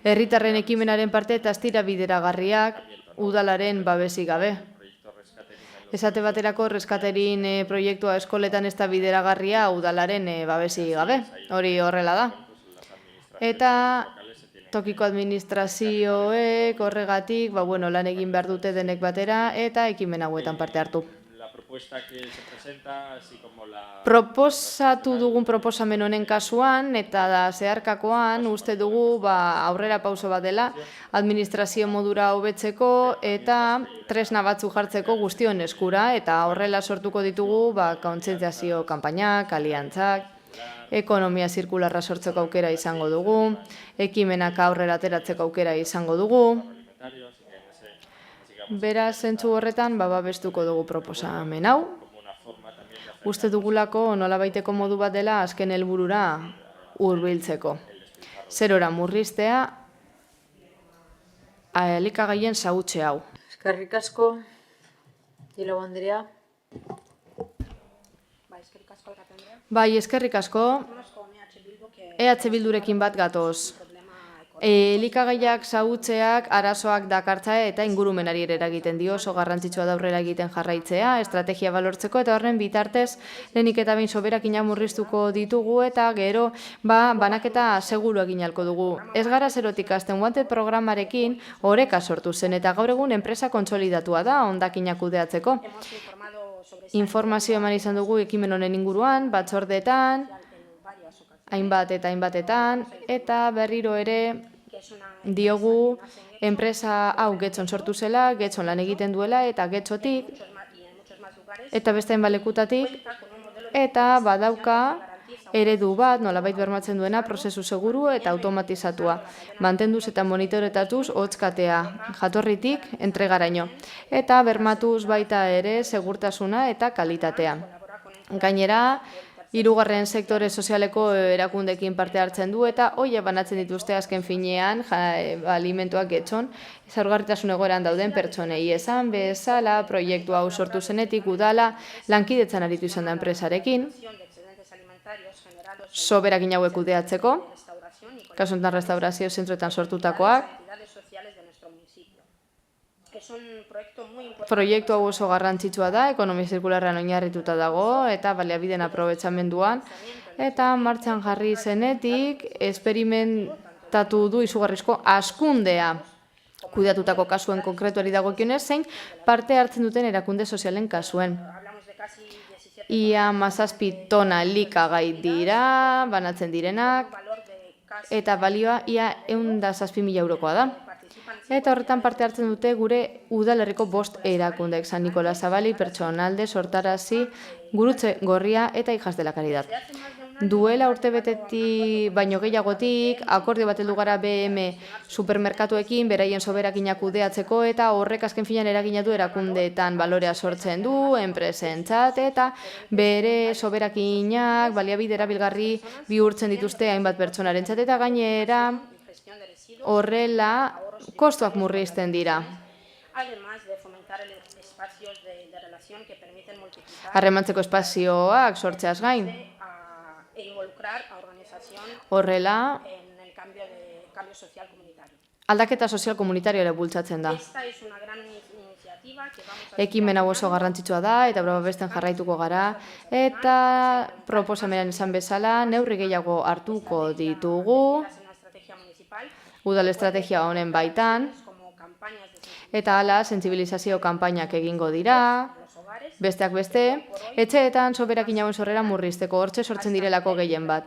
herritarren ekimenaren parte eta ez dira bideragarriak udalaren babesik gabe. Esate baterako reskaterin proiektua eskoletan ez da bideragarria udalaren babesik gabe, hori horrela da. Eta tokiko administrazioek horregatik lan egin behar dute denek batera eta ekimen hauetan parte hartu. Proposatu dugun proposamen honen kasuan eta zeharkakoan uste dugu aurrera pauso bat dela administrazio modura hobetzeko eta tresna batzu jartzeko guztion eskura eta horrela sortuko ditugu kontzientziazio kanpainak, aliantzak, ekonomia zirkularra sortzeko aukera izango dugu, ekimenak aurrera ateratzeko aukera izango dugu. Beraz, zentzu horretan, babestuko dugu proposamen hau. Uste dugulako nolabaiteko modu bat dela azken helburura hurbiltzeko. Zerora murriztea, elikagaien xahutze hau. Eskerrik asko, Dilau Andrea. Bai, eskerrik asko. EH Bildurekin bat gatoz. Elikagaiak xahutzeak arazoak dakartza eta ingurumenari ere eragiten dio, oso garrantzitsua da aurrera egiten jarraitzea, estrategia balortzeko eta horren bitartez lehenik eta behin soberakinak murriztuko ditugu eta gero banaketa seguru egin ahalko dugu. Ez gara zerotik hasten Wanted programarekin oreka sortu zen eta gaur egun enpresa kontsolidatua da hondakinak kudeatzeko. Informazio eman izan dugu ekimen honen inguruan, batzordeetan, hainbatetan, eta berriro ere diogu enpresa hau Getxon sortu zela, Getxon lan egiten duela eta Getxotik, eta beste hainbalekutatik, eta badauka eredu bat nolabait bermatzen duena prozesu seguru eta automatizatua. Mantenduz eta monitoretatuz hotskatea jatorritik entregaraino. Eta bermatuz baita ere segurtasuna eta kalitatea. Gainera, hirugarren sektore sozialeko erakundekin parte hartzen du eta hoia banatzen dituzte azken finean alimentuak Getxon zaurgarritasun egoeran dauden pertsonei esan bezala proiektu hau sortu zenetik udala lankidetzan aritu izan da enpresarekin soberakin hauek kudeatzeko, kasu honetan restaurazio zentroetan sortutakoak. Proiektu hau oso garrantzitsua da, ekonomia zirkularrean oinarrituta dago eta baliabideen aprobetxamenduan eta martxan jarri zenetik esperimentatu du izugarrizko hazkundea kudeatutako kasuen konkretuari dagokionez zein parte hartzen duten erakunde sozialen kasuen. Ia 17 tona elikagai dira, banatzen direnak, eta balioa ia 107.000 eurokoa da. Eta horretan parte hartzen dute gure udalerriko 5 erakundeek, San Nikola Zabali, Pertsonalde, Sortarazi, Gurutze Gorria eta Hijas de la Caridad. Duela urtebetetik baino gehiagotik, akordio bat heldu gara BM supermerkatuekin, beraien soberakinak kudeatzeko eta horrek azken finean eragina du erakundeetan balorea sortzen du, enpresentzat eta bere soberakinak baliabide erabilgarri bihurtzen dituzte hainbat pertsonarentzat eta gainera horrela kostuak murrizten dira. Harremantzeko espazioak sortzeaz gain. Horrela, aldaketa sozial komunitarioa bultzatzen da. Ekimen hau oso garrantzitsua da eta babesten jarraituko gara eta proposamenean esan bezala neurri gehiago hartuko ditugu udal estrategia honen baitan eta hala sentsibilizazio kanpainak egingo dira. Besteak beste, etxeetan soberakin hauen sorrera murrizteko hortxe sortzen direlako gehien bat.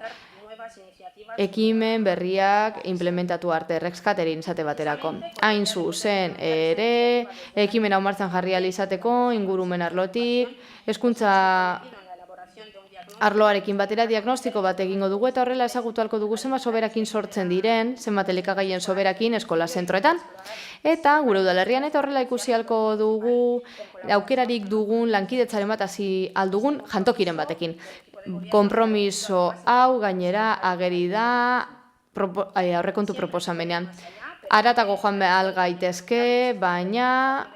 Ekimen berriak implementatu arte reskaterin izate baterako. Hain zuzen ere, ekimen hau martxan jarri ahal izateko, ingurumen arlotik, hezkuntza arloarekin batera diagnostiko bat egingo dugu eta horrela ezagutu ahalko dugu zenbat soberakin sortzen diren, zenbat elikagaien soberakin eskola zentroetan. Eta gure udalerrian eta horrela ikusi ahalko dugu aukerarik dugun lankidetzaren bat hasi aldugun jantokiren batekin. Konpromiso hau gainera ageri da aurrekontu proposamenean. Haratago joan behar gaitezke, baina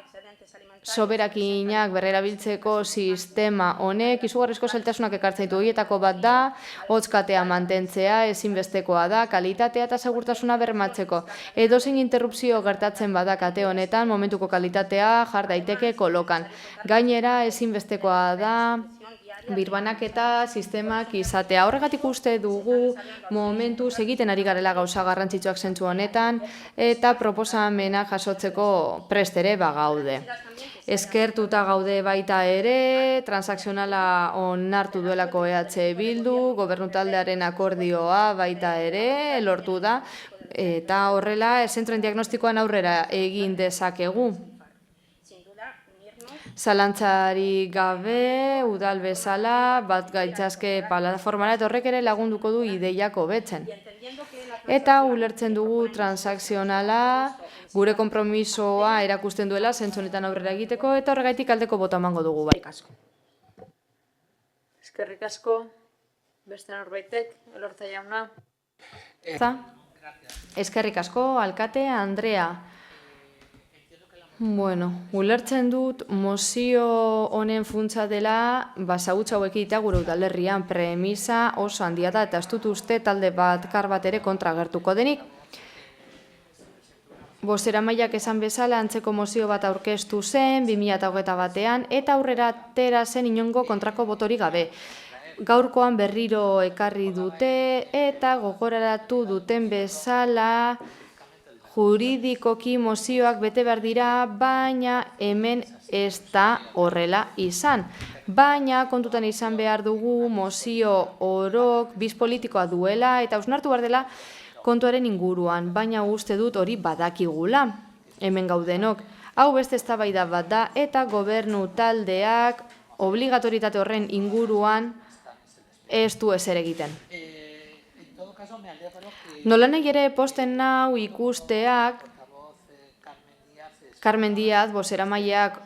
soberakinak berrerabiltzeko sistema honek izugarrizko zailtasunak ekartzen ditu. Horietako bat da, hotz-katea mantentzea, ezinbestekoa da, kalitatea eta segurtasuna bermatzeko. Edozein interrupzio gertatzen bada kate honetan, momentuko kalitatea jar daiteke kolokan. Gainera, ezinbestekoa da, birbanaketa sistemak izatea. Horregatik uste dugu momentuz egiten ari garela gauza garrantzitsuak zentzu honetan eta proposamena jasotzeko prest ere bagaude. Eskertuta gaude baita ere, transakzionala onartu duelako EH Bildu, gobernu taldearen akordioa baita ere lortu da eta horrela zentroen diagnostikoan aurrera egin dezakegu. Zalantzari gabe, udal bezala, bat gaitzazke plataformara eta horrek ere lagunduko du ideiak hobetzen. Eta ulertzen dugu transakzionala gure konpromisoa erakusten duela zentzu honetan aurrera egiteko eta horregaitik aldeko bota emango dugu bai. Eskerrik asko, beste norbaitek, Elorza jauna. Eskerrik asko, alkate Andrea. Bueno, ulertzen dut mozio honen funtsa dela basagutza hauek egitea gure udalerrian premisa oso handia da eta ez dut uste talde bat ere kontra agertuko denik. Bozeramaileak esan bezala antzeko mozio bat aurkeztu zen 2021 batean eta aurrera atera zen inongo kontrako botorik gabe. Gaurkoan berriro ekarri dute eta gogoraratu duten bezala juridikoki mozioak bete behar dira, baina hemen ez da horrela izan. Baina kontutan izan behar dugu mozio orok biz politikoa duela eta hausnartu behar dela kontuaren inguruan, baina uste dut hori badakigula hemen gaudenok. Hau beste eztabaida bat da eta gobernu taldeak obligatoritate horren inguruan ez du ezer egiten. Nolanahi ere posten nau ikusteak Carmen Díaz, bozeramaileak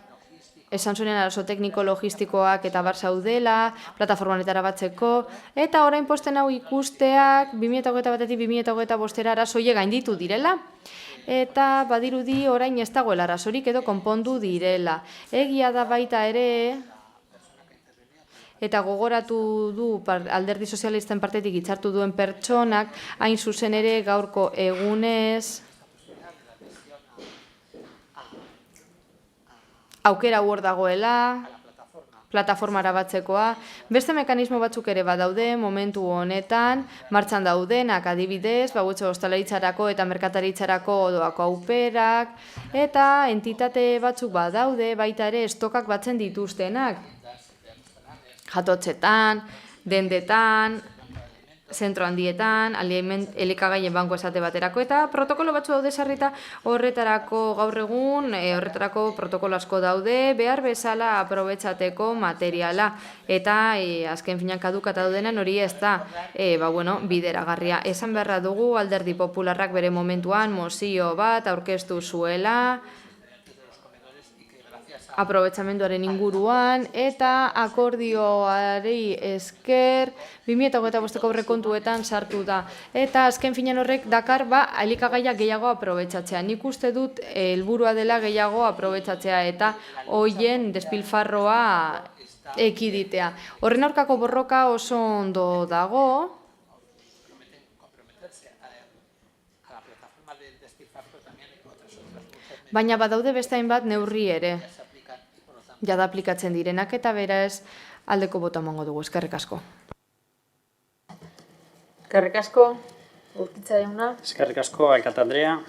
esan zuen arazo tekniko-logistikoak eta bar zaudela, plataformanetara batzeko, eta orain posten hau ikusteak 2021-etik 2025 arazoie gainditu direla, eta badirudi orain ez dagoela arazorik edo konpondu direla. Egia da baita ere, eta gogoratu du alderdi sozialisten partetik hitzartu duen pertsonak, hain zuzen ere gaurko egunez aukera hor dagoela, plataformara batzekoa. Beste mekanismo batzuk ere badaude momentu honetan, martxan daudenak adibidez, ostalaritzarako eta merkataritzarako doako auperak, eta entitate batzuk badaude baita ere estokak batzen dituztenak. Jatotzetan, dendetan, zentro handietan, elikagaien banko esate baterako, eta protokolo batzu daude sarrita horretarako gaur egun, horretarako protokolo asko daude, behar bezala aprobetxateko materiala, eta azken finan kadukata daudenan hori ez da bideragarria. Esan beharra dugu alderdi popularrak bere momentuan mozio bat aurkeztu zuela, aprobetxamenduaren inguruan eta akordioari esker 2025ko aurrekontuetan sartu da. Eta azken finean horrek dakar elikagaiak gehiago aprobetxatzea. Nik uste dut helburua dela gehiago aprobetxatzea eta hoien despilfarroa ekiditea. Horren aurkako borroka oso ondo dago. Baina badaude beste hainbat neurri ere. Jada aplikatzen direnak eta beraz aldeko bota emango dugu. Eskerrik asko. Eskerrik asko, Urkitza jauna. Eskerrik asko, alkate Andrea.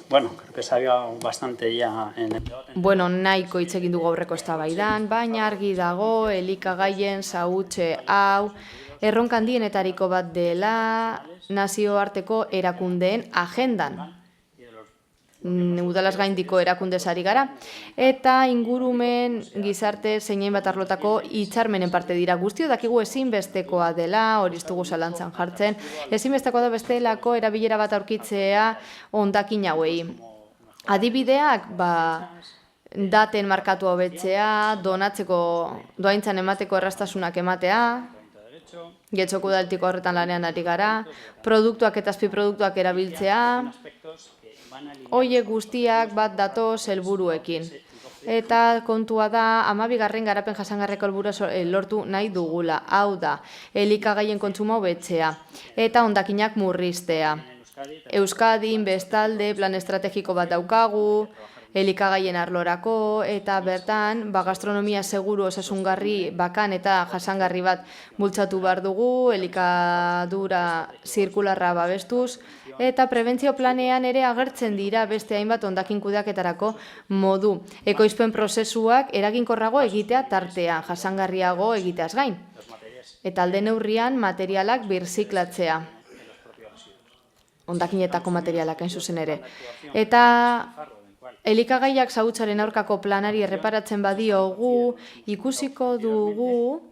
Bueno, creo que se había bastante ya en el debate. Bueno, nahiko hitz egin dugu aurreko eztabaidan, baina argi dago elikagaien xahutze hau erronka handienetariko bat dela nazioarteko erakundeen agendan. udalaz gaindiko erakundez ari gara, eta ingurumen gizarte zeinen bat arlotako hitzarmenen parte dira. Guztio dakigu ezinbestekoa dela, hori ez dugu zalantzan jartzen, ezinbestekoa da bestelako erabilera bat aurkitzea hondakin hauei. Adibideak, daten markatu hobetzea, doaintzan emateko erraztasunak ematea, Getxoko udaltiko horretan lanean ari gara, produktuak eta azpiproduktuak erabiltzea, horiek guztiak bat datoz helburuekin. Eta kontua da, 12. garapen jasangarreko helburua lortu nahi dugula. Hau da, elikagaien kontsumo hobetzea eta hondakinak murriztea. Euskadin bestalde plan estrategiko bat daukagu, elikagaien arlorako, eta bertan gastronomia seguru osasungarri bakan eta jasangarri bat bultzatu behar dugu, elikadura zirkularra babestuz, eta prebentzio planean ere agertzen dira beste hainbat hondakin kudeaketarako modu. Ekoizpen prozesuak eraginkorrago egitea tartea, jasangarriago egiteaz gain. Eta alde neurrian materialak birziklatzea. Hondakinetako materialak hain zuzen ere. Eta elikagaiak xahutzaren aurkako planari erreparatzen badiogu, ikusiko dugu,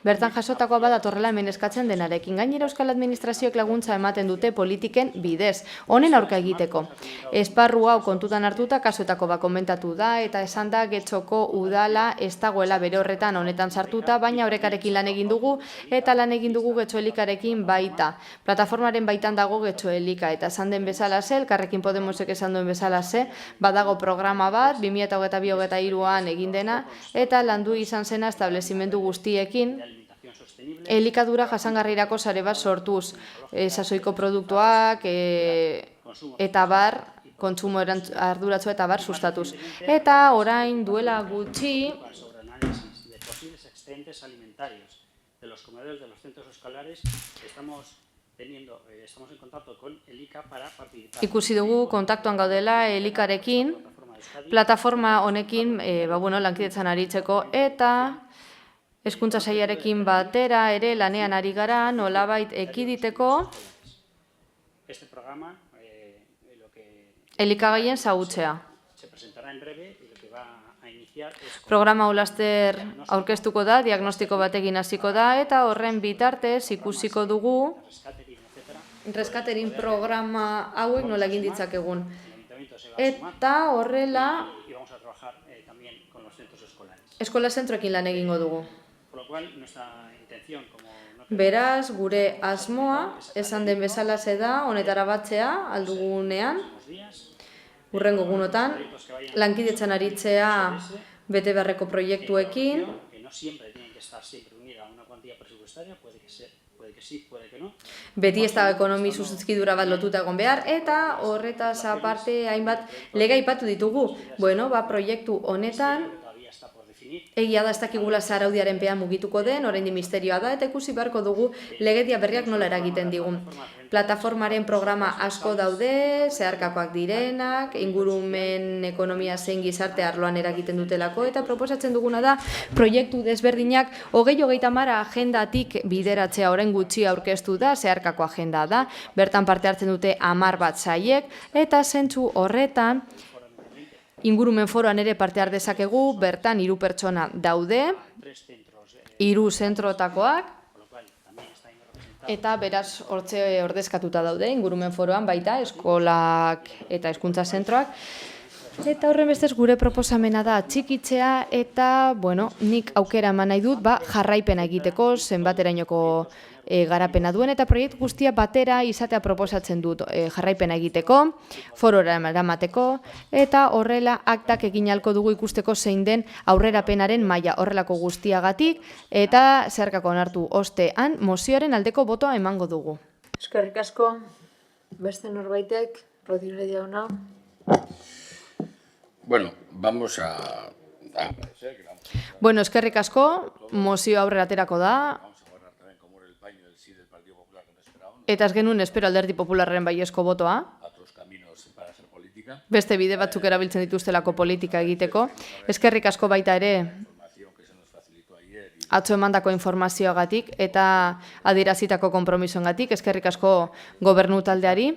bertan jasotakoa badatorrela hemen eskatzen denarekin. Gainera Euskal Administrazioek laguntza ematen dute politiken bidez, honen aurka egiteko. Esparru hau kontutan hartuta kasuetako bat komentatu da, eta esan da Getxoko udala ez dagoela bere horretan honetan sartuta, baina horrekarekin lan egin dugu, eta lan egin dugu Getxo Elikarekin baita. Plataformaren baitan dago Getxo Elika, eta esan den bezalaze, Elkarrekin Podemosek esan duen bezalaze, badago programa bat, 2022-2023an egin dena, eta landu izan zena establezimendu guztiekin, elikadura jasangarrirako sare bat sortuz, sasoiko produktuak, eta bar, kontsumo arduratzua eta bar sustatuz. Eta orain duela gutxi, de los comedores de los centros escolares, estamos en contacto con Elika para participar. Ikusi dugu kontaktuan gaudela Elikarekin, plataforma honekin lankidetzan aritzeko, eta hezkuntza sailarekin batera ere lanean ari gara, nolabait ekiditeko elikagaien xahutzea. Programa ulaster aurkeztuko da, diagnostiko batekin hasiko da, eta horren bitartez ikusiko dugu reskaterin programa hauek nola egin ditzakegun. Eta horrela eskola zentroekin lan egingo dugu. Beraz, gure asmoa, esan den bezalaze da, honetara batzea, aldugunean, hurrengo egunotan, lankidetzan aritzea bete beharreko proiektuekin, beti ez da ekonomi zuzkidura bat lotuta egon behar, eta horretaz aparte hainbat lega aipatu ditugu. Proiektu honetan, egia da ez dakigula zaraudiaren pean mugituko den, oraindik misterioa da, eta ikusi beharko dugu legedia berriak nola eragiten digun. Plataformaren programa asko daude, zeharkakoak direnak, ingurumen ekonomia zein gizarte arloan eragiten dutelako, eta proposatzen duguna da proiektu desberdinak 2030 agendatik bideratzea. Orain gutxi aurkeztu da, zeharkako agenda da, bertan parte hartzen dute 10 bat sailek, eta zentzu horretan ingurumen foroan ere parte har dezakegu, bertan 3 pertsona daude, 3 zentrotakoak, eta beraz hortze ordezkatuta daude, ingurumen foroan baita, eskolak eta hezkuntza zentroak. Eta horren bestez gure proposamena da txikitzea, eta, nik aukera eman nahi dut, jarraipena egiteko, zenbaterainoko garapena duen, eta proiektu guztia batera izatea proposatzen dut jarraipena egiteko, forora eramateko, eta horrela aktak egin ahalko dugu ikusteko zein den aurrerapenaren maila horrelako guztiagatik, eta zeharkako onartu ostean mozioaren aldeko botoa emango dugu. Eskerrik asko, beste norbaitek, Rodríguez jauna. Eskerrik asko, mozio aurrera aterako da, eta ez genuen espero Alderdi Popularraren baiezko botoa. Beste bide batzuk erabiltzen dituztelako politika egiteko. Eskerrik asko baita ere atzo emandako informazioagatik eta adierazitako konpromisoengatik. Eskerrik asko gobernu taldeari.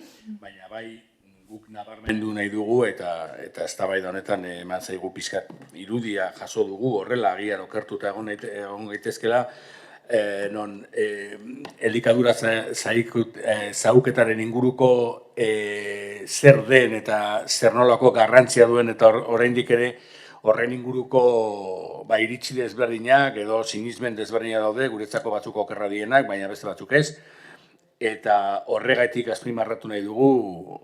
guk nabarmendu nahi dugu eta eztabaida honetan eman zaigu pixkat irudia jaso dugu, horrela agian okertuta egon gaitezkela, non elikadura zauketaren inguruko zer den eta zer nolako garrantzia duen eta oraindik ere horren inguruko iritzi desberdinak edo sinismen desberdinak daude, guretzako batzuk okerra dienak, baina beste batzuk ez. Eta horregatik azpimarratu nahi dugu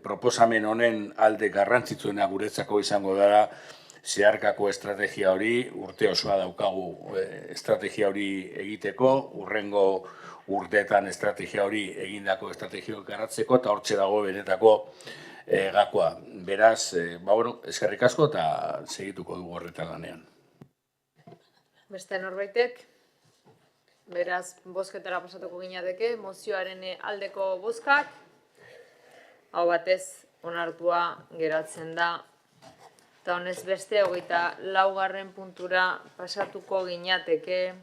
proposamen honen alde garrantzitsuena guretzako izango dara zeharkako estrategia hori, urte osoa daukagu estrategia hori egiteko, urrengo urteetan estrategia hori egindako estrategio garatzeko eta hortxe dago benetako gakoa. Beraz, eskerrik asko eta segituko dugu horretan lanean. Beste norbaitek? Beraz, bozketara pasatuko ginateke, mozioaren aldeko bozkak, hau batez onartua geratzen da. Eta honez beste, 24. puntura pasatuko ginateke.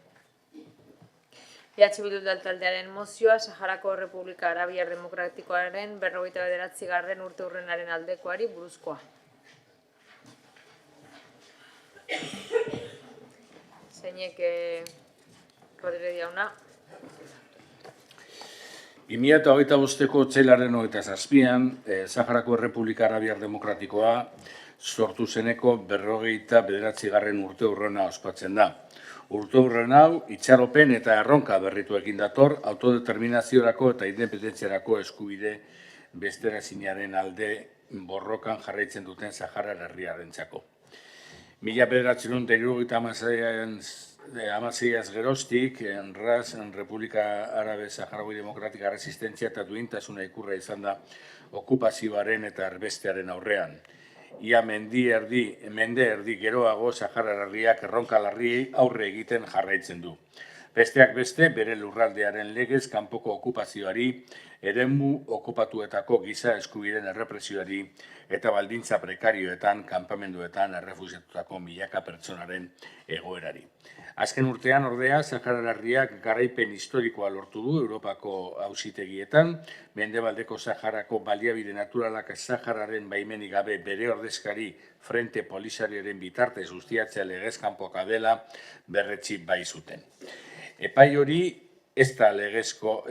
Bildu taldearen mozioa, Saharako Errepublika Arabiar Demokratikoaren 49. urteurrenaren aldekoari buruzkoa. Zeinek Rodríguez jauna. 2025ko otsailaren 27an, Saharako Errepublika Arabiar Demokratikoa sortu zeneko 49. urteurrena ospatzen da. Urteurren hau, itxaropen eta erronka berrituekin dator, autodeterminaziorako eta independentziarako eskubide besteraezinaren alde borrokan jarraitzen duten Saharar herriarentzako. 1976 geroztik, Republika Arabe Saharaui Demokratika Resistentzia eta duintasuna ikurra izan da okupazioaren eta erbestearen aurrean. Ia mende erdi geroago Saharar herriak erronka larriei aurre egiten jarraitzen du. Besteak beste, bere lurraldearen legez kanpoko okupazioari, eremu okupatuetako giza eskubideen errepresioari eta baldintza prekarioetan, kanpamenduetan errefusiatutako milaka pertsonaren egoerari. Azken urtean, ordea, Saharar herriak garaipen historikoa lortu du Europako auzitegietan, Mendebaldeko Saharako baliabide naturalak Sahararen baimenik gabe bere ordezkari Frente Polisarioaren bitartez ustiatzea legez kanpoka dela berretsi bai zuten. Epai hori ez da legezko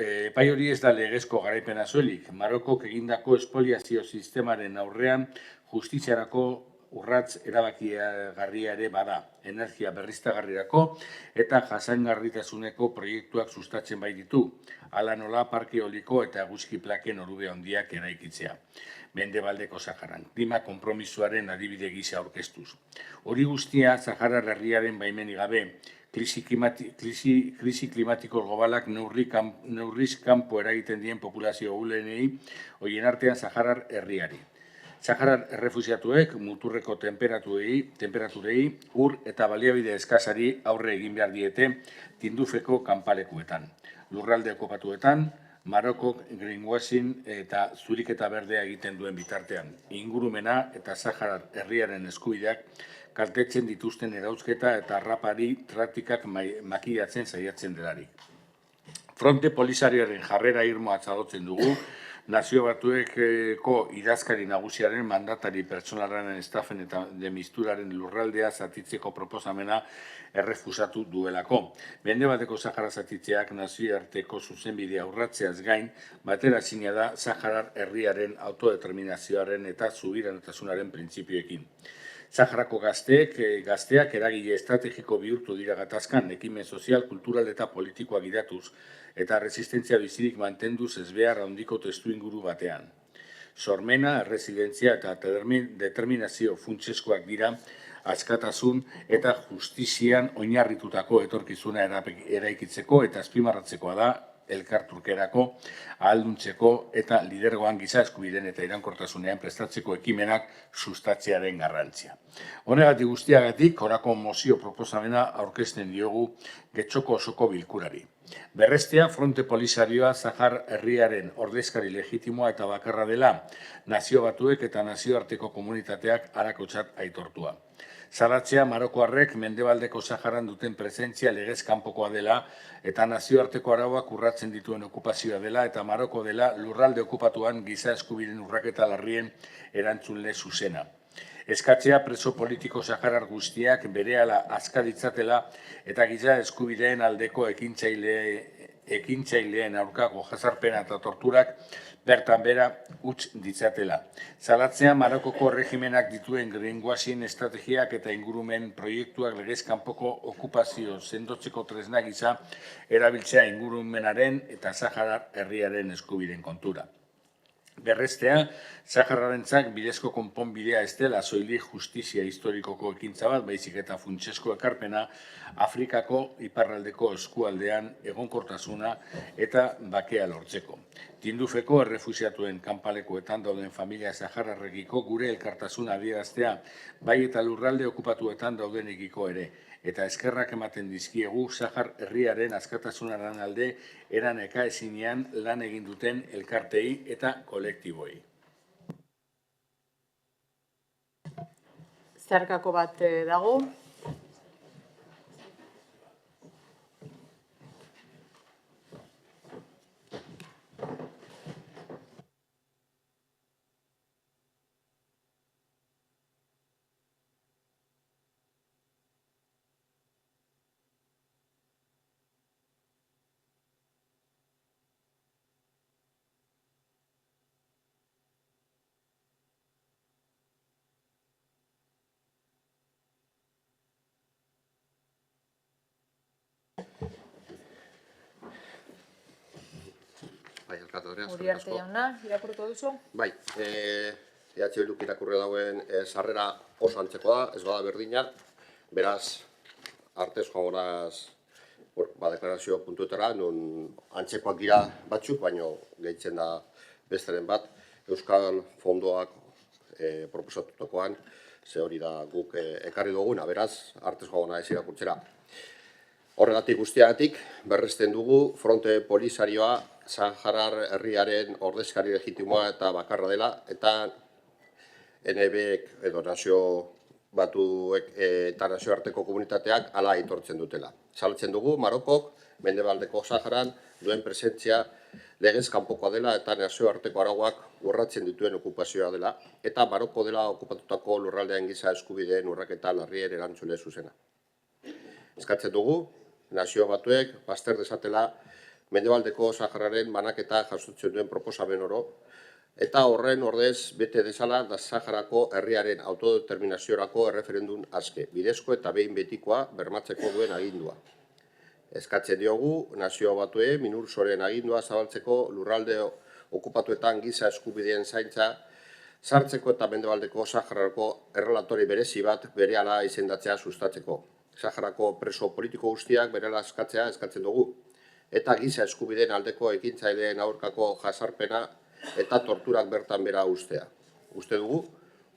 garaipena soilik, Marokok egindako espoliazio sistemaren aurrean justiziarako urratz erabakigarria ere bada, energia berriztagarrirako eta jasangarritasuneko proiektuak sustatzen bai ditu, hala nola parke eoliko eta eguzki plaken orube handiak eraikitzea. Mendebaldeko Saharan, klima konpromisoaren adibide gisa aurkeztuz. Hori guztia Saharar herriaren baimenik gabe, krisi klimatiko globalak neurriz kanpo eragiten dien populazio ahulenei, horien artean Saharar herriari. Saharar errefusiatuek muturreko temperaturei, ur eta baliabide eskasari aurre egin behar diete tindufeko kanpalekuetan. Lurralde okupatuetan, Marokok greenwashing eta zuriketa berdea egiten duen bitartean. Ingurumena eta Saharar herriaren eskubideak kaltetzen dituzten erauzketa eta rapari praktikak makiatzen saiatzen delarik. Fronte Polisarioaren jarrera irmoa txalotzen dugu, Nazio Batueko idazkari nagusiaren mandatari pertsonalaren estafen eta demisturaren lurraldea zatitzeko proposamena errefusatu duelako. Mendebaldeko Sahara zatitzeak nazioarteko zuzenbidea urratzeaz gain, batera zina da Saharar herriaren autodeterminazioaren eta subiranotasunaren printzipioekin. Saharako gazteak eragile estrategiko bihurtu dira gatazkan, ekimen sozial, kultural eta politikoa gidatuz, eta resistentzia bizirik mantenduz ezbehar handiko testu inguru batean. Sormena, erresidentzia eta determinazio funtseskoak dira, askatasun eta justizian oinarritutako etorkizuna eraikitzeko eta azpimarratzekoa da, elkartrukerako, ahalduntzeko eta lidergoan giza eskubideen eta iraunkortasunean prestatzeko ekimenak sustatzearen garrantzia. Honegatik guztiagatik, horako mozio proposamena aurkezten diogu Getxoko osoko bilkurari. Berrestea, Fronte Polisarioa Sahar herriaren ordezkari legitimoa eta bakarra dela, nazio batuek eta nazioarteko komunitateak harakotzat aitortua. Salatzea Marokoarrek mendebaldeko Saharan duten presentzia legez kanpokoa dela eta nazioarteko arauak urratzen dituen okupazioa dela eta Maroko dela lurralde okupatuan giza eskubideen urraketa larrien erantzunle zuzena. Eskatzea preso politiko saharar guztiak berehala aska ditzatela eta giza eskubideen aldeko ekintzaileen aurkako jazarpena eta torturak bertan bera utz ditzatela. Salatzea Marokoko regimenak dituen greenwashing estrategiak eta ingurumen proiektuak legez kanpoko okupazio sendotzeko tresna gisa erabiltzea ingurumenaren eta Saharar herriaren eskubideen kontura. Berrestea, Saharrarentzak bidezko konponbidea ez dela soilik justizia historikoko ekintza bat, baizik eta funtsezko ekarpena Afrikako iparraldeko eskualdean egonkortasuna eta bakea lortzeko. Tindufeko errefusiatuen kanpalekoetan dauden familia sahararrekiko gure elkartasuna adieraztea, bai eta lurralde okupatuetan daudenekiko ere, eta eskerrak ematen dizkiegu Sahar herriaren askatasunaren alde eraneka ezinean lan egin duten elkartei eta kolektiboei. Zeharkako bat dago. Uriarte jauna, irakurriko duzu? Bai, EH Bilduk irakurri dauen sarrera oso antzekoa da, ez bada berdina, beraz, artez joagoraz deklarazio puntuetara, non antzekoak gira batzuk, baino gehitzen da besteren bat, Euskal Fondoak proposatutakoan, ze hori da guk ekarri duguna, beraz, artez joagona ez irakurtzera. Horregatik guztiagatik, berresten dugu Fronte Polisarioa Saharar herriaren ordezkari legitimoa eta bakarra dela, eta NBek edo nazio batuek eta nazioarteko komunitateak hala aitortzen dutela. Salatzen dugu Marokok mendebaldeko Saharan duen presentzia legez kanpokoa dela eta nazioarteko arauak urratzen dituen okupazioa dela, eta Maroko dela okupatutako lurraldean giza eskubideen urraketa larrien erantzule zuzena. Eskatzen dugu, nazio batuek bazter dezatela mendebaldeko Sahararen banaketa jasotzen duen proposamen oro, eta horren ordez bete dezala da Saharako herriaren autodeterminaziorako erreferendum aske, bidezko eta behin betikoa bermatzeko duen agindua. Eskatzen diogu, nazio batue Minursoren agindua zabaltzeko lurralde okupatuetan giza eskubideen zaintza sartzeko eta mendebaldeko Saharako errelatori berezi bat berehala izendatzea sustatzeko. Saharako preso politiko guztiak berehala askatzea eskatzen dugu, eta giza eskubideen aldeko ekintzaileen aurkako jazarpena eta torturak bertan bera ustea. Uste dugu,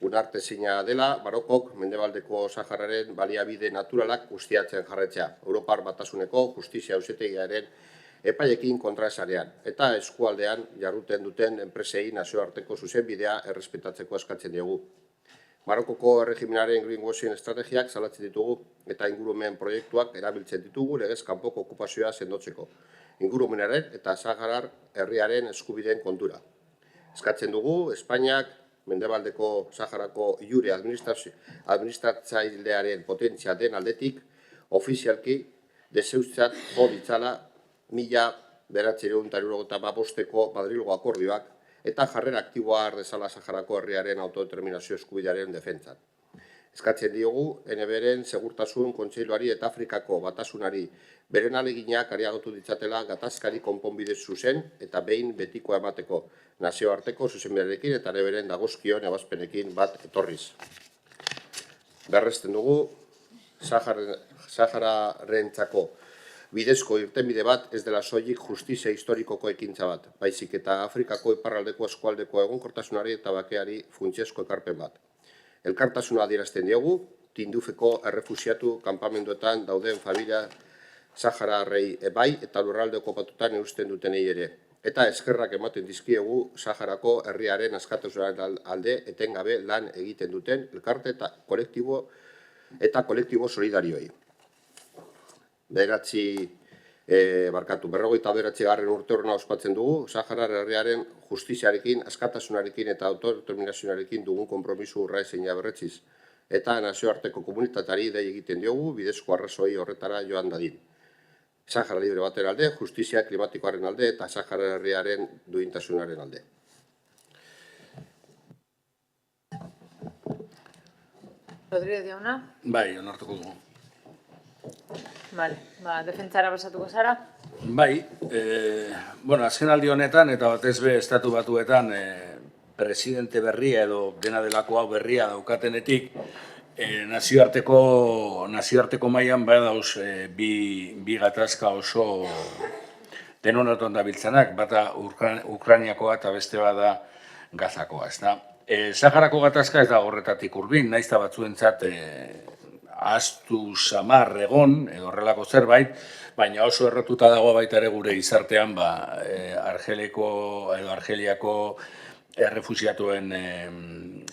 unartezina dela Marokok mendebaldeko Sahararen baliabide naturalak ustiatzen jarretzea, Europar Batasuneko justizia auzitegiaren epaiekin kontraesarean, eta eskualdean jarruten duten enpresei nazioarteko zuzenbidea errespetatzeko eskatzen diogu. Marokoko erregimenaren greenwashing estrategiak salatzen ditugu eta ingurumen proiektuak erabiltzen ditugu legez kanpoko okupazioa sendotzeko, ingurumenaren eta Saharar herriaren eskubideen kontura. Eskatzen dugu, Espainiak mendebaldeko Saharako jure administratzailearen potentzia den aldetik, ofizialki deseustzat jo ditzala 1995ko Madrilgo akordioak eta jarrera aktiboa har dezala Saharako herriaren autodeterminazio eskubidearen defentsan. Eskatzen diogu, NBren segurtasun kontseiluari eta Afrikako batasunari beren aleginak areagotu ditzatela gatazkari konponbide zuzen eta behin betikoa emateko nazioarteko zuzenbidearekin eta NBren dagozkion ebazpenekin bat etorriz. Berresten dugu, Sahararentzako bidezko irtenbide bat ez dela soilik justizia historikoko ekintza bat, baizik eta Afrikako iparraldeko eskualdeko egonkortasunari eta bakeari funtsezko ekarpen bat. Elkartasuna adierazten diogu, Tindufeko errefusiatu kanpamenduetan dauden familia Sahararrei bai eta lurralde okupatutan eusten dutenei ere. Eta eskerrak ematen dizkiegu Saharako herriaren askatasunaren alde etengabe lan egiten duten elkarte eta kolektibo solidarioei. 49. urteurrena ospatzen dugu, Saharar herriaren justiziarekin, askatasunarekin eta autodeterminazioarekin dugun konpromisu urraezeina berretziz. Eta nazioarteko komunitatari dei egiten diogu, bidezko arrazoi horretara joan dadin. Sahara libre baten alde, justizia klimatikoaren alde eta Sahara herriaren duintasunaren alde. Rodríguez jauna? Bai, onartuko dugu. Vale, defentsara pasatuko zara? Bai, azken aldi honetan eta batez be estatu batuetan presidente berria edo dena delako hau berria daukatenetik nazioarteko mailan badauz bi gatazka oso denonaton dabiltzanak, bata Ukrainiakoa eta beste bada Gazakoa, ezta? Saharako gatazka ez da horretatik hurbil, naiz eta batzuentzat ahaztu samar egon, edo horrelako zerbait, baina oso errotuta dago baita ere gure gizartean Argeliako errefusiatuen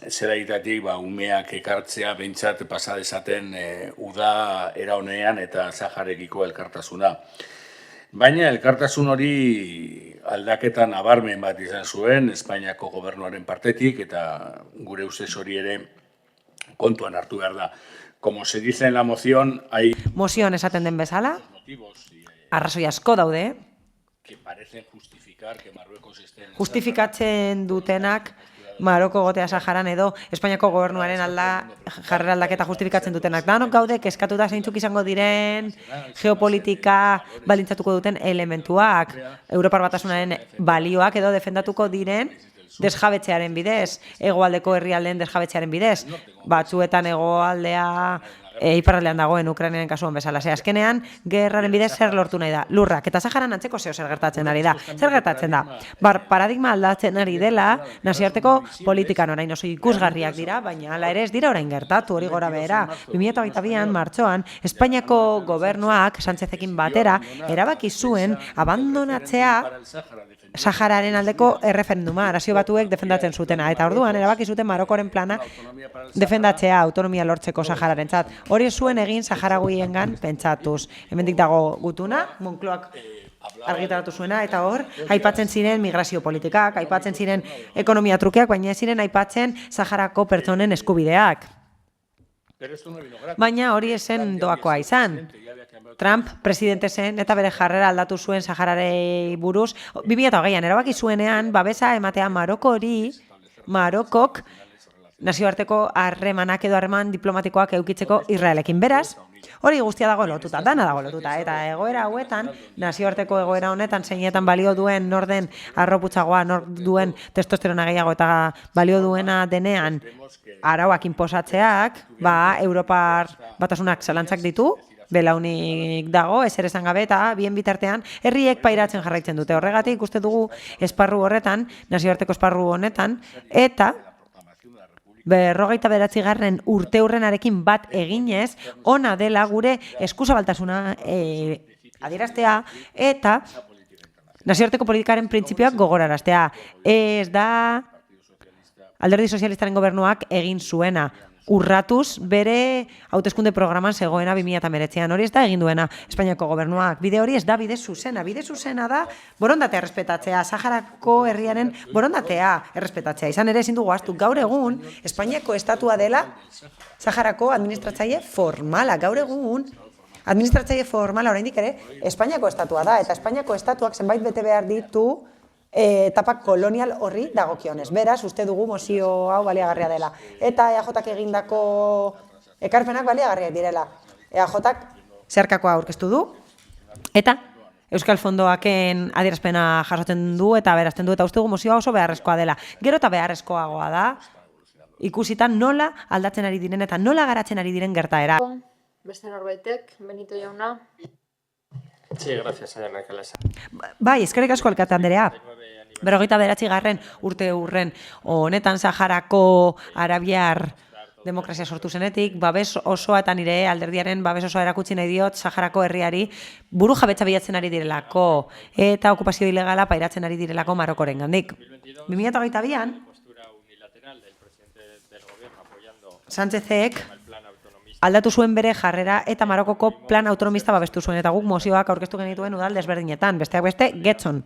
zeraitatik umeak ekartzea behintzat pasa dezaten uda era honean eta Saharekiko elkartasuna. Baina elkartasun hori aldaketa nabarmen bat izan zuen Espainiako gobernuaren partetik eta gure ustez hori ere kontuan hartu behar da. Como se dice en la moción, hay... Mozioan esaten den bezala, arrazoi asko daude, justifikatzen dutenak Maroko gotea Saharan edo Espainiako gobernuaren jarrera aldaketa justifikatzen dutenak. Danok gaude, kezkatuta zeintzuk izango diren geopolitika baldintzatuko duten elementuak, Europar Batasunaren balioak edo defendatuko diren desjabetzearen bidez, hegoaldeko herrialdeen desjabetzearen bidez, batzuetan hegoaldea iparraldean dagoen Ukrainaren kasuan bezala. Azkenean, gerraren bidez zer lortu nahi da? Lurrak. Eta Saharan antzeko zer gertatzen ari da. Zer gertatzen da? Paradigma aldatzen ari dela, nazioarteko politikan orain oso ikusgarriak dira, baina hala ere ez dira orain gertatu, hori gora behera. 2022an, martxoan, Espainiako gobernuak, Sánchezekin batera, erabaki zuen abandonatzea Sahararen aldeko erreferenduma, Nazio Batuek defendatzen zutena. Eta orduan, erabaki zuten Marokoren plana defendatzea autonomia lortzeko Sahararentzat. Hori zuen egin Saharaguiengan pentsatuz. Hemendik dago gutuna, Moncloak argitaratu zuena, eta hor, aipatzen ziren migrazio politikak, aipatzen ziren ekonomia trukeak, baina ez ziren aipatzen Saharako pertsonen eskubideak. Baina hori esen doakoa izan. Trump presidente zen eta bere jarrera aldatu zuen Sahararei buruz. 2020an erabaki zuenean babesa ematea Marokok nazioarteko harremanak edo harreman diplomatikoak eukitzeko Israelekin. Beraz, hori guztia dago lotuta, dana dago lotuta. Eta egoera hauetan, nazioarteko egoera honetan, zeinetan balio duen norden arroputzagoa, nor duen testosterona gehiago eta balio duena denean arauak inposatzeak, Europar Batasunak zalantzak ditu, belaunik dago, ezer esan gabe eta bien bitartean herriek pairatzen jarraitzen dute. Horregatik uste dugu esparru horretan, nazioarteko esparru honetan, eta 59. urteurrenarekin bat eginez, ona dela gure eskuzabaltasuna adieraztea eta nazioarteko politikaren printzipioak gogoraraztea. Ez da Alderdi Sozialistaren gobernuak egin zuena. Urratuz bere hauteskunde programan zegoena 2019an. Hori ez da egin duena Espainiako gobernuak. Bide hori ez da bide zuzena. Bide zuzena da borondatea errespetatzea, Saharako herriaren borondatea errespetatzea. Izan ere ezin dugu ahaztu gaur egun Espainiako estatua dela Saharako administratzaile formala. Gaur egun administratzaile formala oraindik ere Espainiako estatua da eta Espainiako estatuak zenbait bete behar ditu etapa kolonial horri dagokionez. Beraz, uste dugu mozio hau baliagarria dela. Eta EAJak egindako ekarpenak baliagarriak direla. EAJak zeharkakoa aurkeztu du, eta Euskal Fondoaken adierazpena jasotzen du eta berazten du, eta uste dugu mozioa oso beharrezkoa dela. Gero eta beharrezkoagoa da, ikusitan nola aldatzen ari diren eta nola garatzen ari diren gertaera. Beste norbaitek, Benito jauna. Sí, gracias, Ayana Kalesa. Bai, eskerrik asko alkate Andrea. 59. urte urren honetan Saharako arabiar demokrazia sortu zenetik, babes osoa eta nire alderdiaren babes osoa erakutsi nahi diot Saharako herriari buru jabetza bilatzen ari direlako eta okupazio ilegala pairatzen ari direlako Marokoren gandik. 2022an, Sánchezek aldatu zuen bere jarrera eta Marokoko plan autonomista babestu zuen eta guk mozioak aurkeztu genituen udal desberdinetan, besteak beste Getxon.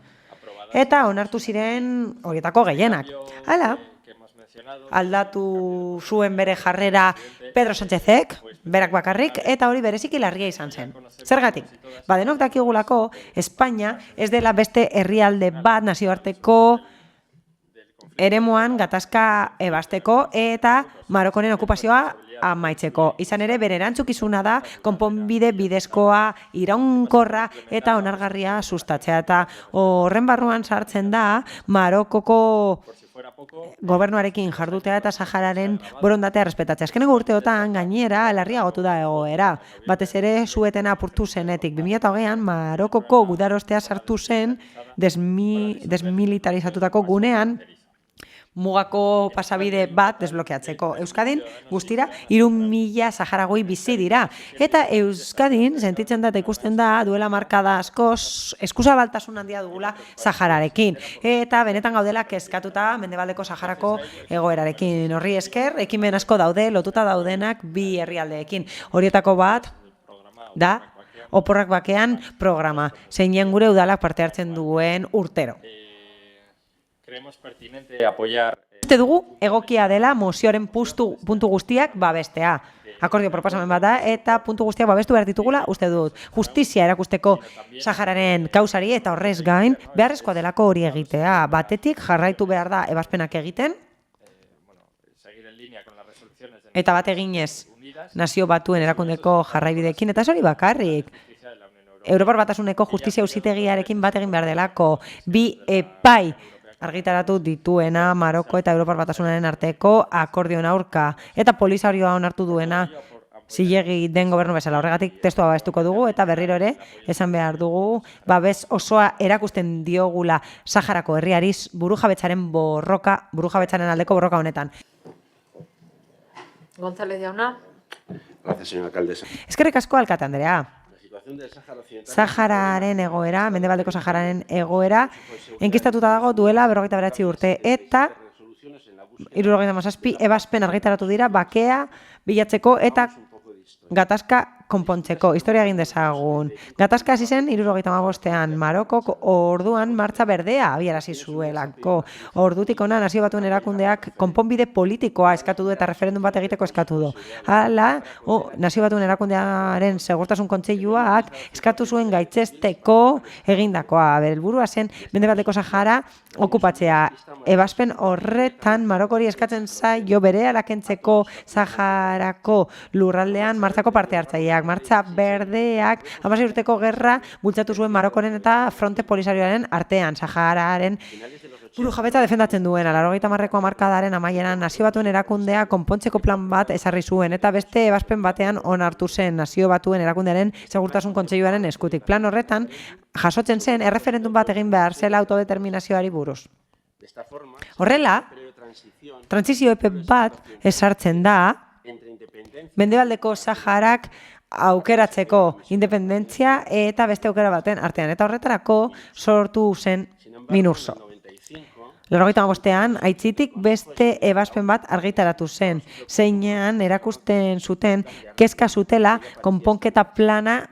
Eta onartu ziren horietako gehienak. Hala, aldatu zuen bere jarrera Pedro Sánchezek, berak bakarrik, eta hori bereziki larria izan zen. Zergatik? Denok dakigulako, Espainia ez dela beste herrialde bat nazioarteko eremuan gatazka ebasteko eta Marokoren okupazioa amaitzeko. Izan ere, bere erantzukizuna da konponbide bidezkoa, iraunkorra eta onargarria sustatzea. Eta horren barruan sartzen da Marokoko gobernuarekin jardutea eta Sahararen borondatea respetatzea. Azkeneko urteotan gainera larriagotu da egoera. Batez ere suetena apurtu zenetik. 2020an Marokoko gudarostea sartu zen desmilitarizatutako gunean mugako pasabide bat desblokeatzeko. Euskadin guztira 3.000 saharagoi bizi dira. Eta Euskadin sentitzen da eta ikusten da duela markada askoz eskuzabaltasun handia dugula Sahararekin. Eta benetan gaudela kezkatuta Mendebaldeko Saharako egoerarekin. Horri esker, ekimen asko daude, lotuta daudenak bi herrialdeekin. Horietako bat da Oporrak Bakean programa, zeinen gure udalak parte hartzen duen urtero. Creemos pertinente apoyar. Uste dugu egokia dela mozioaren puntu guztiak babestea. Akordio proposamen bat da eta puntu guztiak babestu behar ditugula uste dut. Justizia erakusteko Sahararen kausari eta horrez gain beharrezkoa delako hori egitea. Batetik jarraitu behar da ebazpenak egiten eta bat eginez Nazio Batuen erakundeko jarraibideekin eta ez hori bakarrik. Europar Batasuneko justizia auzitegiarekin bat egin behar delako. Bi epai argitaratu dituena Maroko eta Europar Batasunaren arteko akordioen aurka eta Polisarioa onartu duena zilegi den gobernu bezala. Horregatik testua babestuko dugu eta berriro ere esan behar dugu babes osoa erakusten diogula Saharako herriari burujabetzaren aldeko borroka honetan. González jauna. Gracias, señora alcaldesa. Eskerrik asko alkate Andrea. Sahararen egoera, Mendebaldeko Sahararen egoera, enkistatuta dago duela 49 urte eta 77 ebazpen argitaratu dira bakea bilatzeko eta gatazka konpontzeko. Historia egin dezagun. Gatazka hasi zen 75ean Marokok orduan martxa berdea abiarazi zuelako. Ordutik hona Nazio Batuen erakundeak konponbide politikoa eskatu du eta referendum bat egiteko eskatu du. Hala, Nazio Batuen erakundearen segurtasun kontseiluak eskatu zuen gaitzesteko egindakoa. Helburua zen Mendebaldeko Sahara okupatzea. Ebazpen horretan Marokori eskatzen zaio berehala kentzeko Saharako lurraldean martxako parte hartzaileak. Martxa berdeak 16 urteko gerra bultzatu zuen Marokoren eta Fronte Polisarioaren artean. Sahararen burujabetza defendatzen duena. 80ko hamarkadaren amaieran Nazio Batuen erakundea konpontzeko plan bat ezarri zuen eta beste ebazpen batean onartu zen Nazio Batuen erakundearen segurtasun kontseiluaren eskutik. Plan horretan jasotzen zen erreferendum bat egin behar zela autodeterminazioari buruz. Horrela, trantsizio epe bat ezartzen da Mendebaldeko Saharak aukeratzeko independentzia eta beste aukera baten artean. Eta horretarako sortu zen Minurso. 95ean aitzitik beste ebazpen bat argitaratu zen. Zeinean erakusten zuten kezka zutela konponketa plana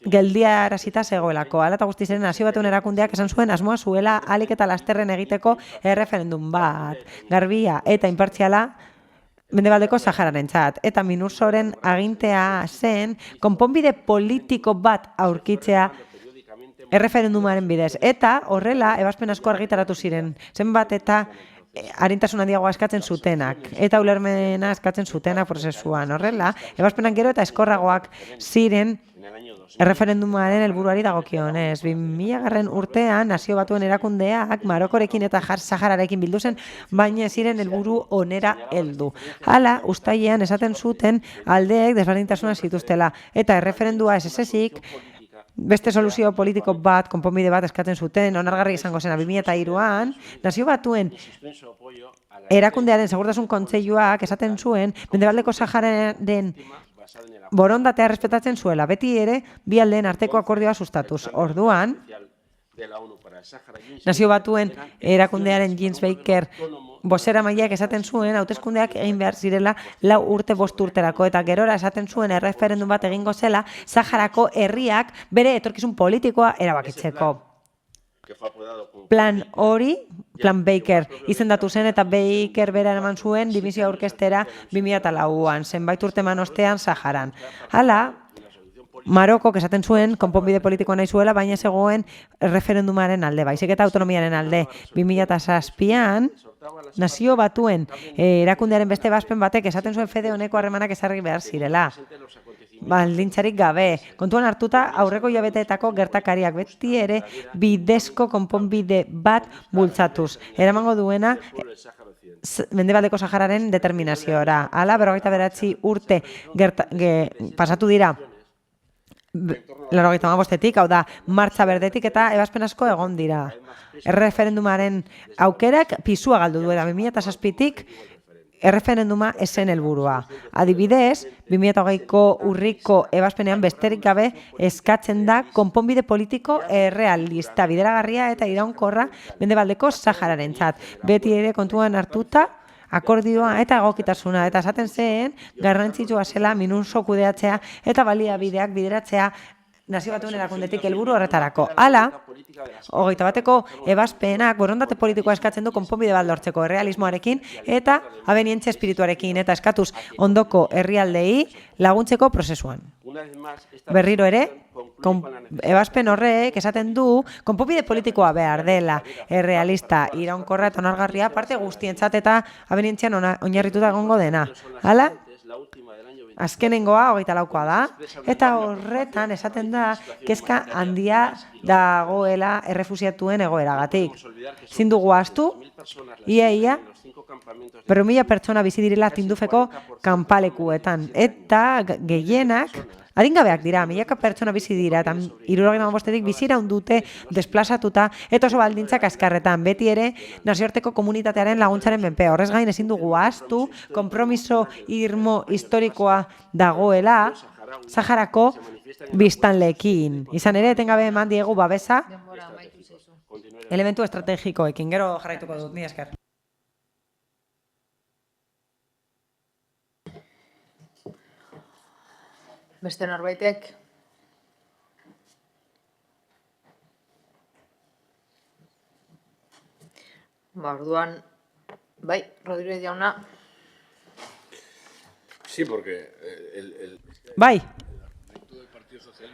geldiarazita zegoelako. Hala eta guztizen Nazio Batuen erakundeak esan zuen asmoa zuela ahalik eta lasterren egiteko erreferendum bat. Garbia eta inpartziala Mendebaldeko Sahararentzat eta Minursoren agintea zen konponbide politiko bat aurkitzea erreferendumaren bidez. Eta horrela ebazpen asko argitaratu ziren. Zenbat eta arintasun handiagoa eskatzen zutenak eta ulermena eskatzen zutenak prozesuan. Horrela, ebazpenak gero eta eskorragoak ziren erreferendumaren helburuari dagokionez. 2000 urtean Nazio Batuen erakundeak Marokorekin eta Sahararekin bildu zen, baina ziren helburu onera heldu. Hala, uztailean esaten zuten aldeek desberdintasunak zituztela eta erreferendua ez ezik beste soluzio politiko bat, konponbide bat eskatzen zuten, onargarri izango zena 2003an, Nazio Batuen erakundearen segurtasun kontseiluak esaten zuen, Mendebaldeko Sahararen borondatea errespetatzen zuela, beti ere bi aldeen arteko akordioa sustatuz. Orduan, Nazio Batuen erakundearen James Baker bozeramaileak esaten zuen hauteskundeak egin behar zirela 4 urte 5 urterako eta gerora esaten zuen erreferendum bat egingo zela Saharako herriak bere etorkizun politikoa erabakitzeko. Plan hori, Plan Baker izendatu zen eta Baker bera eman zuen dimisioa aurkeztera 2004an, zenbait urte eman ostean Saharan. Hala, Marokok esaten zuen konponbide politikoa nahi zuela, baina zegoen referendumaren alde, baizik eta autonomiaren alde. 2007an, Nazio Batuen erakundearen beste bazpen batek esaten zuen fede honeko harremanak ezarri behar zirela. Baldintzarik gabe, kontuan hartuta aurreko hilabeteetako gertakariak beti ere bidezko konponbide bat bultzatuz. Eramango duena Mendebaldeko Sahararen determinaziora. Hala, 59 urte pasatu dira 95etik, hau da, martxa berdetik eta ebazpen asko egon dira. Erreferendumaren aukerak pisua galdu du eta 2007tik erreferenduma esen helburua. Adibidez, 2008ko urriko ebazpenean besterik gabe eskatzen da konponbide politiko errealista, bideragarria eta iraunkorra Mendebaldeko Sahararentzat. Beti ere kontuan hartuta akordioa eta egokitasuna, eta esaten zen garrantzitsua zela minunso kudeatzea eta baliabideak bideratzea Nazio Batuen erakundetik helburu horretarako. Hala, 21ko ebazpenak borondate politikoa eskatzen du konponbide bat lortzeko errealismoarekin eta abenientzia espirituarekin eta eskatuz ondoko herrialdei laguntzeko prozesuan. Berriro ere, ebazpen horrek esaten du konponbide politikoa behar dela, errealista, iraunkorra eta onargarria parte guztientzat eta abenientzian oinarrituta egongo dena. Hala, azkenengoa 24koa da, eta horretan esaten da kezka handia dagoela errefusiatuen egoeragatik. Ezin dugu ahaztu, ia 3.000 pertsona bizi direla Tindufeko kanpalekuetan, eta gehienak adingabeak dira, milaka pertsona bizi dira, eta 75etik bizira dute desplazatuta, eta oso baldintzak azkarretan, beti ere nazioarteko komunitatearen laguntzaren menpe. Horrez gain ezin dugu ahaztu, konpromiso irmo historikoa dagoela Saharako biztanleekin. Izan ere, etengabe eman diegu babesa elementu estrategikoekin. Gero jarraituko dut, mila esker. Beste norbaitek? Orduan, bai, Rodríguez jauna. Sí, porque Bai.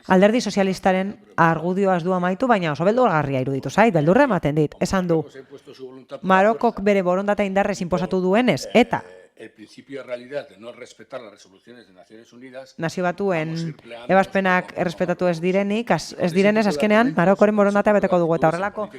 Alderdi sozialistaren argudioaz du amaitu, baina oso beldurgarria iruditu zait, beldurra ematen dit. Esan du, Marokok bere borondatea indarrez inposatu duenez, eta el principio de realidad de no respetar las resoluciones de Naciones Unidas. Nazio Batuen ebazpenak errespetatu ez direnez azkenean Marokoren borondatea beteko dugu eta horrelako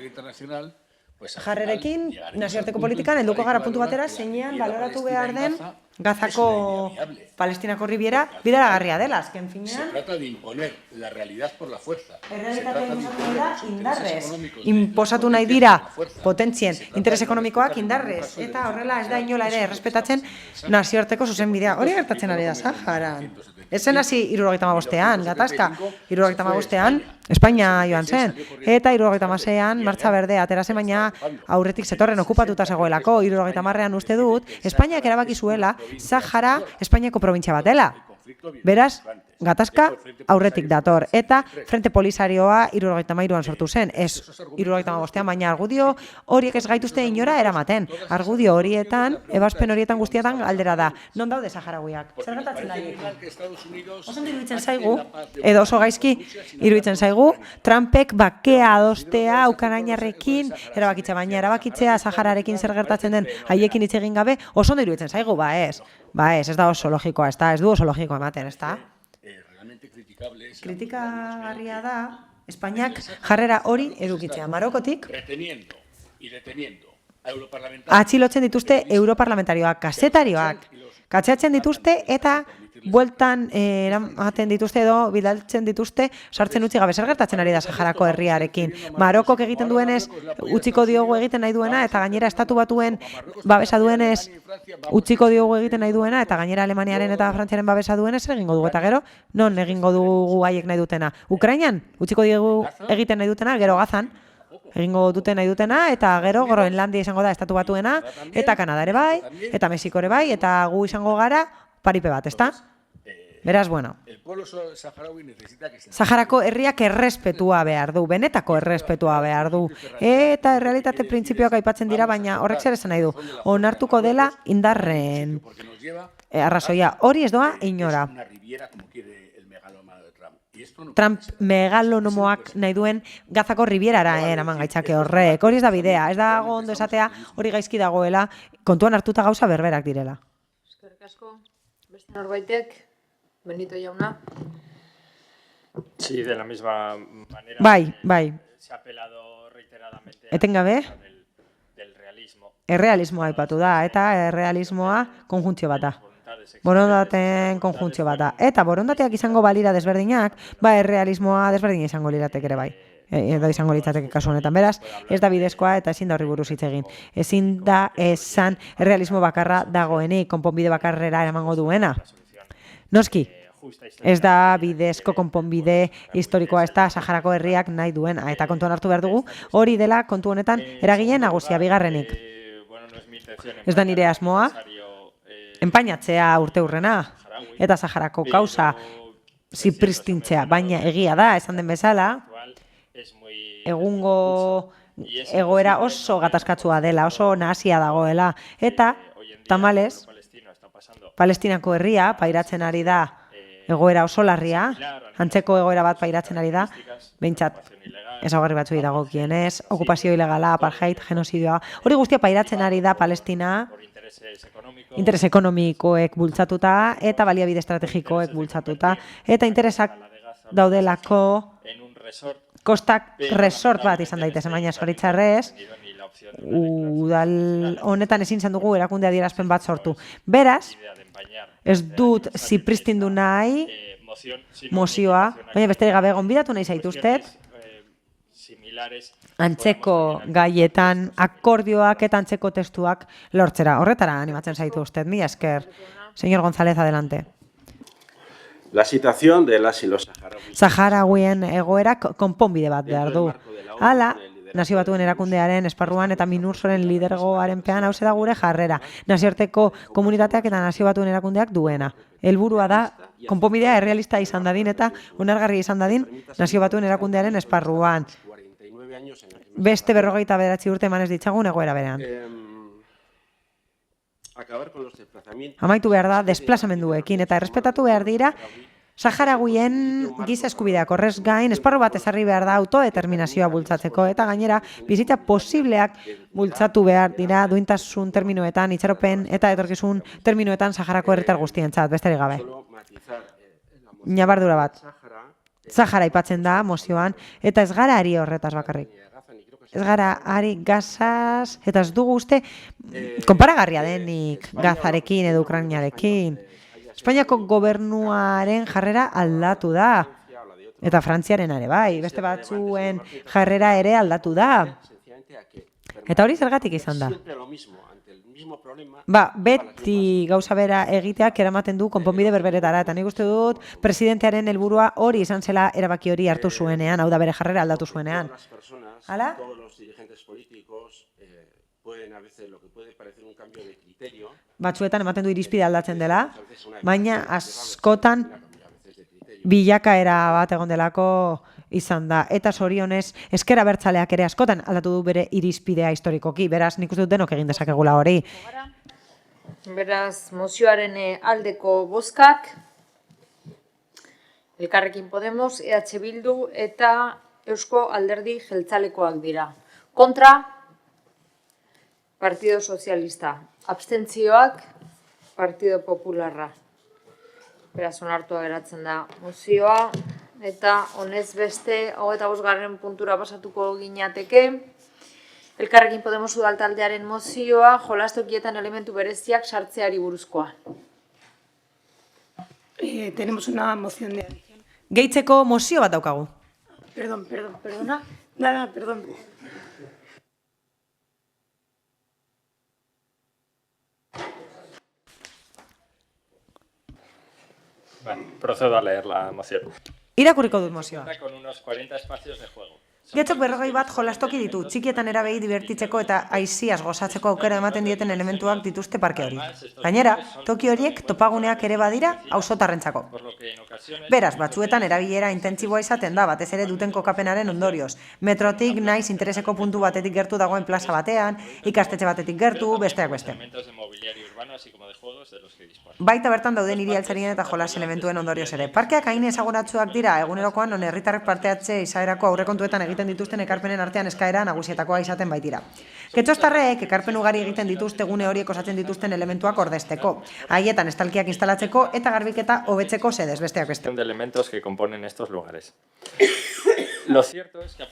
jarrerekin nazioarteko politikan helduko gara puntu batera zeinean baloratu behar den Gazako Palestinako ribiera bideragarria dela, azken finean. Se trata de imponer la realidad por la fuerza. Errealitatea inposatu dira indarrez. Inposatu nahi dira potentzien interes ekonomikoak indarrez. Eta horrela ez da inola ere errespetatzen nazioarteko zuzenbidea. Hori gertatzen ari da Saharan. Ezen hasi 75ean, gatazka 75ean Espainia joan zen. Eta 76ean martxa berdea atera zen, baina aurretik zetorren okupatuta zegoelako. 70ean uste dut, Espainiak erabaki zuela Sahara Espainiako probintzia bat dela. Beraz, gatazka aurretik dator. Eta Frente Polisarioa 73an sortu zen. Ez 75ean, baina argudio horiek ez gaituzte inora eramaten. Argudio horietan, ebazpen horietan guztietan galdera da. Non daude Saharawiak? Zer gertatzen da? Oso iruditzen zaigu, edo oso gaizki iruditzen zaigu, Trumpek bakea adostea Ukrainarrekin erabakitza, baina erabakitzea Sahararekin zer gertatzen den haiekin hitz egin gabe, oso iruditzen zaigu, ez da oso logikoa, ez du oso logikoa ematen, ez da? Kritikagarria da, Espainiak jarrera hori edukitzea. Marokotik atxilotzen dituzte europarlamentarioak, kazetarioak, Katxeatzen dituzte eta bueltan eramaten dituzte edo bidaltzen dituzte sartzen utzi gabe. Zer gertatzen ari da Saharako herriarekin? Marokok egiten duenez utziko diogu egiten nahi duena eta gainera Estatu Batuen babesa duenez utziko diogu egiten nahi duena eta gainera Alemaniaren eta Frantziaren babesa duenez egingo dugu eta gero non egingo dugu haiek nahi dutena. Ukrainan utziko diogu egiten nahi dutena, gero Gazan egingo duten nahi dutena, eta gero Groenlandia izango da Estatu Batuena, eta Kanada ere bai, eta Mexiko ere bai, eta gu izango gara paripe bat, ezta? Beraz, bueno. Saharako herriak errespetua behar du, benetako errespetua behar du. Eta errealitate printzipioak aipatzen dira, baina horrek zer esan nahi du. Onartuko dela indarren arrazoia. Hori ez doa inora. Trump megalonomoak nahi duen Gazako ribierara eraman gaitzake horrek. Hori ez da bidea, ez dago ondo esatea hori gaizki dagoela, kontuan hartuta gauza berberak direla. Eskerrik asko, beste norbaitek, Benito jauna. Sí, de la misma manera. Bai. Se ha apelado reiteradamente Etengabe? del realismo. Errealismoa aipatu da, eta errealismoa konjuntzio bata. Borondateen konjuntzio bata. Eta borondateak izango balira desberdinak, errealismoa desberdina izango lirateke ere bai. Edo izango litzateke kasu honetan. Beraz, ez da bidezkoa eta ezin da horri buruz hitz egin. Ezin da esan errealismo bakarra dagoenik, konponbide bakarrera eramango duena. Noski, ez da bidezko konponbide historikoa, ez da Saharako herriak nahi duena. Eta kontuan hartu behar dugu, hori dela kontu honetan eragile nagusia bigarrenik. Ez da nire asmoa, enpainatzea urte hurrena, eta Saharako kausa zipristintzea, baina egia da, esan den bezala, egungo egoera oso gatazkatsua dela, oso nahasia dagoela, eta tamalez, Palestinako herria pairatzen ari da egoera oso larria, antzeko egoera bat pairatzen ari da, behintzat ezaugarri batzuei dagokienez, okupazio ilegala, apartheid, genozidioa, hori guztia pairatzen ari da Palestina, interes ekonomikoek bultzatuta eta baliabide estrategikoek bultzatuta, eta interesak daudelako kostak resort bat izan daitezen, baina zoritzarrez, udal honetan ezin izan dugu erakunde adierazpen bat sortu. Beraz, ez dut zipristindu nahi mozioa, baina besterik gabe gonbidatu nahi zaituztet, antzeko gaietan akordioak eta antzeko testuak lortzera. Horretara animatzen zaituztet. Mila esker. Señor González, adelante. La situación de las y los saharauis. Saharauien egoerak konponbide bat behar du. Hala, Nazio Batuen erakundearen esparruan eta Minursoren lidergoaren pean hauze da gure jarrera. Nazioarteko komunitateak eta Nazio Batuen erakundeak duena. Helburua da, konponbidea errealista izan dadin eta onargarri izan dadin Nazio Batuen erakundearen esparruan. Beste 49 urte eman ez ditzagun egoera berean. Amaitu behar da desplazamenduekin eta errespetatu behar dira Saharauien giza eskubideak horrez gain esparru bat ezarri behar da autodeterminazioa bultzatzeko eta gainera bizitza posibleak bultzatu behar dira duintasun terminoetan, itxaropen eta etorkizun terminoetan Saharako herritar guztientzat, besterik gabe. Ñabardura bat. Sahara aipatzen da mozioan eta ez gara ari horretaz bakarrik. Ez gara ari Gazaz eta ez dugu uste konparagarria denik Gazarekin edo Ukrainarekin. Espainiako gobernuaren jarrera aldatu da. Eta Frantziaren ere bai, beste batzuen jarrera ere aldatu da. Eta hori zergatik izan da. Beti gauza bera egiteak eramaten du konponbide berberetara. Eta nik uste dut presidentearen helburua hori izan zela erabaki hori hartu zuenean, hau da bere jarrera aldatu zuenean. Hala? Batzuetan ematen du irizpide aldatzen dela, baina askotan bilakaera bat egon delako izan da. Eta zorionez, ezker abertzaleak ere askotan aldatu du bere irizpidea historikoki. Beraz, nik uste dut denok egin dezakegula hori. Beraz, mozioaren aldeko bozkak, Elkarrekin Podemos, EH Bildu eta Eusko Alderdi Jeltzalekoak dira. Kontra, Partido Sozialista. Abstentzioak, Partido Popularra. Beraz, onartua geratzen da mozioa. Eta honez beste, 25. puntura pasatuko ginateke. Elkarrekin Podemos udaltaldearen mozioa, jolastokietan elementu bereziak sartzeari buruzkoa. Tenemos una moción de adición. Gehitzeko mozio bat daukagu. Perdona. Nada, perdón. Vale, procedo a leer la moción. Irakurriko dut mozioa. Con unos 40 espacios de juego. Getxok 40 bat jolastoki ditu, txikietan erabei divertitzeko eta aiziaz gozatzeko aukera ematen dieten elementuak dituzte parke hori. Gainera, toki horiek topaguneak ere badira auzotarrentzako. Beraz, batzuetan erabilera intentsiboa izaten da, batez ere duten kokapenaren ondorioz. Metrotik naiz intereseko puntu batetik gertu dagoen plaza batean, ikastetxe batetik gertu, besteak beste. Baita bertan dauden hiri-altzarien eta jolas elementuen ondorioz ere. Parkeak hain ezagunatsuak dira egunerokoan non herritarrek parte-hartze izaerako aurrekontuetan egiten dituzten ekarpenen artean eskaera nagusietakoa izaten baitira. Getxostarrek ekarpen ugari egiten dituzte gune horiek osatzen dituzten elementuak ordezteko, haietan estalkiak instalatzeko eta garbiketa hobetzeko sedez, besteak beste. De elementos que componen estos lugares.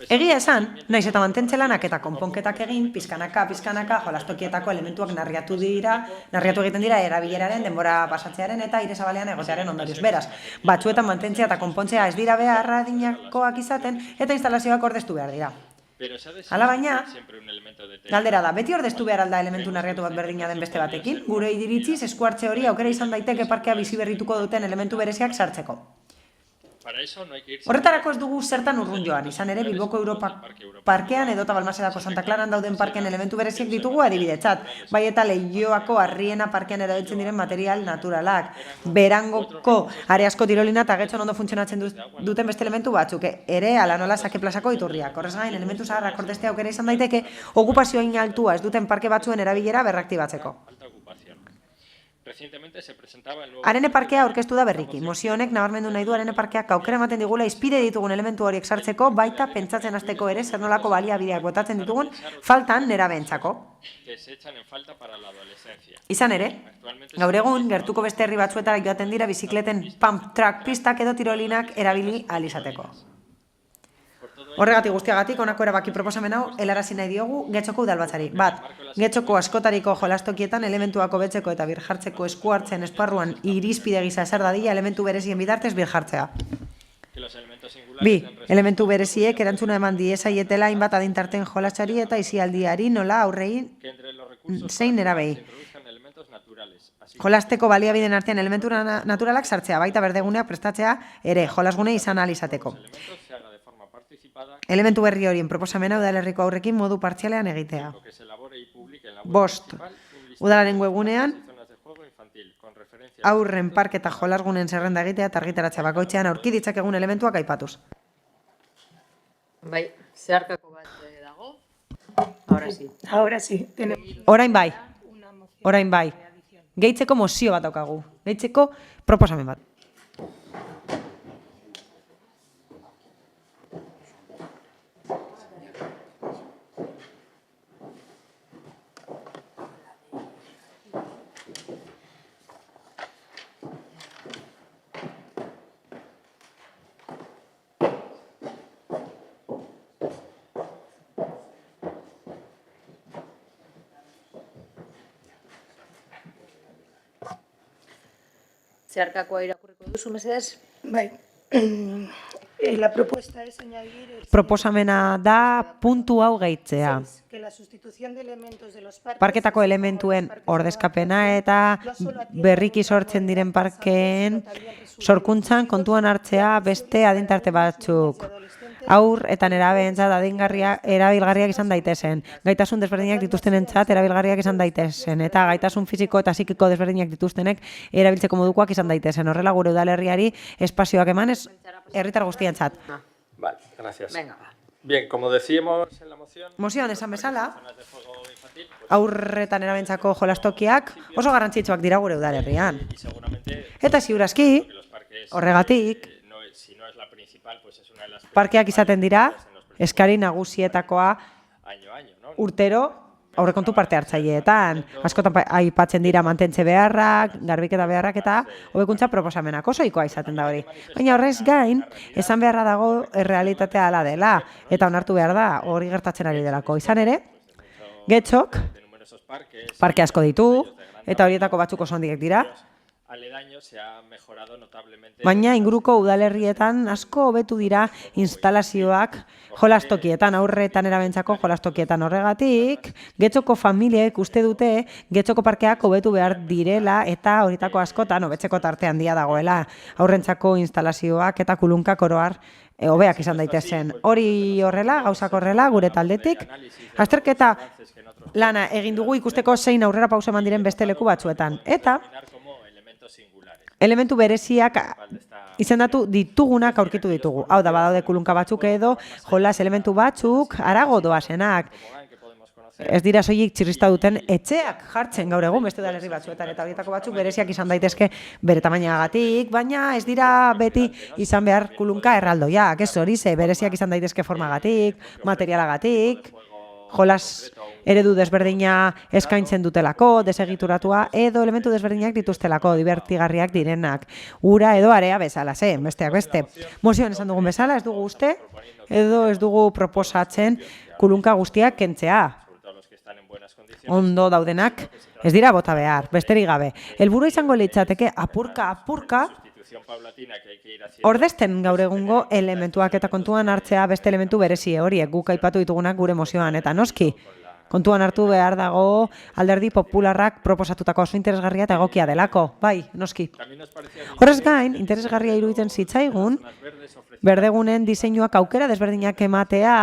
Egia esan, naiz eta mantentze lanak eta konponketak egin, pizkanaka jolastokietako elementuak narriatu egiten dira erabileraren, denbora pasatzearen eta aire zabalean egotearen ondorioz. Beraz, batzuetan mantentzea eta konpontzea ez dira beharra adinakoak izaten eta instalazioak ordeztu behar dira. Hala baina, galdera da, beti ordeztu behar alda elementu narriatu bat berdina den beste batekin, gure iritziz eskuartze hori aukera izan daiteke parkea bizi berrituko duten elementu bereziak sartzeko. Horretarako ez dugu zertan urrun joan, izan ere Bilboko Europa parkean edota Balmasedako Santa Claran dauden parken elementu bereziak ditugu adibidetzat, bai eta Leioako Arriena parkean erabiltzen diren material naturalak, Berangoko areasko tirolina eta Getxon ondo funtzionatzen duten beste elementu batzuk, ere ala nola Sake plazako iturriak. Horrez gain, elementu zaharrak ordeztea aukera izan daiteke, okupazioa altua ez duten parke batzuen erabilera berraktibatzeko. Arene parkea aurkeztu da berriki. Mozio honek nabarmendu nahi du Arene parkeak aukera ematen digula izpide ditugun elementu horiek sartzeko, baita pentsatzen hasteko ere zer nolako baliabideak botatzen ditugun faltan nerabeentzako. Izan ere, gaur egun gertuko beste herri batzuetara joaten dira bizikleten pump track pistak edo tirolinak erabili ahal izateko. Horregatik guztiagatik, honako erabaki proposamen hau helarazi nahi diogu Getxoko udalbatzari. Bat, Getxoko askotariko jolastokietan elementuak hobetzeko eta birjartzeko esku hartzen esparruan irizpide gisa ezer dadila elementu berezien bitartez birjartzea. Bi, elementu bereziek erantzuna eman diezaietela hainbat adintarten jolasari eta isialdiari nola aurrei zein erabei. Jolasteko baliabideen artean elementu naturalak sartzea, baita berdeguneak prestatzea ere jolasgune izan ahal izateko. Elementu berri horien proposamena udalerriko aurrekin modu partzialean egitea. Bost, udalaren webunean aurren parke eta jolasgunen zerrenda egitea eta argitaratzea bakoitzean aurki ditzakegun elementuak aipatuz. Bai, zeharkako bat dago. Ahora sí. Orain bai. Gehitzeko mozio bat daukagu. Gehitzeko proposamen bat. Zeharkakoa irakurriko duzu, mesedez? Bai. La propuesta es añadir... Proposamena da puntu hau gehitzea. Que la sustitución de elementos de los parques... Parketako elementuen ordezkapena eta berriki sortzen diren parkeen sorkuntzan kontuan hartzea beste adintarte batzuk. Haur eta nerabeentzat erabilgarriak izan daitezen, gaitasun desberdinak dituztenentzat erabilgarriak izan daitezen, eta gaitasun fisiko eta psikiko desberdinak dituztenek erabiltzeko modukoak izan daitezen. Horrela gure udalerriari espazioak emanez herritar guztientzat. Vale, gracias. Bien, como decíamos en la moción... Mozioan esan bezala, aurretan erabentzako jolastokiak oso garrantzitsuak dira gure udalerrian. Eta ziurazki, horregatik, parkeak izaten dira, eskari nagusietakoa urtero aurrekontu parte hartzaileetan. Askotan aipatzen dira mantentze beharrak, garbiketa beharrak eta hobekuntza proposamenak oso ohikoa izaten da hori. Baina horrez gain, esan beharra dago errealitatea hala dela, eta onartu behar da hori gertatzen ari delako. Izan ere, Getxok parke asko ditu, eta horietako batzuk oso handiak dira, aledaño se ha mejorado notablemente. Baina inguruko udalerrietan asko hobetu dira instalazioak jolastokietan, aurretan erabentzako jolastokietan horregatik, Getxoko familiek uste dute Getxoko parkeak hobetu behar direla eta horietako askotan hobetzeko tarte handia dagoela. Aurrentzako instalazioak eta kulunkak oroar hobeak izan daitezen. Hori horrela, gauzak horrela, gure taldetik. Azterketa lana egin dugu ikusteko zein aurrera pausa eman diren beste leku batzuetan. Eta elementu bereziak izendatu ditugunak aurkitu ditugu. Hau da, badaude kulunka batzuk edo jolas elementu batzuk harago doazenak. Ez dira soilik txirrista duten etxeak jartzen gaur egun beste udalerri batzuetan eta horietako batzuk bereziak izan daitezke bere tamainagatik, baina ez dira beti izan behar kulunka erraldoiak, ez hori ze bereziak izan daitezke formagatik, materialagatik, jolas eredu desberdina eskaintzen dutelako, desegituratua, edo elementu desberdinak dituztelako, divertigarriak direnak. Ura edo area bezala, besteak beste. Mozioan esan dugun bezala, ez dugu uste, edo ez dugu proposatzen kulunka guztiak kentzea. Ondo daudenak, ez dira bota behar, besterik gabe. Helburua izango litzateke apurka, ordesten gaur egungo elementuak eta kontuan hartzea beste elementu berezie horiek guk aipatu ditugunak gure mozioan eta noski. Kontuan hartu behar dago alderdi popularrak proposatutako oso interesgarria eta egokia delako, bai, noski. Horrez gain, interesgarria iruditzen zitzaigun, berdegunen diseinuak aukera desberdinak ematea,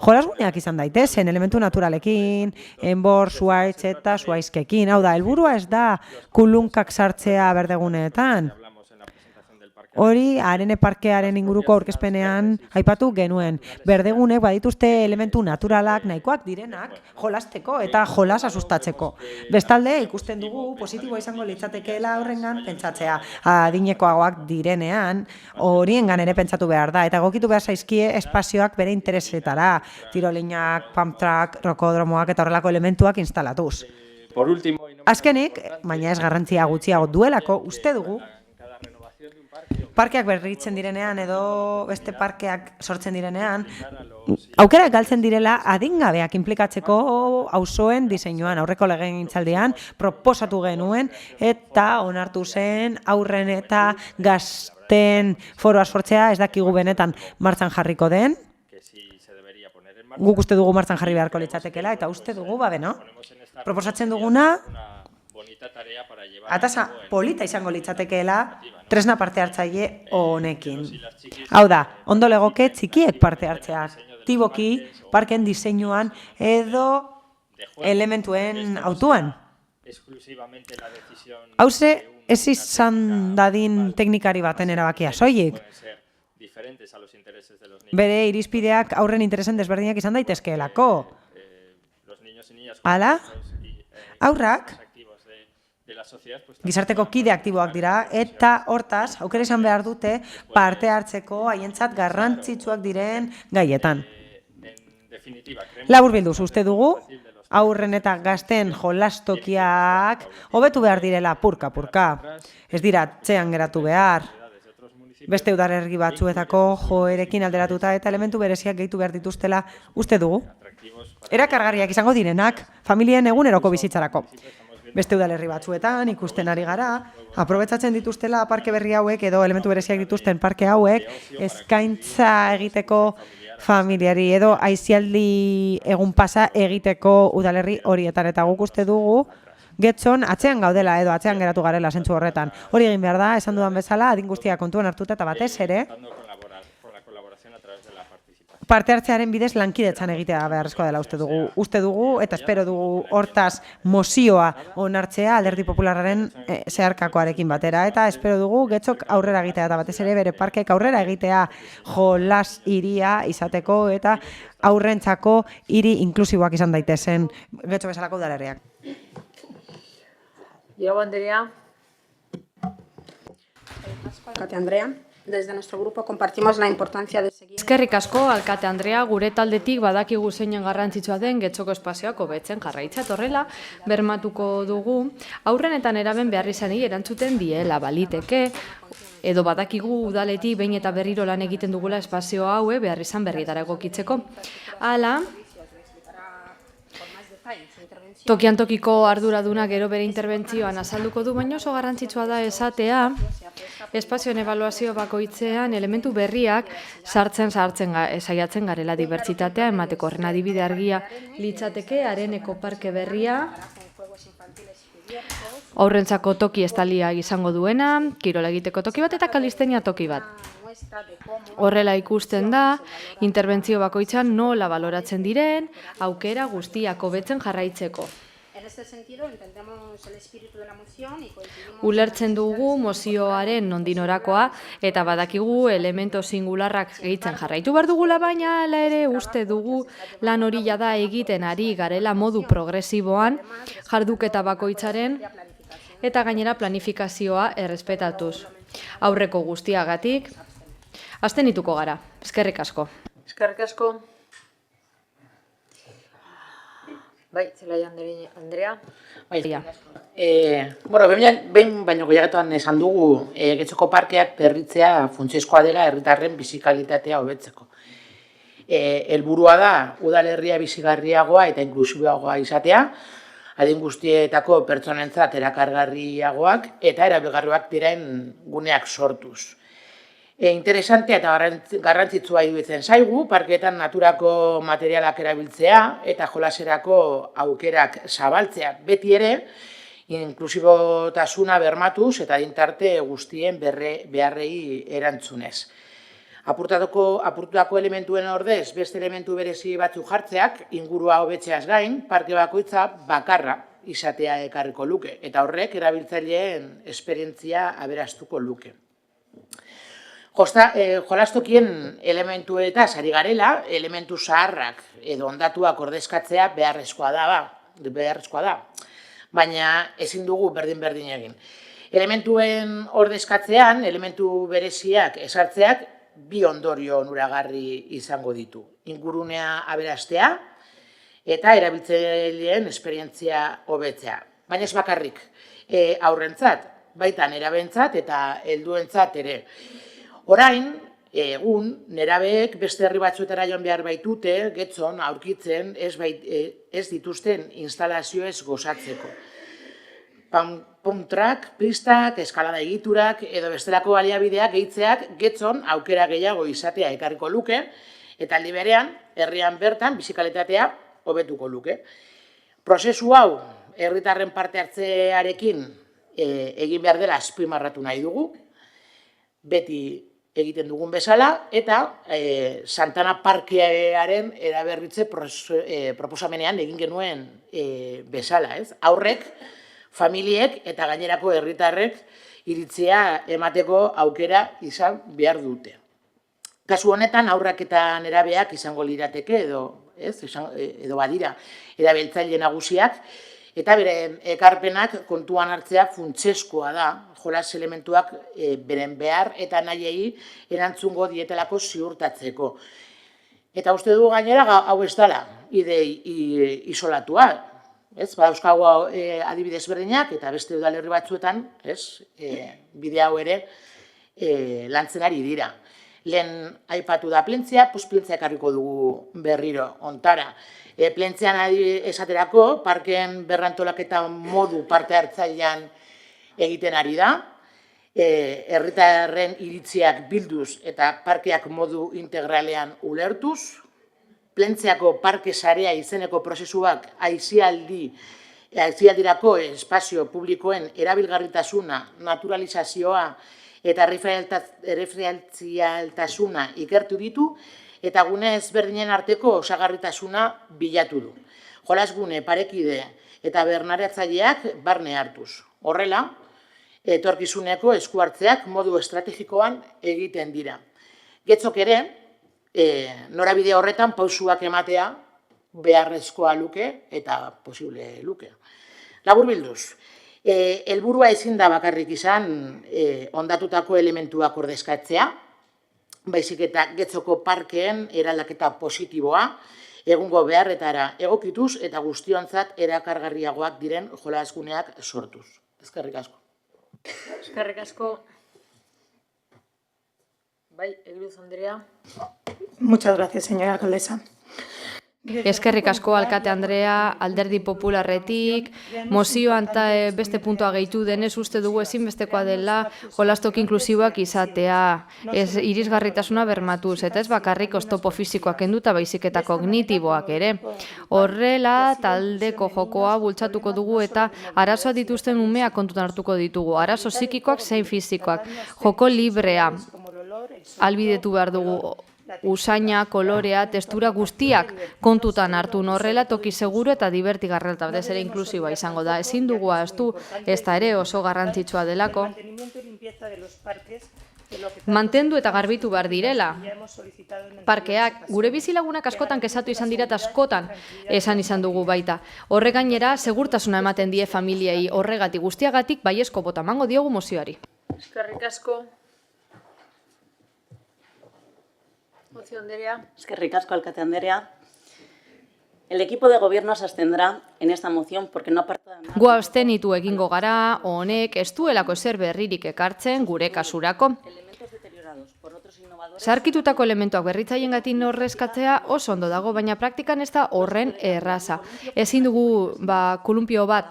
jolasguneak izan daitezen, elementu naturalekin, enbor, zuaitz eta zuaizkekin. Hau da, helburua ez da kulunkak sartzea berdeguneetan. Hori, Arene Parkearen inguruko aurkezpenean aipatu genuen. Berdegunek badituzte elementu naturalak nahikoak direnak jolasteko eta jolas asustatzeko. Bestalde, ikusten dugu positiboa izango litzatekeela horrengan pentsatzea. Adinekoagoak direnean, horiengan ere pentsatu behar da. Eta egokitu behar zaizkie espazioak bere interesetara. Tirolinak, pump track, rokodromoak eta horrelako elementuak instalatuz. Azkenik, baina ez garrantzia gutxiago duelako, uste dugu, parkeak berritzen direnean edo beste parkeak sortzen direnean, aukerak galtzen direla adingabeak inplikatzeko auzoen diseinuan. Aurreko legegintzaldian proposatu genuen eta onartu zen aurren eta gazten foroa sortzea, ez dakigu benetan martxan jarriko den. Guk uste dugu martxan jarri beharko litzatekeela eta uste dugu, proposatzen duguna atasa polita izango litzatekeela tresna parte hartzaile honekin. Hau da, ondo legoke txikiek parte hartzea, aktiboki parken diseinuan edo elementuen autuan. Hauze, ez izan dadin teknikari baten erabakia soilik. Bere irizpideak aurren interesen desberdinak izan daitezkeelako. Hala, aurrak gizarteko kide aktiboak dira eta hortaz aukera izan behar dute parte hartzeko haientzat garrantzitsuak diren gaietan. Laburbilduz, uste dugu aurren eta gazten jolastokiak hobetu behar direla purka. Ez dira atzean geratu behar. Beste udalerri batzuetako joerekin alderatuta eta elementu bereziak gehitu behar dituztela uste dugu. Erakargarriak izango direnak familien eguneroko bizitzarako. Beste udalerri batzuetan ikusten ari gara, aprobetxatzen dituztela parke berri hauek edo elementu bereziak dituzten parke hauek eskaintza egiteko familiari edo aisialdi egun pasa egiteko udalerri horietan eta guk uste dugu Getxon atzean gaudela edo atzean geratu garela zentzu horretan. Hori egin behar da, esan dudan bezala, adin guztia kontuan hartuta eta batez ere parte hartzearen bidez lankidetzan egitea beharrezkoa dela uste dugu eta espero dugu hortaz mozioa onartzea alderdi popularraren zeharkakoarekin batera eta espero dugu Getxok aurrera egitea eta batez ere bere parkek aurrera egitea jolas hiria izateko eta aurrentzako hiri inklusiboak izan daitezen Getxo bezalako udalerriak. Yo, Andrea. Kate Andrea. Desde nuestro grupo compartimos la importancia de seguir... Eskerrik asko, Alkate Andrea, gure taldetik badakigu zeinen garrantzitsua den Getxoko espazioak hobetzen jarraitza horrela bermatuko dugu. Aurren eta neraben behar izanei erantzuten diela baliteke, edo badakigu udaletik behin eta berriro lan egiten dugula espazio haue behar izan berrietara egokitzeko. Hala, Tokian tokiko arduraduna gero bere interbentzioan azalduko du, baina oso garrantzitsua da esatea espazioen ebaluazio bakoitzean elementu berriak saiatzen garela dibertsitatea emateko. Horren adibide argia litzateke Areneko parke berria, haurrentzako toki estalia izango duena, kirola egiteko toki bat eta kalistenia toki bat. Horrela ikusten da, interbentzio bakoitzan nola baloratzen diren, aukera guztiak hobetzen jarraitzeko. Ulertzen dugu mozioaren nondinorakoa eta badakigu elemento singularrak gehitzen jarraitu behar dugula, baina hala ere uste dugu lan hori jada egiten ari garela modu progresiboan jarduketa bakoitzaren eta gainera planifikazioa errespetatuz. Aurreko guztiagatik, abstenituko gara. Eskerrik asko. Eskerrik asko. Bai, Zelaia Andrea. Bai, behin baino gehiagotan esan dugu Getxoko parkeak berritzea funtsezkoa dela herritarren bizikalitatea hobetzeko. Helburua da udalerria bizigarriagoa eta inklusiboagoa izatea, adin guztietako pertsonentzat erakargarriagoak eta erabilgarriak diren guneak sortuz. Interesantea eta garrantzitsua iruditzen zaigu, parkeetan naturako materialak erabiltzea eta jolaserako aukerak zabaltzea. Beti ere, inklusibotasuna bermatuz eta adintarte guztien beharrei erantzunez. Apurtutako elementuen ordez, beste elementu berezi batzuk jartzeak, ingurua hobetzeaz gain, parke bakoitza bakarra izatea ekarriko luke, eta horrek erabiltzaileen esperientzia aberastuko luke. Jolastokien elementuetaz ari garela, elementu zaharrak edo ondatuak ordezkatzea beharrezkoa da, baina ezin dugu berdin-berdin egin. Elementuen ordezkatzean, elementu bereziak esartzeak bi ondorio onuragarri izango ditu. Ingurunea aberastea eta erabiltzaileen esperientzia hobetzea. Baina ez bakarrik aurrentzat, baita nerabentzat eta helduentzat ere. Orain, egun, nerabeek beste herri batzuetara joan behar baitute, Getxon aurkitzen ez dituzten instalazioez gozatzeko. Pump-track, pistak, eskalada egiturak edo bestelako baliabideak gehitzeak Getxon aukera gehiago izatea ekarriko luke, eta aldi berean, herrian bertan bizikalitatea hobetuko luke. Prozesu hau, herritarren parte hartzearekin egin behar dela azpimarratu nahi dugu, beti egiten dugun bezala, eta Santana Parkearen eraberritze proposamenean egin genuen bezala. Aurrek, familiek eta gainerako herritarrek iritzia emateko aukera izan behar dute. Kasu honetan, aurrak eta nerabeak izango lirateke edo badira erabiltzaile nagusiak, eta beren ekarpenak kontuan hartzea funtsezkoa da, jolas elementuak beren behar eta nahiei erantzungo dietelako ziurtatzeko. Eta uste dugu gainera hau ez dela idei isolatua. Badauzkagu adibidez berdinak eta beste udalerri batzuetan bide hau ere lantzen ari dira. Lehen aipatu da Plentzia, Plentzia ekarriko dugu berriro ontara. Plentzian esaterako, parkeen berrantolaketa modu parte hartzailean egiten ari da, herritarren iritziak bilduz eta parkeak modu integralean ulertuz, Plentziako parke sarea izeneko prozesuak aisialdirako espazio publikoen erabilgarritasuna, naturalizazioa eta erreferentzialtasuna ikertu ditu, eta gune ezberdinen arteko osagarritasuna bilatu du. Jolasgune parekide eta bernaretzaileak barne hartuz. Horrela, etorkizuneko esku hartzeak modu estrategikoan egiten dira. Getxok ere, norabide horretan pausuak ematea beharrezkoa luke eta posible luke. Laburbilduz, helburua ezin da bakarrik izan ondatutako elementuak ordezkatzea, baizik eta Getxoko parkeen eraldaketa positiboa, egungo beharretara egokituz eta guztiontzat erakargarriagoak diren jolasguneak sortuz. Eskerrik asko. Eskerrik asko. Bai, Egiluz Andrea. Muchas gracias, señora alcaldesa. Eskerrik asko alkate Andrea, Alderdi Popularretik, mozioan beste puntua gehitu denez uste dugu ezinbestekoa dela jolastoki inklusiboak izatea, irisgarritasuna bermatuz, eta ez bakarrik oztopo fisikoak kenduta baizik eta kognitiboak ere. Horrela, taldeko jokoa bultzatuko dugu eta arazoa dituzten umeak kontutan hartuko ditugu, arazo psikikoak zein fisikoak, joko librea, albidetu behar dugu, usaina, kolorea, testura guztiak kontutan hartu horrela toki seguru eta divertigarria eta ere inklusiboa izango da. Ezin dugu ahaztu, ez da ere oso garrantzitsua delako. Mantendu eta garbitu behar direla. Parkeak, gure bizilagunak askotan kezatu izan dira eta askotan esan izan dugu baita. Horre gainera, segurtasuna ematen die familiei horregatik guztiagatik baiezko bota emango diogu mozioari. Eskerrik asko. Eskerrik asko, alkate Andrea. El equipo de gobierno se abstendrá en esta moción porque no aparta de nada. Gu abstenitu egingo gara, honek ez duelako ezer berririk ekartzen gure kasurako. Zarkitutako elementuak berritzaiengatik horrezkatzea oso ondo dago, baina praktikan ez da horren erraza. Ezin dugu kolumpio bat,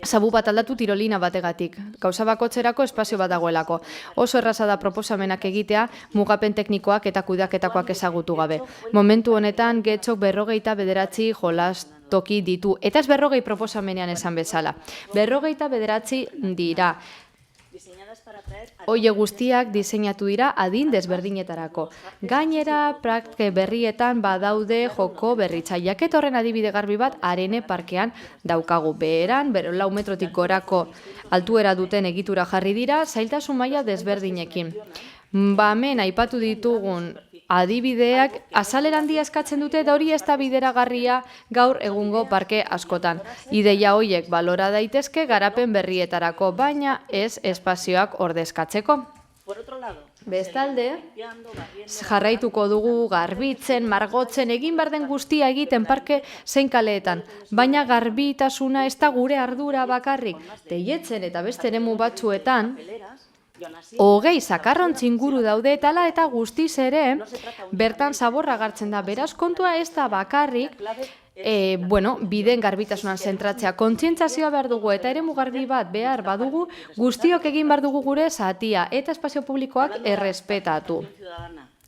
sabu bat aldatu tirolina bategatik. Gauza bakotzerako espazio bat dagoelako. Oso erraza da proposamenak egitea, mugapen teknikoak eta kudeaketakoak ezagutu gabe. Momentu honetan, Getxok 29 jolastoki ditu. Eta ez 40 proposamenean esan bezala. 29 dira. Hoie guztiak diseinatu dira adin desberdinetarako. Gainera, praktike berrietan badaude joko berritzaileak eta horren adibide garbi bat Arene parkean daukagu. Beheran, 4 metrotik gorako altuera duten egitura jarri dira, zailtasun maila desberdinekin. Hemen aipatu ditugun adibideak azalera handia eskatzen dute eta hori ez da bideragarria gaur egungo parke askotan. Ideia horiek balora daitezke garapen berrietarako, baina ez espazioak ordezkatzeko. Bestalde, jarraituko dugu garbitzen, margotzen, egin behar den guztia egiten parke zein kaleetan, baina garbitasuna ez da gure ardura bakarrik. Teietzen eta beste eremu batzuetan, 20 zakarrontzi inguru daude eta guztiz ere bertan zaborra gartzen da. Beraz, kontua ez da bakarrik bideen garbitasunan zentratzea. Kontzientzazioa behar dugu eta eremu garbi bat behar badugu, guztiok egin behar dugu gure zatia eta espazio publikoak errespetatu.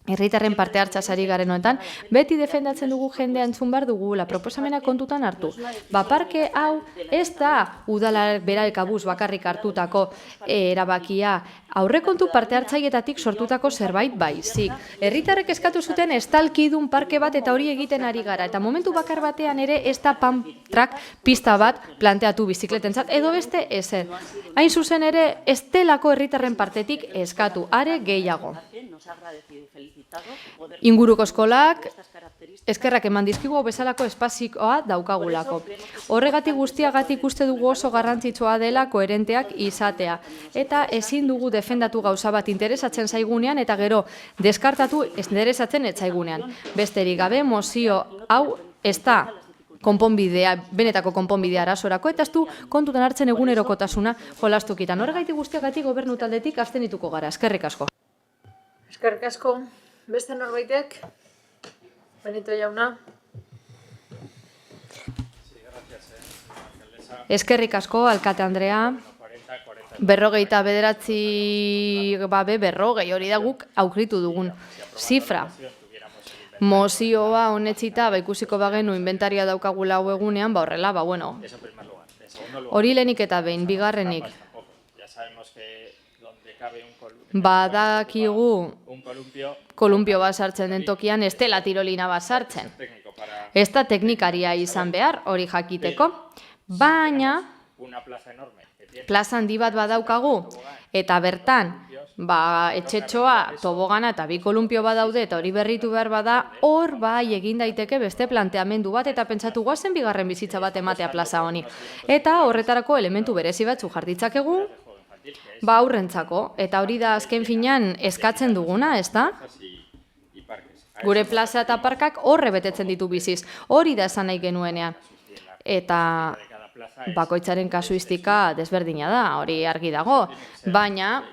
Herritarren parte hartzaz ari garen honetan, beti defendatzen dugu jendea entzun behar dugula, proposamena kontutan hartu. Parke hau ez da udalak beralkabuz bakarrik hartutako erabakia, aurrekontu parte hartzaietatik sortutako zerbait baizik. Herritarrek eskatu zuten estalkidun parke bat eta hori egiten ari gara, eta momentu bakar batean ere ez da pump track pista bat planteatu bizikletentzat, edo beste ezer. Hain zuzen ere, ez delako herritarren partetik eskatu, are gehiago. Inguruko eskolak eskerrak eman dizkigu bezalako espazioa daukagulako. Horregatik guztiagatik uste dugu oso garrantzitsua dela koherenteak izatea. Eta ezin dugu defendatu gauza bat interesatzen zaigunean eta gero deskartatu interesatzen ez zaigunean. Besterik gabe mozio hau ez da konponbidea, benetako konponbidea arasorako, eta ez du kontutan hartzen egunerokotasuna jolastukitan. Horregatik guztiagatik gobernu taldetik abstenituko gara. Eskerrik asko. Eskerrik asko. Beste norbaitek? Benito jauna. Eskerrik asko, alkate Andrea. 49 hori da guk aukritu dugun zifra. Mozioa honetxita ikusiko bagenu inventaria daukagula hau egunean, horrela, hori lehenik eta behin, bigarrenik. Badakigu kolumpio bat sartzen den tokian, ez dela tirolina bat sartzen. Ez da teknikaria izan behar, hori jakiteko, baina plaza handi bat badaukagu, eta bertan, etxetxoa, tobogana eta 2 kolumpio badaude, eta hori berritu behar bada, hor egin daiteke beste planteamendu bat, eta pentsatu guazen bigarren bizitza bat ematea plaza honi. Eta horretarako elementu berezi batzu jarditzakegu, aurrentzako, eta hori da azken finean eskatzen duguna, ez da? Gure plaza eta parkak horre betetzen ditu biziz, hori da esan nahi genuenean. Eta bakoitzaren kasuistika desberdina da, hori argi dago, baina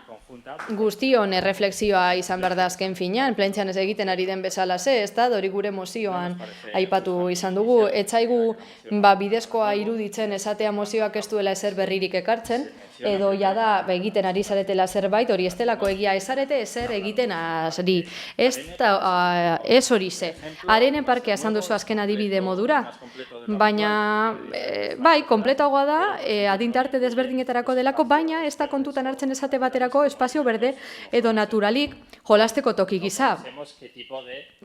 guztion erreflexioa izan behar da azken finean, plentxan ez egiten ari den bezala ez da, hori gure mozioan aipatu izan dugu. Etzaigu bidezkoa iruditzen esatea mozioak ez duela ezer berririk ekartzen, edo jada egiten ari zaretela zerbait, hori ez delako egia ezarete ezer egiten ari. Ez hori ze. Arenen parkea esan duzu azken adibide modura, baina bai, kompletoagoa da, adintarte desberdinetarako delako, baina ez da kontutan hartzen esate baterako espazio berde edo naturalik jolasteko toki gisa.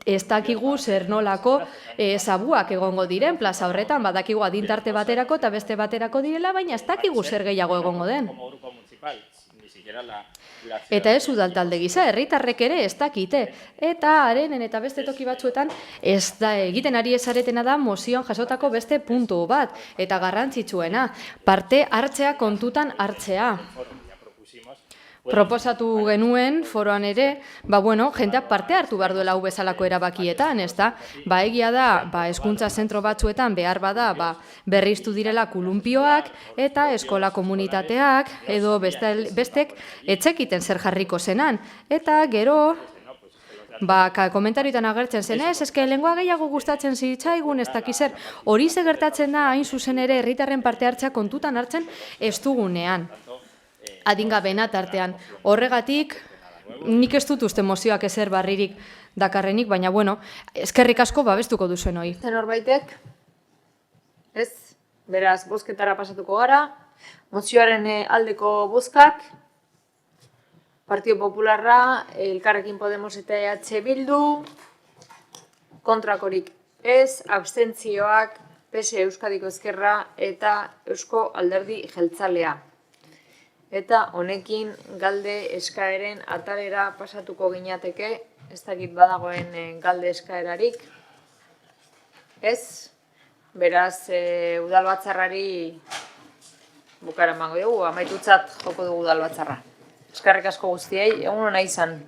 Ez dakigu zer nolako zabuak egongo diren plaza horretan, badakigu adintarte baterako eta beste baterako direla, baina ez dakigu zer gehiago egongo den. Eta ez udaltalde gisa, herritarrek ere ez dakite. Eta Arenen eta beste toki batzuetan ez da egiten ari ezaretena da mozioan jasotako beste puntu bat. Eta garrantzitsuena, parte hartzea kontutan hartzea. Proposatu genuen foroan ere, jendeak parte hartu behar duela hau bezalako erabakietan, ez da? Egia da, hezkuntza zentro batzuetan behar bada berriztu direla kolumpioak eta eskola komunitateak edo bestek etxekiten zer jarriko zenan. Eta gero, komentarioetan agertzen zen, eske lengua gehiago gustatzen zitzaigun, ez dakizer, hori ze gertatzen da hain zuzen ere herritarren parte hartzea kontutan hartzen ez dugunean. Adingabena tartean. Horregatik, nik ez dut uste mozioak ezer barririk dakarrenik, baina, eskerrik asko babestuko duzuen hori. Norbaitek? Ez? Beraz, bozketara pasatuko gara. Mozioaren aldeko bozkak. Partido Popularra, Elkarrekin Podemos eta EH Bildu. Kontrakorik ez, abstentzioak, PSE Euskadiko Ezkerra eta Eusko Alderdi Jeltzalea. Eta honekin galde eskaeren atalera pasatuko ginateke, ez dakit badagoen galde eskaerarik. Ez, beraz, udalbatzarrari bukara emango dugu, amaitutzat joko dugu udalbatzarra. Eskerrik asko guztiei, egun hona izan.